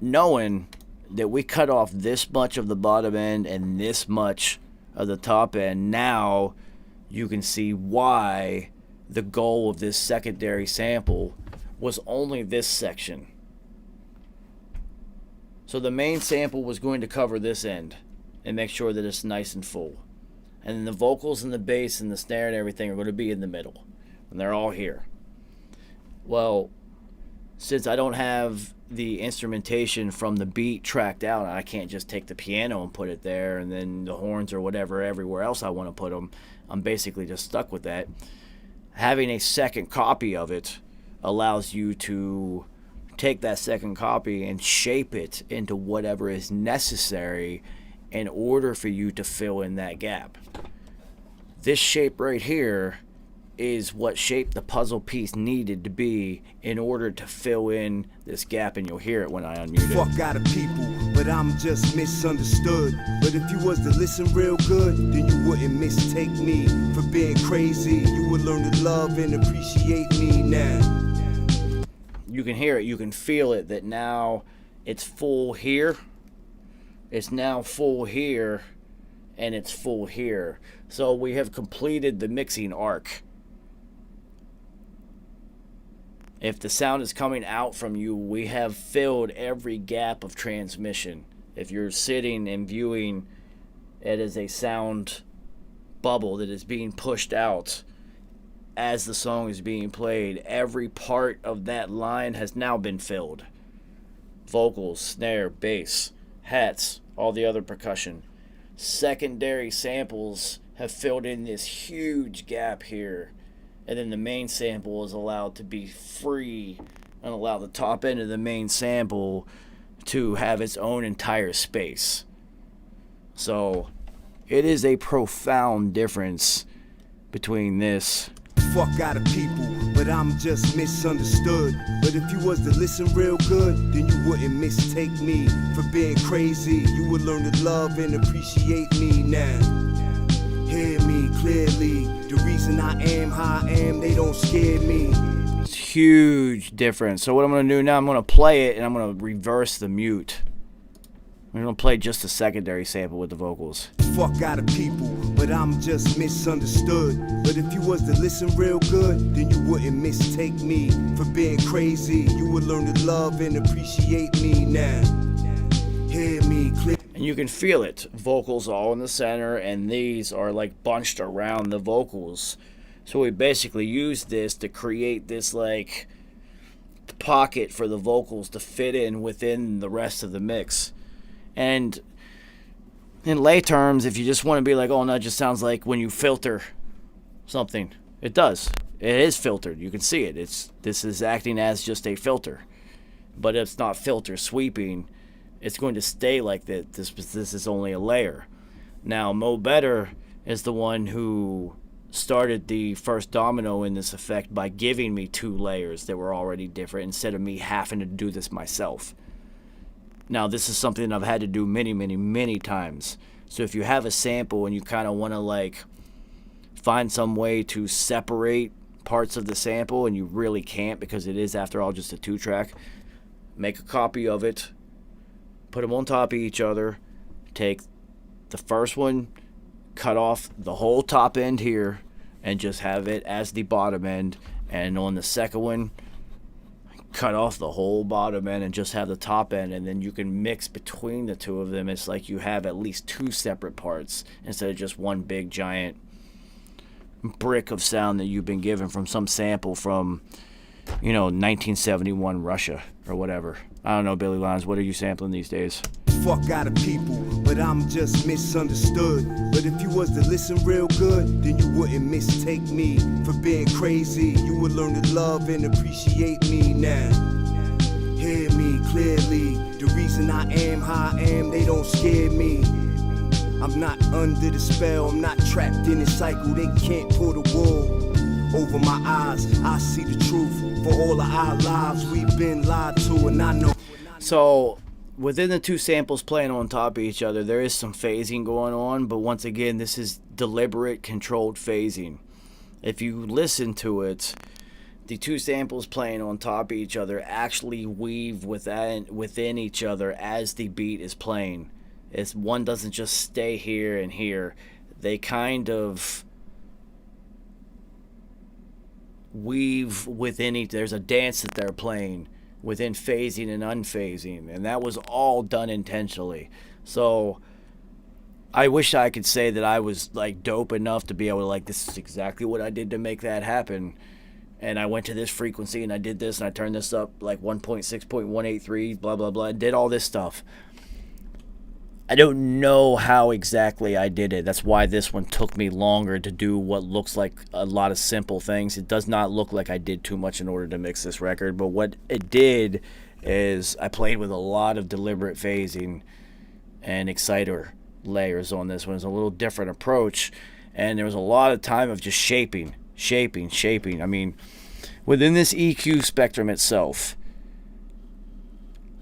Knowing that we cut off this much of the bottom end and this much of the top end, now you can see why the goal of this secondary sample was only this section. So the main sample was going to cover this end and make sure that it's nice and full. And then the vocals and the bass and the snare and everything are going to be in the middle. And they're all here. Well, since I don't have the instrumentation from the beat tracked out, I can't just take the piano and put it there and then the horns or whatever everywhere else I want to put them. I'm basically just stuck with that. Having a second copy of it allows you to take that second copy and shape it into whatever is necessary in order for you to fill in that gap. This shape right here is what shape the puzzle piece needed to be in order to fill in this gap, and you'll hear it when I unmute it. Fuck out of people, but I'm just misunderstood. But if you was to listen real good, then you wouldn't mistake me for being crazy. You would learn to love and appreciate me now. You can hear it, you can feel it, that now it's full here, it's now full here, and it's full here. So we have completed the mixing arc. If the sound is coming out from you, we have filled every gap of transmission. If you're sitting and viewing it as a sound bubble that is being pushed out as the song is being played, every part of that line has now been filled. Vocals, snare, bass, hats, all the other percussion. Secondary samples have filled in this huge gap here. And then the main sample is allowed to be free and allow the top end of the main sample to have its own entire space. So it is a profound difference between this. Fuck out of people, but I'm just misunderstood. But if you was to listen real good, then you wouldn't mistake me for being crazy. You would learn to love and appreciate me now. Hear me clearly, the reason I am how I am, they don't scare me. It's huge difference. So what I'm going to do now, I'm going to play it and I'm going to reverse the mute. I'm going to play just a secondary sample with the vocals. Fuck out of people, but I'm just misunderstood. But if you was to listen real good, then you wouldn't mistake me for being crazy. You would learn to love and appreciate me now. Hear me clear. And you can feel it. Vocals all in the center, and these are like bunched around the vocals. So we basically use this to create this like pocket for the vocals to fit in within the rest of the mix. And in lay terms, if you just want to be like, oh no, it just sounds like when you filter something. It does. It is filtered. You can see it. This is acting as just a filter. But it's not filter sweeping. It's going to stay like that. This is only a layer. Now, Mo Better is the one who started the first domino in this effect by giving me 2 layers that were already different instead of me having to do this myself. Now, this is something I've had to do many, many, many times. So if you have a sample and you kind of want to like find some way to separate parts of the sample and you really can't because it is, after all, just a 2-track, make a copy of it. Put them on top of each other. Take the first one, cut off the whole top end here, and just have it as the bottom end. And on the second one, cut off the whole bottom end and just have the top end. And then you can mix between the two of them. It's like you have at least 2 separate parts instead of just one big giant brick of sound that you've been given from some sample from, 1971 Russia or whatever. I don't know, Billy Lyons, what are you sampling these days? Fuck out of people, but I'm just misunderstood. But if you was to listen real good, then you wouldn't mistake me for being crazy. You would learn to love and appreciate me now. Hear me clearly, the reason I am how I am, they don't scare me. I'm not under the spell, I'm not trapped in a cycle, they can't pull the wool over my eyes. I see the truth. For all of our lives, we've been lied to, and I know. So, within the 2 samples playing on top of each other, there is some phasing going on, but once again, this is deliberate, controlled phasing. if you listen to it, the two samples playing on top of each other actually weave within each other as the beat is playing. It's one doesn't just stay here and here. They kind of weave within each. There's a dance that they're playing within phasing and unphasing, and that was all done intentionally. So I wish I could say that I was like dope enough to be able to like, this is exactly what I did to make that happen. And I went to this frequency and I did this and I turned this up like 1.6.183, blah, blah, blah. I did all this stuff. I don't know how exactly I did it. That's why this one took me longer to do what looks like a lot of simple things. It does not look like I did too much in order to mix this record. But what it did is I played with a lot of deliberate phasing and exciter layers on this one. It's a little different approach. And there was a lot of time of just shaping. I mean, within this EQ spectrum itself,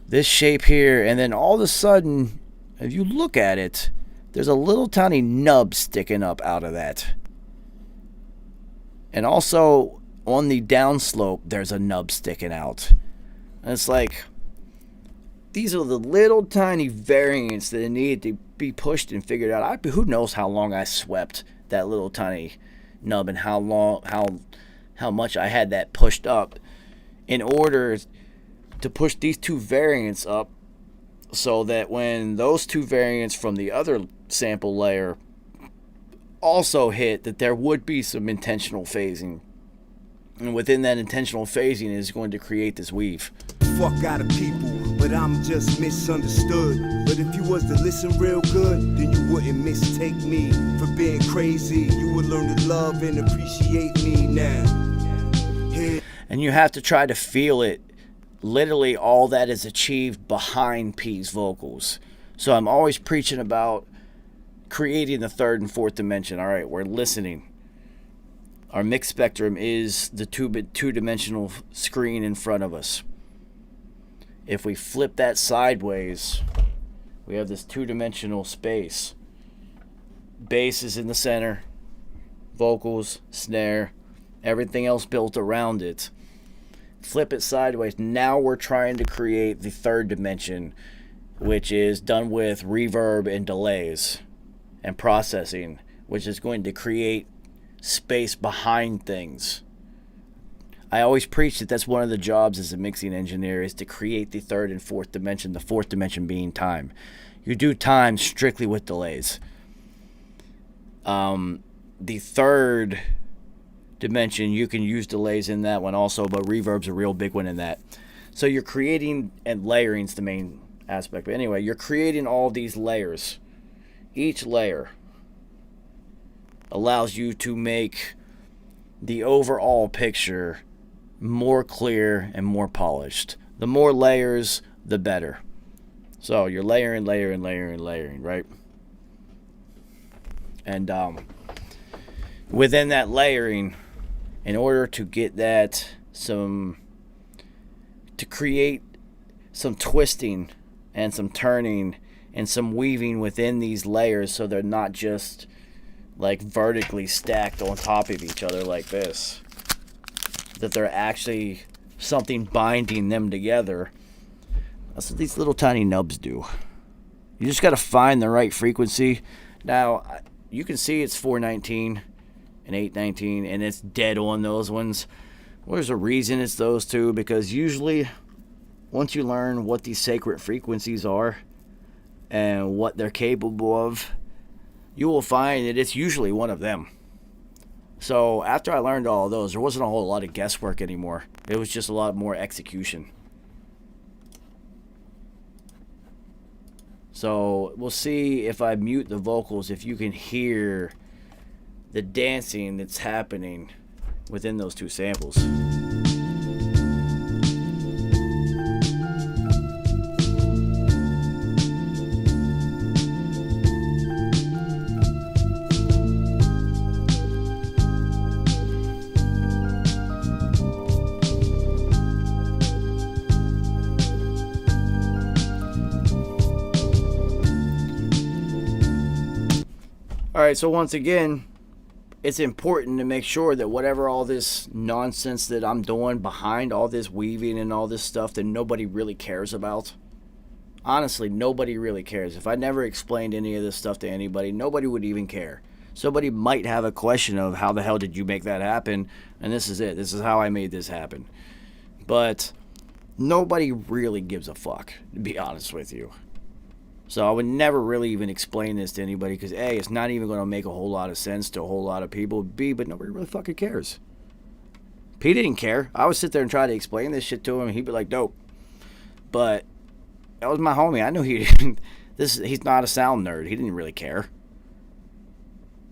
this shape here, and then all of a sudden, if you look at it, there's a little tiny nub sticking up out of that. And also, on the downslope, there's a nub sticking out. And it's like, these are the little tiny variants that needed to be pushed and figured out. Who knows how long I swept that little tiny nub and how much I had that pushed up in order to push these two variants up, so that when those two variants from the other sample layer also hit, that there would be some intentional phasing, and within that intentional phasing is going to create this weave. Fuck out of people, but I'm just misunderstood. But if you was to listen real good, then you wouldn't mistake me for being crazy. You would learn to love and appreciate me now. Yeah. And you have to try to feel it. Literally all that is achieved behind P's vocals. So I'm always preaching about creating the third and fourth dimension. All right, we're listening. Our mix spectrum is the two-dimensional screen in front of us. If we flip that sideways, we have this two-dimensional space. Bass is in the center, vocals, snare, everything else built around it. Flip it sideways. Now we're trying to create the third dimension, which is done with reverb and delays and processing, which is going to create space behind things. I always preach that that's one of the jobs as a mixing engineer, is to create the third and fourth dimension, the fourth dimension being time. You do time strictly with delays. The third dimension, you can use delays in that one also, but reverb's a real big one in that. So you're creating, and layering's the main aspect. But anyway, you're creating all these layers. Each layer allows you to make the overall picture more clear and more polished. The more layers, the better. So you're layering, right? And within that layering, in order to get that to create some twisting and some turning and some weaving within these layers, so they're not just like vertically stacked on top of each other like this, that they're actually something binding them together. That's what these little tiny nubs do. You just got to find the right frequency. Now, you can see it's 419 and 819, and it's dead on those ones. Well, there's a reason it's those two, because usually once you learn what these sacred frequencies are and what they're capable of, you will find that it's usually one of them. So after I learned all of those, there wasn't a whole lot of guesswork anymore. It was just a lot more execution. So we'll see if I mute the vocals, if you can hear the dancing that's happening within those two samples. Alright, so once again, it's important to make sure that whatever all this nonsense that I'm doing behind all this weaving and all this stuff that nobody really cares about. Honestly, nobody really cares. If I never explained any of this stuff to anybody, nobody would even care. Somebody might have a question of how the hell did you make that happen? And this is it. This is how I made this happen. But nobody really gives a fuck, to be honest with you. So I would never really even explain this to anybody because A, it's not even going to make a whole lot of sense to a whole lot of people. B, but nobody really fucking cares. P didn't care. I would sit there and try to explain this shit to him and he'd be like, dope. But that was my homie. I knew he's not a sound nerd. He didn't really care.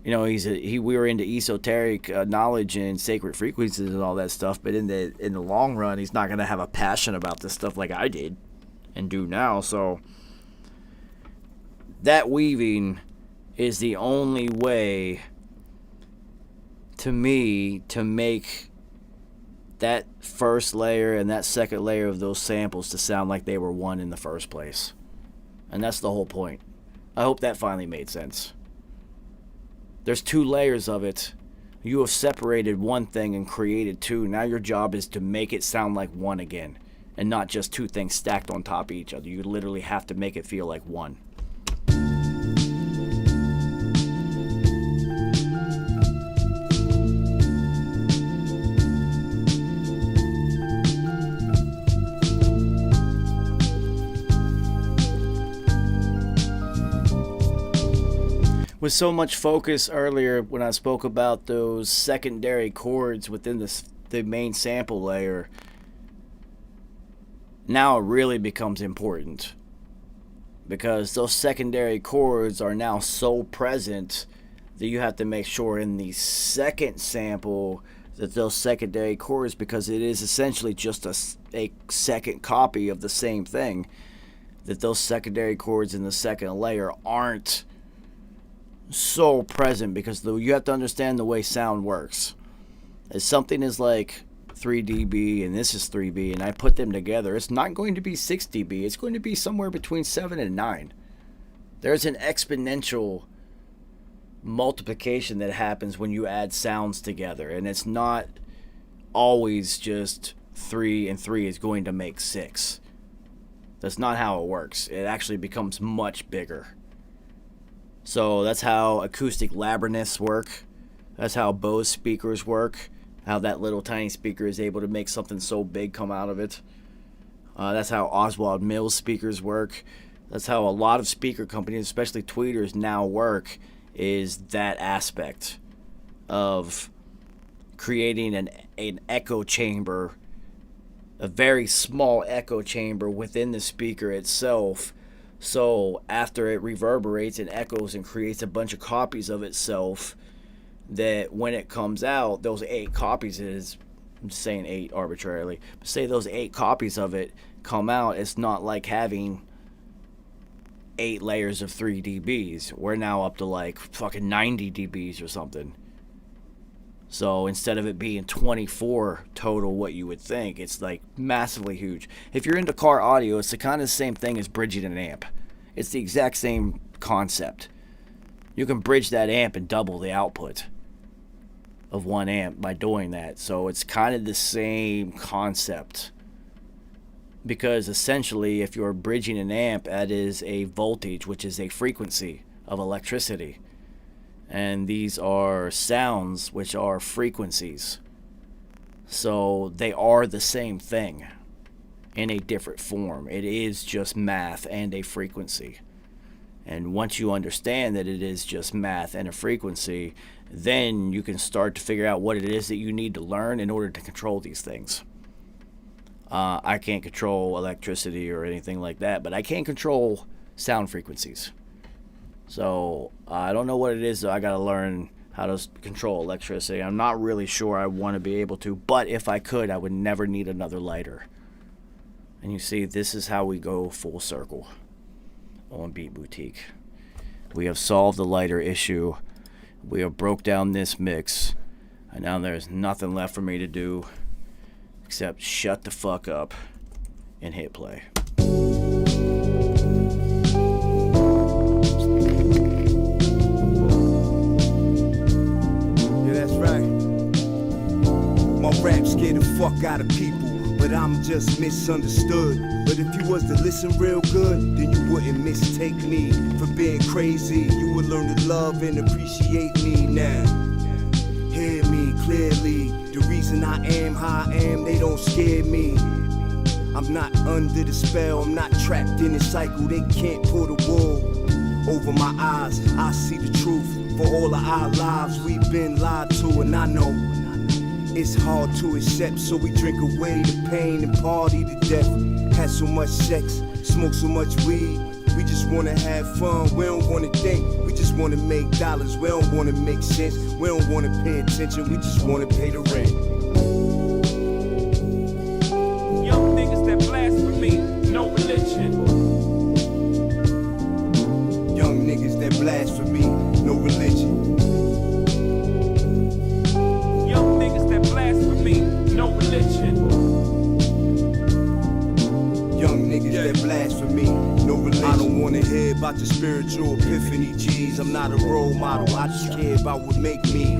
You know, we were into esoteric knowledge and sacred frequencies and all that stuff, but in the long run, he's not going to have a passion about this stuff like I did and do now. So that weaving is the only way to me to make that first layer and that second layer of those samples to sound like they were one in the first place. And that's the whole point. I hope that finally made sense. There's 2 layers of it. You have separated one thing and created 2. Now your job is to make it sound like one again. And not just 2 things stacked on top of each other. You literally have to make it feel like one. With so much focus earlier when I spoke about those secondary chords within the main sample layer, now it really becomes important because those secondary chords are now so present that you have to make sure in the second sample that those secondary chords, because it is essentially just a second copy of the same thing, that those secondary chords in the second layer aren't so present, because you have to understand the way sound works. If something is like 3 dB and this is 3B and I put them together, it's not going to be 6 dB. It's going to be somewhere between 7 and 9. There's an exponential multiplication that happens when you add sounds together, and it's not always just 3 and 3 is going to make 6. That's not how it works. It actually becomes much bigger. So that's how acoustic labyrinths work. That's how Bose speakers work. How that little tiny speaker is able to make something so big come out of it. That's how Oswald Mills speakers work. That's how a lot of speaker companies, especially tweeters, now work, is that aspect of creating an echo chamber, a very small echo chamber within the speaker itself. So after it reverberates and echoes and creates a bunch of copies of itself, that when it comes out, those 8 copies I'm just saying 8 arbitrarily, but say those 8 copies of it come out, it's not like having 8 layers of 3 dBs. We're now up to like fucking 90 dBs or something. So instead of it being 24 total, what you would think, it's like massively huge. If you're into car audio, it's the kind of same thing as bridging an amp. It's the exact same concept. You can bridge that amp and double the output of one amp by doing that. So it's kind of the same concept. Because essentially, if you're bridging an amp, that is a voltage, which is a frequency of electricity. And these are sounds, which are frequencies. So they are the same thing in a different form. It is just math and a frequency. And once you understand that it is just math and a frequency, then you can start to figure out what it is that you need to learn in order to control these things. I can't control electricity or anything like that, but I can control sound frequencies. So I don't know what it is, though. I got to learn how to control electricity. I'm not really sure I want to be able to, but if I could, I would never need another lighter. And you see, this is how we go full circle on Beat Boutique. We have solved the lighter issue. We have broke down this mix, and now there's nothing left for me to do except shut the fuck up and hit play. rap scare the fuck out of people, but I'm just misunderstood. But if you was to listen real good, then you wouldn't mistake me for being crazy. You would learn to love and appreciate me now. Hear me clearly, the reason I am how I am, they don't scare me. I'm not under the spell, I'm not trapped in a cycle, they can't pull the wool over my eyes. I see the truth for all of our lives we've been lied to, and I know it's hard to accept, so we drink away the pain and party to death. Had so much sex, smoke so much weed, we just wanna have fun, we don't wanna think. We just wanna make dollars, we don't wanna make sense. We don't wanna pay attention, we just wanna pay the rent. Young niggas that blasphemy, no religion. Young niggas that blasphemy, no religion. Young niggas that blasphemy, no religion. Young niggas that blasphemy, no religion. I don't wanna hear about the spiritual epiphany, G's. I'm not a role model, I just care about what make me.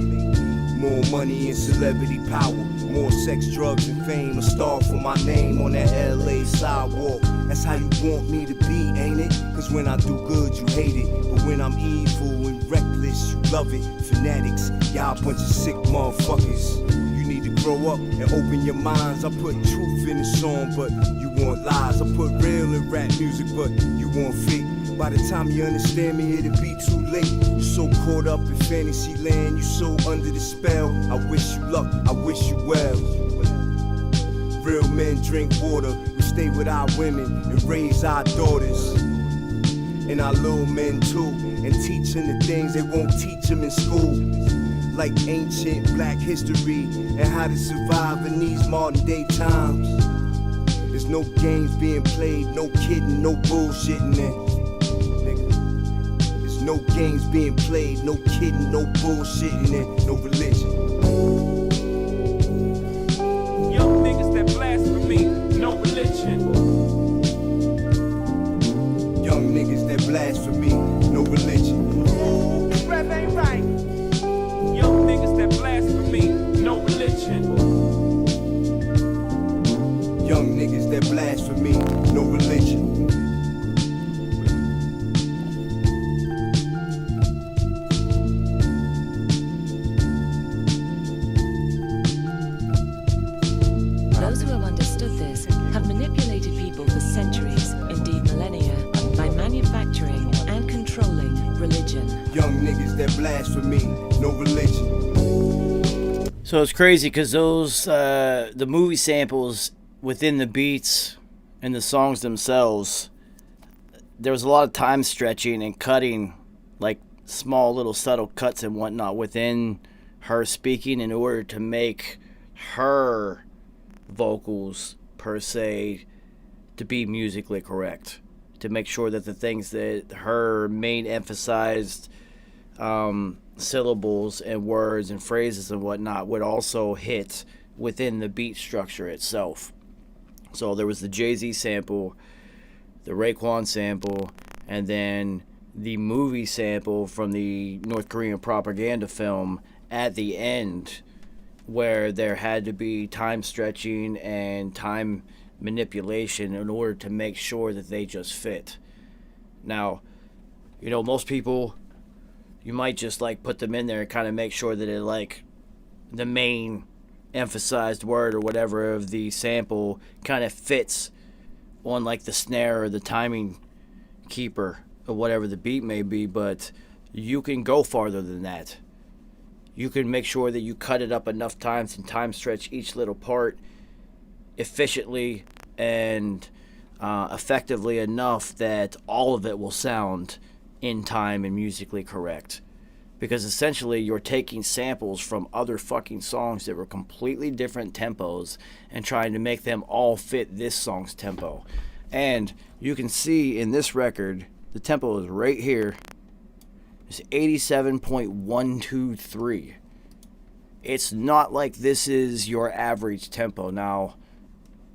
More money and celebrity power, more sex, drugs, and fame. A star for my name on that LA sidewalk. That's how you want me to be, ain't it? Cause when I do good, you hate it. But when I'm evil and reckless, you love it. Fanatics, y'all a bunch of sick motherfuckers. You need to grow up and open your minds. I put truth in the song, but you want lies. I put real in rap music, but you want fake. By the time you understand me, it'll be too late. You're so caught up in fantasy land, you so under the spell. I wish you luck, I wish you well. Real men drink water, we stay with our women and raise our daughters. And our little men too, and teach them the things they won't teach them in school. Like ancient black history and how to survive in these modern day times. There's no games being played, no kidding, no bullshitting there. No games being played, no kidding, no bullshitting, and no religion. Young niggas that blasphemy, no religion. Young niggas that blasphemy, no religion. This rap ain't right. Young niggas that blasphemy, no religion. Young niggas that blasphemy, no religion. Those who have understood this have manipulated people for centuries, indeed millennia, by manufacturing and controlling religion. Young niggas that blasphemy, no religion. So it's crazy because those, the movie samples within the beats and the songs themselves, there was a lot of time stretching and cutting, like small little subtle cuts and whatnot within her speaking in order to make her vocals per se to be musically correct, to make sure that the things that her main emphasized syllables and words and phrases and whatnot would also hit within the beat structure itself. So there was the Jay-Z sample, the Raekwon sample, and then the movie sample from the North Korean propaganda film at the end, where there had to be time stretching and time manipulation in order to make sure that they just fit. Now, you know, most people, you might just like put them in there and kind of make sure that it like the main emphasized word or whatever of the sample kind of fits on like the snare or the timing keeper or whatever the beat may be, but you can go farther than that. You can make sure that you cut it up enough times and time stretch each little part efficiently and effectively enough that all of it will sound in time and musically correct. Because essentially you're taking samples from other fucking songs that were completely different tempos and trying to make them all fit this song's tempo. And you can see in this record, the tempo is right here. It's 87.123. It's not like this is your average tempo. Now,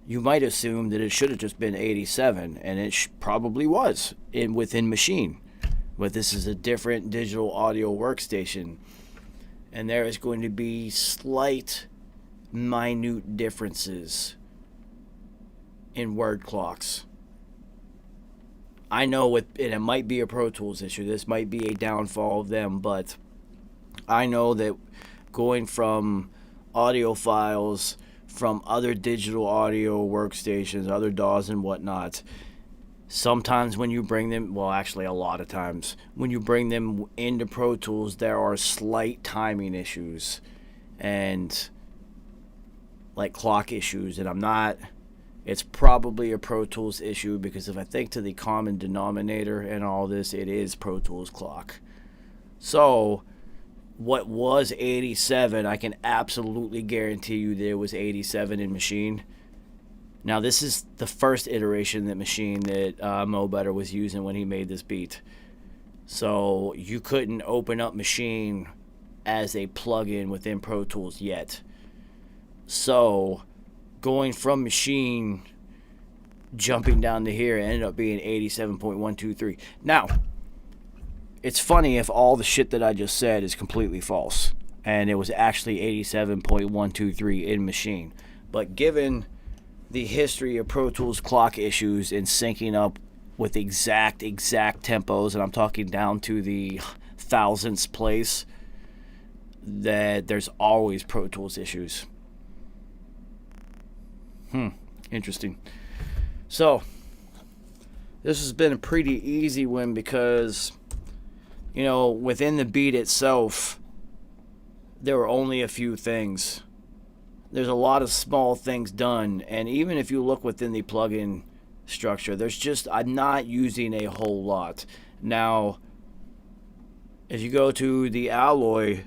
you might assume that it should have just been 87, and it probably was within Machine. But this is a different digital audio workstation, and there is going to be slight minute differences in word clocks. I know and it might be a Pro Tools issue, this might be a downfall of them, but I know that going from audio files from other digital audio workstations, other DAWs and whatnot, sometimes when you bring them, well, actually a lot of times, when you bring them into Pro Tools, there are slight timing issues and like clock issues, and it's probably a Pro Tools issue, because if I think to the common denominator in all this, it is Pro Tools clock. So what was 87, I can absolutely guarantee you there was 87 in Machine. Now this is the first iteration that Machine that Mo Better was using when he made this beat. So you couldn't open up Machine as a plugin within Pro Tools yet. So going from Machine, jumping down to here, it ended up being 87.123. Now, it's funny if all the shit that I just said is completely false, and it was actually 87.123 in Machine. But given the history of Pro Tools clock issues and syncing up with exact tempos, and I'm talking down to the thousandths place, that there's always Pro Tools issues. Interesting. So, this has been a pretty easy one because, you know, within the beat itself, there were only a few things. There's a lot of small things done, and even if you look within the plugin structure, I'm not using a whole lot. Now, if you go to the Alloy,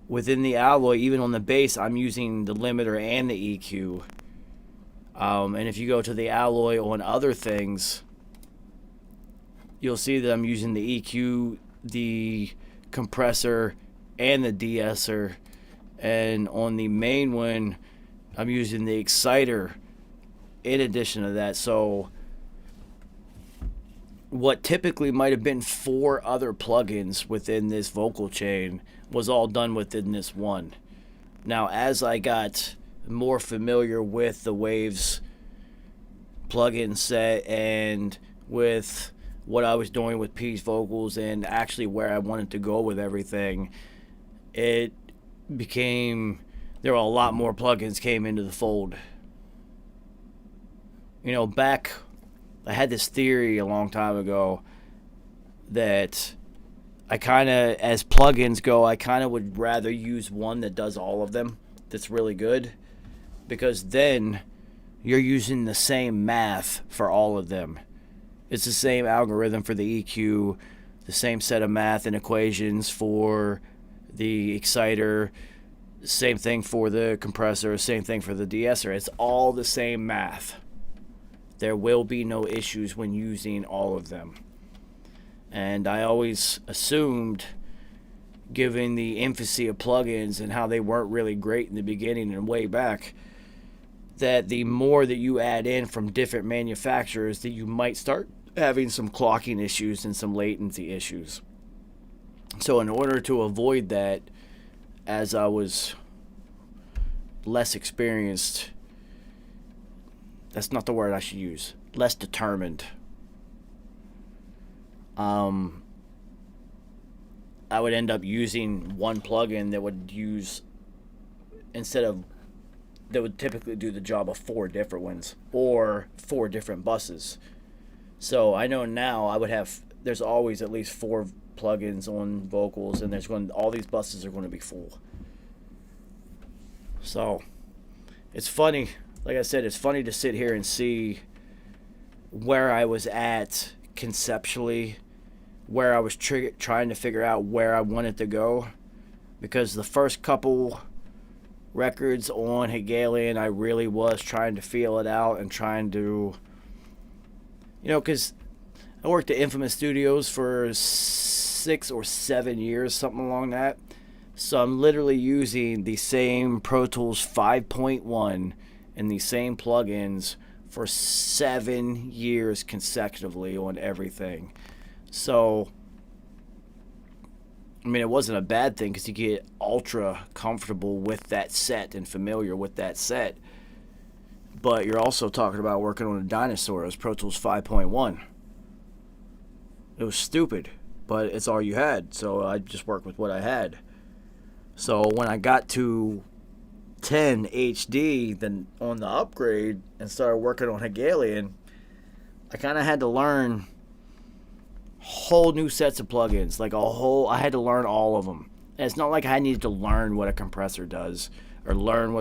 within the Alloy, even on the bass, I'm using the limiter and the EQ. And if you go to the Alloy on other things, you'll see that I'm using the EQ, the compressor, and the de-esser. And on the main one, I'm using the exciter in addition to that. So what typically might have been 4 other plugins within this vocal chain was all done within this one. Now, as I got more familiar with the Waves plugin set and with what I was doing with P's vocals and actually where I wanted to go with everything, it became, there were a lot more plugins came into the fold. You know, I had this theory a long time ago that I kind of, as plugins go, I kind of would rather use one that does all of them, that's really good, because then you're using the same math for all of them. It's the same algorithm for the EQ, the same set of math and equations for the exciter, same thing for the compressor, same thing for the de-esser. It's all the same math. There will be no issues when using all of them. And I always assumed, given the infancy of plugins and how they weren't really great in the beginning and way back, that the more that you add in from different manufacturers, that you might start having some clocking issues and some latency issues. So in order to avoid that, as I was less experienced, that's not the word I should use, less determined, I would end up using one plugin that would use, that would typically do the job of 4 different ones or 4 different buses. So I know now there's always at least 4 plugins on vocals, and all these buses are going to be full. So it's funny, like I said, it's funny to sit here and see where I was at conceptually, where I was trying to figure out where I wanted to go, because the first couple records on Hegelian, I really was trying to feel it out and trying to, you know, because I worked at Infamous Studios for 6 or 7 years, something along that. So I'm literally using the same Pro Tools 5.1 and the same plugins for 7 years consecutively on everything. So I mean, it wasn't a bad thing because you get ultra comfortable with that set and familiar with that set. But you're also talking about working on a dinosaur. It was Pro Tools 5.1. It was stupid, but it's all you had. So I just worked with what I had. So when I got to 10 HD, then on the upgrade and started working on Hegelian, I kind of had to learn whole new sets of plugins. I had to learn all of them. And it's not like I needed to learn what a compressor does or learn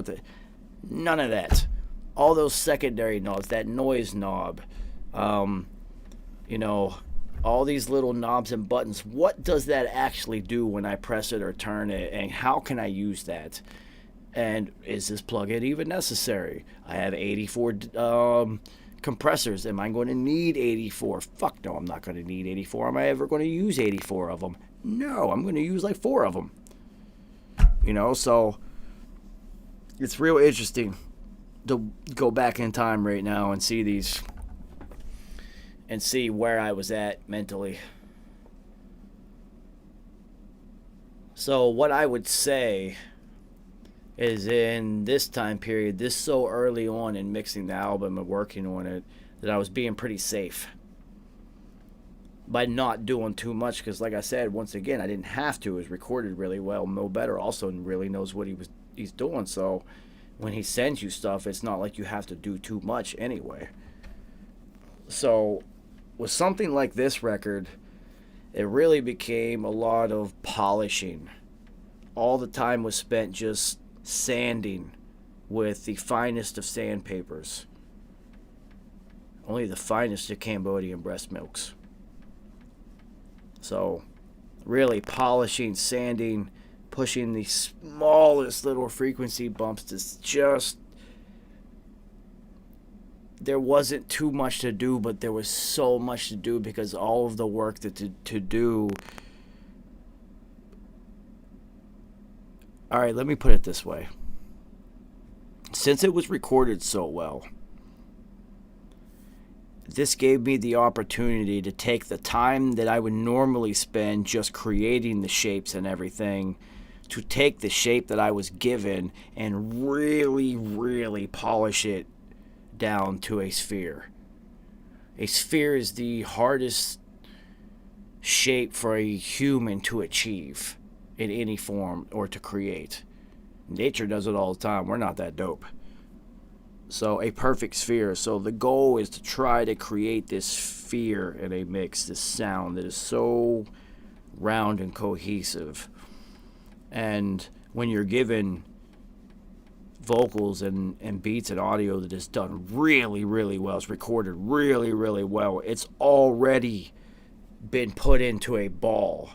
none of that. All those secondary knobs, that noise knob, all these little knobs and buttons. What does that actually do when I press it or turn it, and how can I use that? And is this plugin even necessary? I have 84 compressors. Am I going to need 84? Fuck no, I'm not going to need 84. Am I ever going to use 84 of them? No, I'm going to use like 4 of them. So it's real interesting to go back in time right now and see these and see where I was at mentally. So what I would say is, in this time period, this so early on in mixing the album and working on it, that I was being pretty safe by not doing too much, because like I said, once again, I didn't have to. It was recorded really well. Mo Better also really knows what he's doing, so when he sends you stuff, it's not like you have to do too much anyway. So with something like this record, it really became a lot of polishing. All the time was spent just sanding with the finest of sandpapers. Only the finest of Cambodian breast milks. So really polishing, sanding, pushing the smallest little frequency bumps to just... There wasn't too much to do, but there was so much to do because all of the work to do... Alright, let me put it this way. Since it was recorded so well, this gave me the opportunity to take the time that I would normally spend just creating the shapes and everything, to take the shape that I was given and really, really polish it down to a sphere. A sphere is the hardest shape for a human to achieve in any form or to create. Nature does it all the time. We're not that dope. So a perfect sphere. So the goal is to try to create this sphere in a mix, this sound that is so round and cohesive. And when you're given vocals and beats and audio that is done really, really well, it's recorded really, really well, it's already been put into a ball.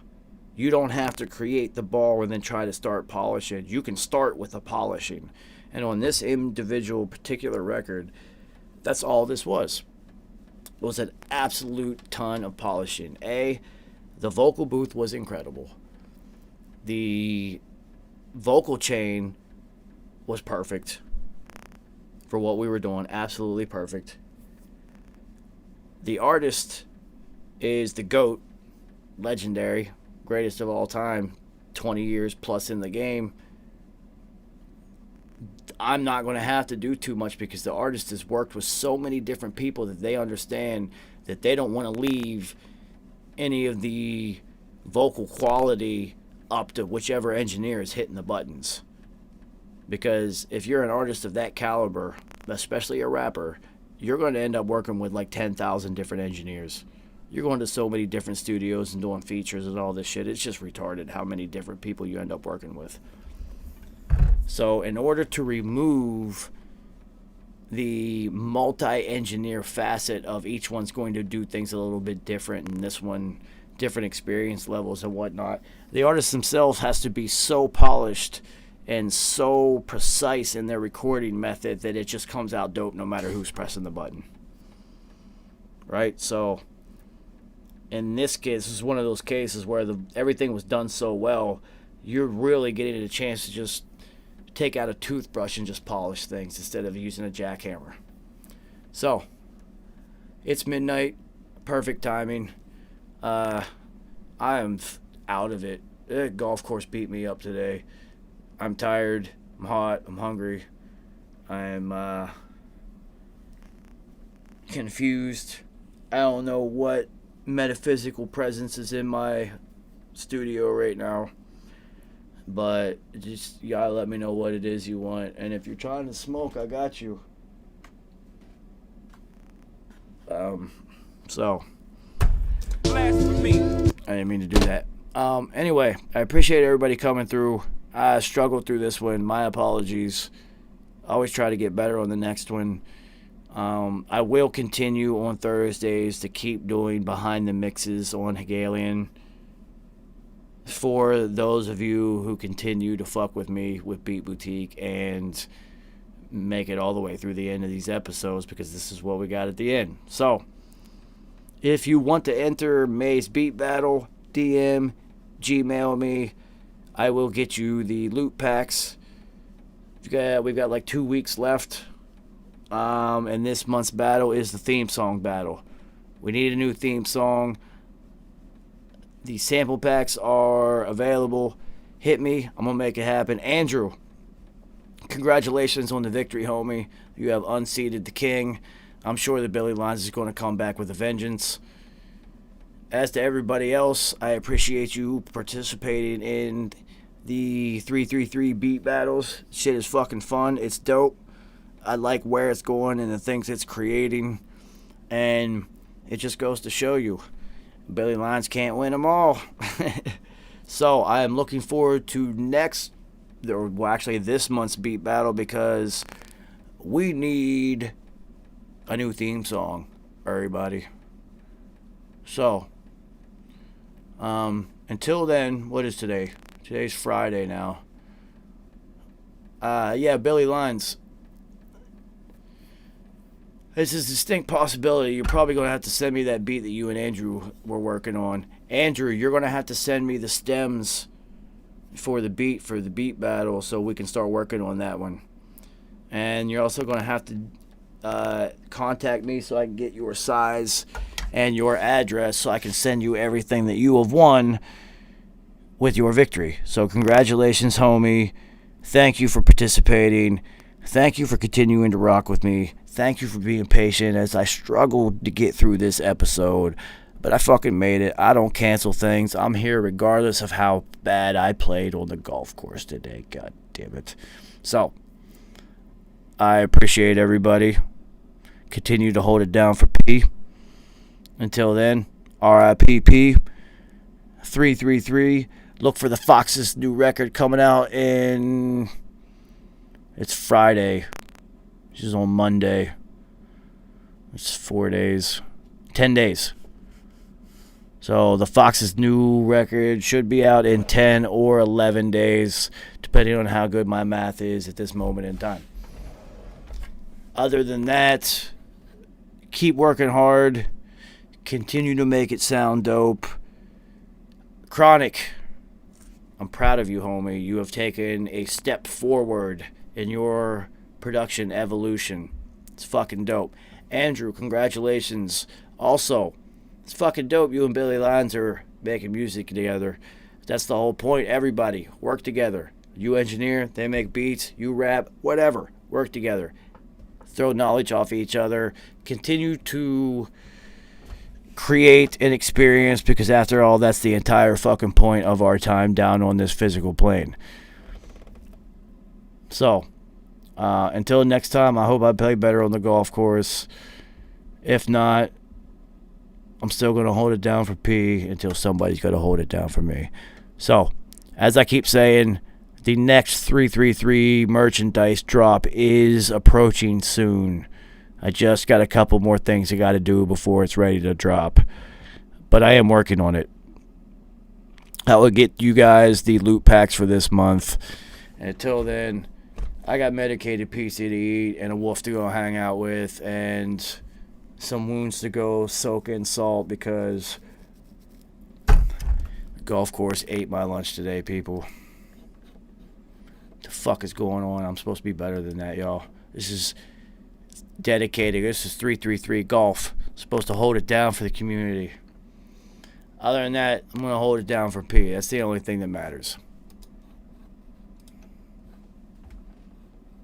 You don't have to create the ball and then try to start polishing. You can start with the polishing. And on this individual particular record, that's all this was. It was an absolute ton of polishing. The vocal booth was incredible. The vocal chain was perfect for what we were doing. Absolutely perfect. The artist is the GOAT, legendary, greatest of all time, 20 years plus in the game. I'm not going to have to do too much because the artist has worked with so many different people that they understand that they don't want to leave any of the vocal quality up to whichever engineer is hitting the buttons. Because if you're an artist of that caliber, especially a rapper, you're going to end up working with like 10,000 different engineers. You're going to so many different studios and doing features and all this shit. It's just retarded how many different people you end up working with. So in order to remove the multi-engineer facet of each one's going to do things a little bit different, and this one different experience levels and whatnot, the artists themselves has to be so polished and so precise in their recording method that it just comes out dope no matter who's pressing the button. Right? So in this case, this is one of those cases where everything was done so well, you're really getting a chance to just take out a toothbrush and just polish things instead of using a jackhammer. So it's midnight, perfect timing. I am out of it. golf course beat me up today. I'm tired. I'm hot. I'm hungry. I'm confused. I don't know what metaphysical presence is in my studio right now. But just, you gotta let me know what it is you want. And if you're trying to smoke, I got you. So Blasphemy. I didn't mean to do that. Anyway, I appreciate everybody coming through. I struggled through this one. My apologies. I always try to get better on the next one. I will continue on Thursdays to keep doing behind the mixes on Hegelian. For those of you who continue to fuck with me with Beat Boutique and make it all the way through the end of these episodes, because this is what we got at the end. So, if you want to enter May's Beat Battle, DM, Gmail me. I will get you the loot packs. We've got like 2 weeks left. And this month's battle is the theme song battle. We need a new theme song. The sample packs are available. Hit me. I'm going to make it happen. Andrew, congratulations on the victory, homie. You have unseated the king. I'm sure that Billy Lines is going to come back with a vengeance. As to everybody else, I appreciate you participating in the 333 beat battles. Shit is fucking fun. It's dope. I like where it's going and the things it's creating. And it just goes to show you, Billy Lines can't win them all. So I am looking forward to this month's beat battle, because we need a new theme song, everybody. So, until then, what is today? Today's Friday now. Billy Lines. There's a distinct possibility you're probably going to have to send me that beat that you and Andrew were working on. Andrew, you're going to have to send me the stems for the beat battle so we can start working on that one. And you're also going to have to contact me so I can get your size and your address so I can send you everything that you have won with your victory. So congratulations, homie. Thank you for participating. Thank you for continuing to rock with me. Thank you for being patient as I struggled to get through this episode. But I fucking made it. I don't cancel things. I'm here regardless of how bad I played on the golf course today. God damn it. So, I appreciate everybody. Continue to hold it down for P. Until then, RIPP 333. Look for the Fox's new record coming out it's Friday. Which is on Monday. It's 4 days. 10 days. So the Fox's new record should be out in 10 or 11 days, depending on how good my math is at this moment in time. Other than that, keep working hard. Continue to make it sound dope. Chronic, I'm proud of you, homie. You have taken a step forward in your production evolution. It's fucking dope. Andrew, congratulations. Also, it's fucking dope you and Billy Lines are making music together. That's the whole point. Everybody, work together. You engineer, they make beats, you rap, whatever. Work together. Throw knowledge off each other. Continue to create an experience, because after all, that's the entire fucking point of our time down on this physical plane. So, until next time, I hope I play better on the golf course. If not, I'm still going to hold it down for P until somebody's going to hold it down for me. So, as I keep saying, the next 333 merchandise drop is approaching soon. I just got a couple more things I got to do before it's ready to drop. But I am working on it. I will get you guys the loot packs for this month. And until then, I got medicated pizza to eat and a wolf to go hang out with and some wounds to go soak in salt, because the golf course ate my lunch today, people. What the fuck is going on? I'm supposed to be better than that, y'all. This is dedicated. This is 333 golf. I'm supposed to hold it down for the community. Other than that, I'm going to hold it down for P. That's the only thing that matters.